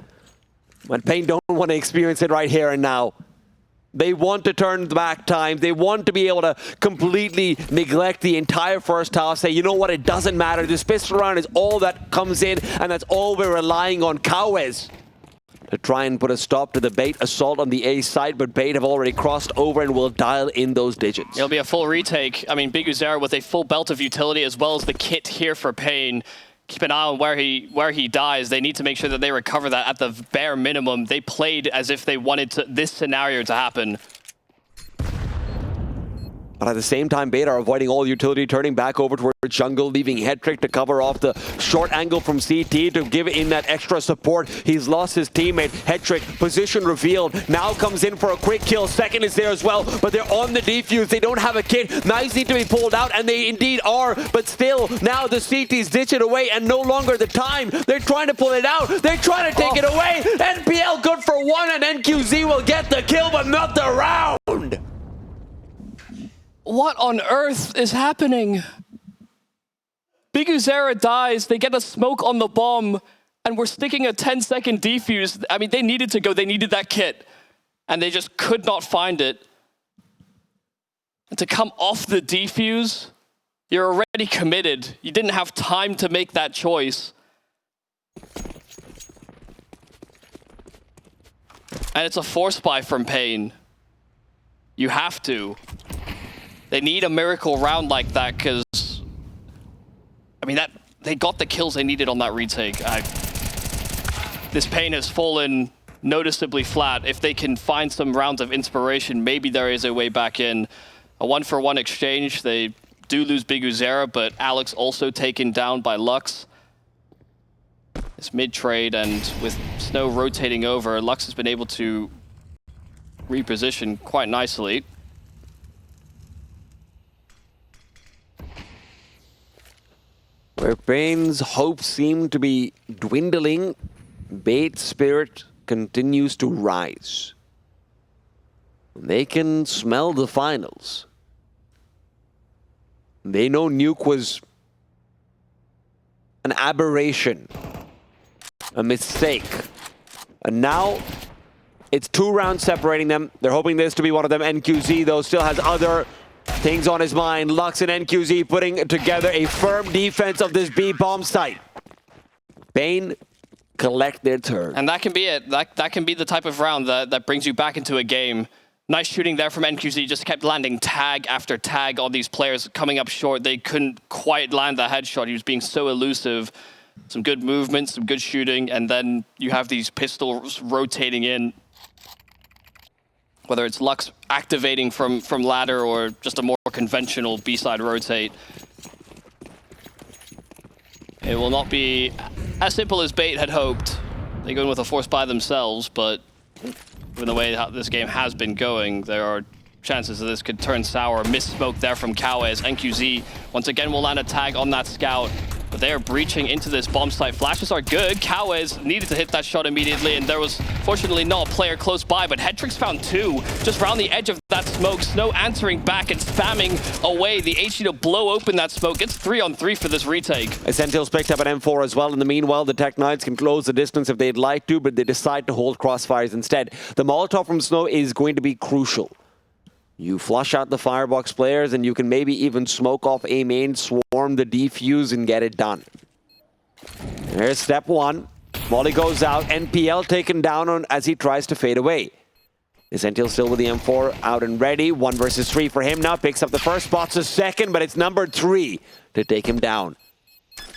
But paiN don't want to experience it right here and now. They want to turn back time. They want to be able to completely neglect the entire first half. Say, you know what, it doesn't matter. This pistol round is all that comes in, and that's all we're relying on. Katowice to try and put a stop to the bait assault on the A side, but bait have already crossed over and will dial in those digits. It'll be a full retake. I mean, biguzera with a full belt of utility as well as the kit here for paiN. Keep an eye on where he dies. They need to make sure that they recover that at the bare minimum. They played as if they wanted this scenario to happen. But at the same time, bait are avoiding all utility, turning back over towards jungle, leaving Hetrick to cover off the short angle from CT to give in that extra support. He's lost his teammate. Hetrick, position revealed, now comes in for a quick kill. Second is there as well, but they're on the defuse. They don't have a kit. Knives need to be pulled out, and they indeed are, but still, now the CTs ditch it away, and no longer the time. They're trying to pull it out. They're trying to take it away. NPL good for one, and NQZ will get the kill, but not the round. What on earth is happening? biguzera dies, they get a smoke on the bomb, and we're sticking a 10-second defuse. I mean, they needed to go, they needed that kit, and they just could not find it. And to come off the defuse, you're already committed. You didn't have time to make that choice. And it's a force buy from paiN. You have to. They need a miracle round like that because, I mean, they got the kills they needed on that retake. This paiN has fallen noticeably flat. If they can find some rounds of inspiration, maybe there is a way back in. A 1-for-1 exchange. They do lose biguzera, but Alex also taken down by Lux. It's mid-trade, and with Snow rotating over, Lux has been able to reposition quite nicely. Where paiN's hopes seem to be dwindling, bait's spirit continues to rise. They can smell the finals. They know Nuke was an aberration, a mistake. And now it's 2 rounds separating them. They're hoping this to be one of them. NQZ, though, still has other things on his mind. Lux and NQZ putting together a firm defense of this B bomb site. paiN collect their turn. And that can be it. That can be the type of round that brings you back into a game. Nice shooting there from NQZ. Just kept landing tag after tag on these players coming up short. They couldn't quite land the headshot. He was being so elusive. Some good movement, some good shooting, and then you have these pistols rotating in. Whether it's Lux activating from ladder or just a more conventional B-side rotate. It will not be as simple as bait had hoped. They go in with a force buy themselves, but given the way how this game has been going, there are chances that this could turn sour. Missed smoke there from Katowice. NQZ once again will land a tag on that scout, but they are breaching into this bomb site. Flashes are good. Katowice needed to hit that shot immediately, and there was fortunately not a player close by, but Hetrick's found 2 just around the edge of that smoke. Snow answering back and spamming away the HE to blow open that smoke. It's 3-on-3 for this retake. Essentials picked up an M4 as well. In the meanwhile, the Tech Knights can close the distance if they'd like to, but they decide to hold crossfires instead. The Molotov from Snow is going to be crucial. You flush out the firebox players, and you can maybe even smoke off A main, swarm the defuse, and get it done. There's step 1. Molly goes out. NPL taken down on as he tries to fade away. Essential still with the M4 out and ready. 1 versus 3 for him now. Picks up the first, spots a second, but it's number 3 to take him down.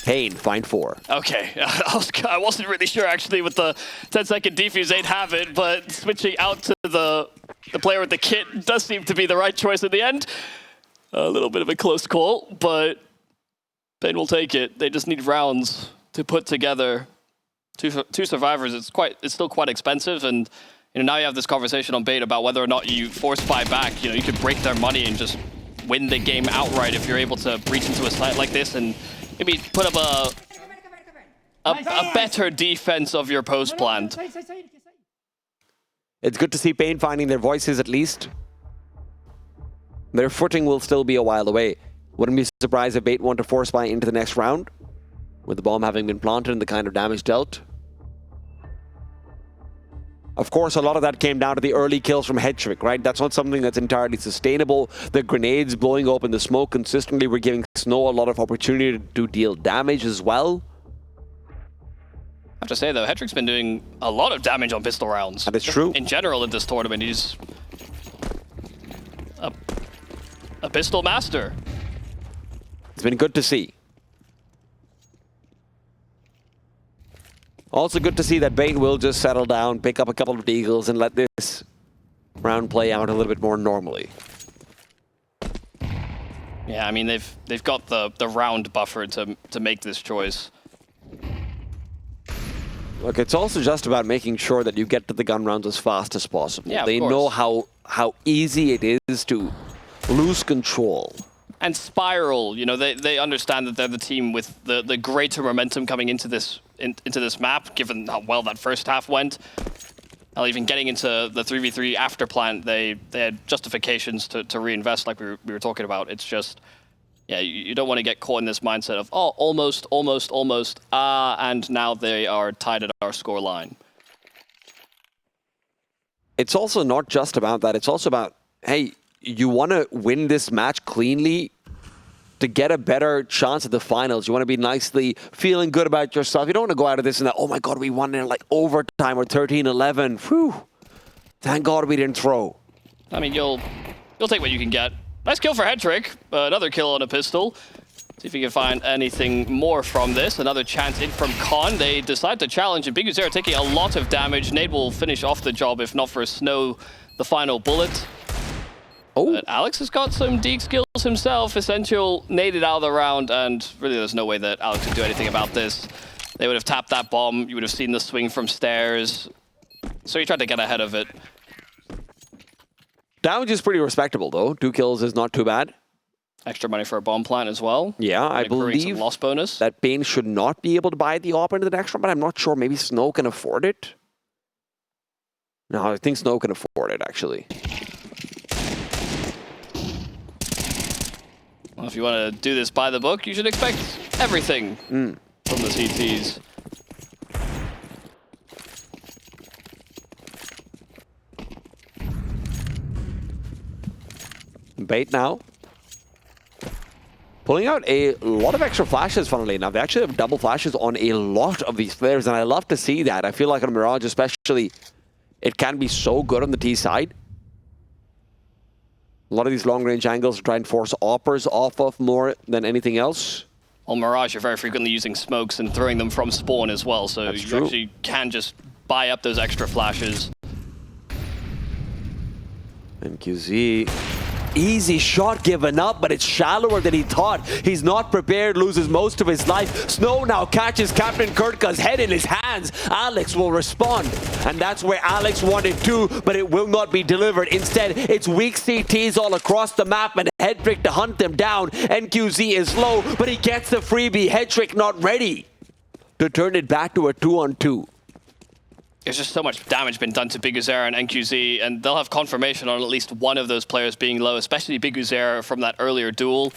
paiN, find 4. Okay, I wasn't really sure actually with the 10-second defuse they'd have it, but switching out to the player with the kit does seem to be the right choice in the end. A little bit of a close call, but paiN will take it. They just need rounds to put together. Two survivors. It's still quite expensive, and now you have this conversation on bait about whether or not you force buy back. You could break their money and just win the game outright if you're able to breach into a site like this and maybe put up a better defense of your post plant. It's good to see paiN finding their voices at least. Their footing will still be a while away. Wouldn't be surprised if bait want to force buy into the next round, with the bomb having been planted and the kind of damage dealt. Of course, a lot of that came down to the early kills from Hedrick, right? That's not something that's entirely sustainable. The grenades blowing open the smoke consistently were giving Snow a lot of opportunity to deal damage as well. I have to say, though, Hedrick's been doing a lot of damage on pistol rounds. That is true. In general in this tournament, he's a pistol master. It's been good to see. Also good to see that paiN will just settle down, pick up a couple of deagles, and let this round play out a little bit more normally. Yeah, I mean, they've got the round buffer to make this choice. Look, it's also just about making sure that you get to the gun rounds as fast as possible. Yeah, they know how easy it is to lose control. And Spiral, you know, they understand that they're the team with the greater momentum coming into this map, given how well that first half went. Hell, even getting into the 3v3 after plant, they had justifications to reinvest, like we were talking about. It's just, yeah, you don't want to get caught in this mindset of, oh, almost, and now they are tied at our score line. It's also not just about that. It's also about, hey, you want to win this match cleanly to get a better chance at the finals. You want to be nicely feeling good about yourself. You don't want to go out of this and that, oh my God, we won in like overtime or 13-11. Whew. Thank God we didn't throw. I mean, you'll take what you can get. Nice kill for Hedrick. Another kill on a pistol. See if we can find anything more from this. Another chance in from Con. They decide to challenge, and biguzera taking a lot of damage. Nade will finish off the job, if not for Snow, the final bullet. Oh. But Alex has got some deek skills himself. Essential naded out of the round, and really there's no way that Alex could do anything about this. They would have tapped that bomb. You would have seen the swing from stairs. So he tried to get ahead of it. Damage is pretty respectable, though. 2 kills is not too bad. Extra money for a bomb plant as well. Yeah, I believe some loss bonus. that paiN should not be able to buy the op into the next round, but I'm not sure. Maybe Snow can afford it. No, I think Snow can afford it, actually. Well, if you want to do this by the book, you should expect everything from the CTs. Bait now. Pulling out a lot of extra flashes, funnily enough. They actually have double flashes on a lot of these players, and I love to see that. I feel like on Mirage especially, it can be so good on the T side. A lot of these long-range angles try and force oppers off of more than anything else. On Mirage, you're very frequently using smokes and throwing them from spawn as well, so That's you true. actually can just buy up those extra flashes. And QZ, easy shot given up, but it's shallower than he thought. He's not prepared, loses most of his life. Snow now catches Captain Kurtka's head in his hands. Alex will respond, and that's where Alex wanted to, but it will not be delivered. Instead, it's weak CTs all across the map, and Hedrick to hunt them down. NQZ is low, but he gets the freebie. Hedrick not ready to turn it back to a 2-on-2. There's just so much damage been done to biguzera and NQZ, and they'll have confirmation on at least one of those players being low, especially biguzera from that earlier duel.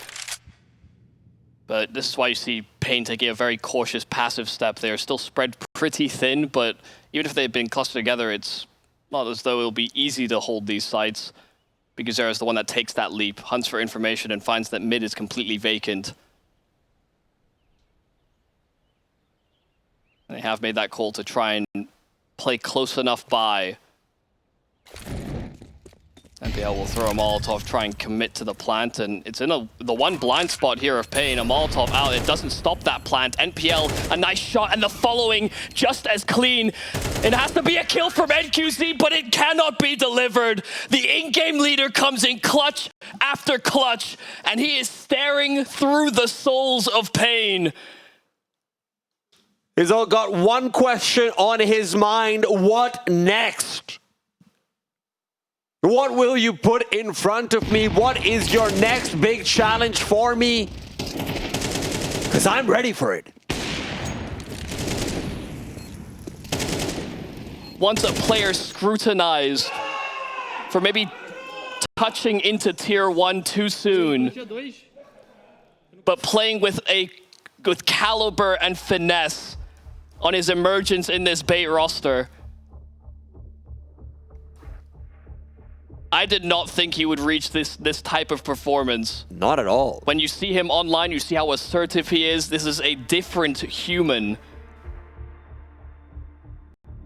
But this is why you see paiN taking a very cautious passive step. They are still spread pretty thin, but even if they've been clustered together, it's not as though it'll be easy to hold these sites. biguzera is the one that takes that leap, hunts for information, and finds that mid is completely vacant. And they have made that call to try and play close enough by. NPL will throw a Molotov, try and commit to the plant, and it's in the one blind spot here of paiN. A Molotov out, it doesn't stop that plant. NPL, a nice shot, and the following just as clean. It has to be a kill from NQZ, but it cannot be delivered. The in-game leader comes in clutch after clutch, and he is staring through the souls of paiN. He's all got one question on his mind. What next? What will you put in front of me? What is your next big challenge for me? Because I'm ready for it. Once a player scrutinized for maybe touching into tier 1 too soon, but playing with caliber and finesse on his emergence in this bait roster. I did not think he would reach this type of performance. Not at all. When you see him online, you see how assertive he is. This is a different human.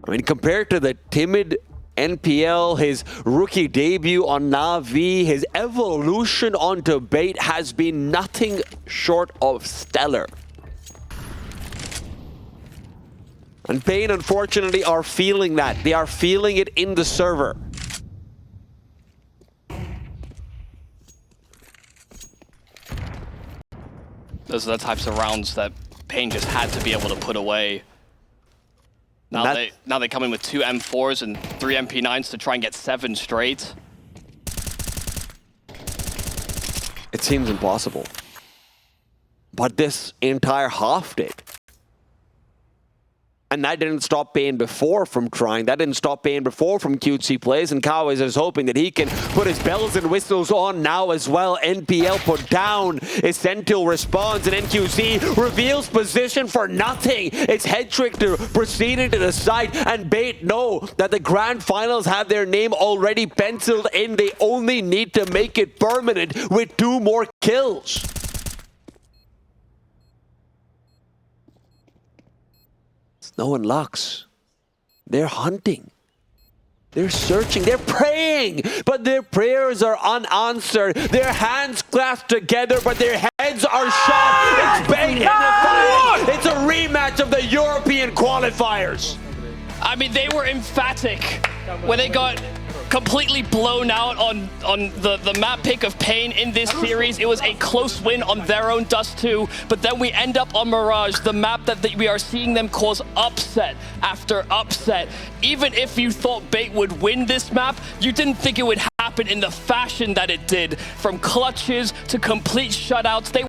I mean, compared to the timid NPL, his rookie debut on Na'Vi, his evolution onto paiN has been nothing short of stellar. And paiN, unfortunately, are feeling that. They are feeling it in the server. Those are the types of rounds that paiN just had to be able to put away. Now they come in with 2 M4s and 3 MP9s to try and get 7 straight. It seems impossible. But this entire half did. And that didn't stop paiN before from trying. That didn't stop paiN before from cutesy plays. And Katowice is hoping that he can put his bells and whistles on now as well. NPL put down. Essential responds. And NQC reveals position for nothing. It's head trick to proceed into the side. And paiN know that the grand finals have their name already penciled in. They only need to make it permanent with 2 more kills. Snow and Lux, they're hunting. They're searching. They're praying, but their prayers are unanswered. Their hands clasped together, but their heads are shot. It's paiN in the final. It's a rematch of the European qualifiers. I mean, they were emphatic when they got completely blown out on the map pick of paiN in this series. It was a close win on their own Dust2, but then we end up on Mirage, the map that we are seeing them cause upset after upset. Even if you thought paiN would win this map, you didn't think it would happen in the fashion that it did. From clutches to complete shutouts, they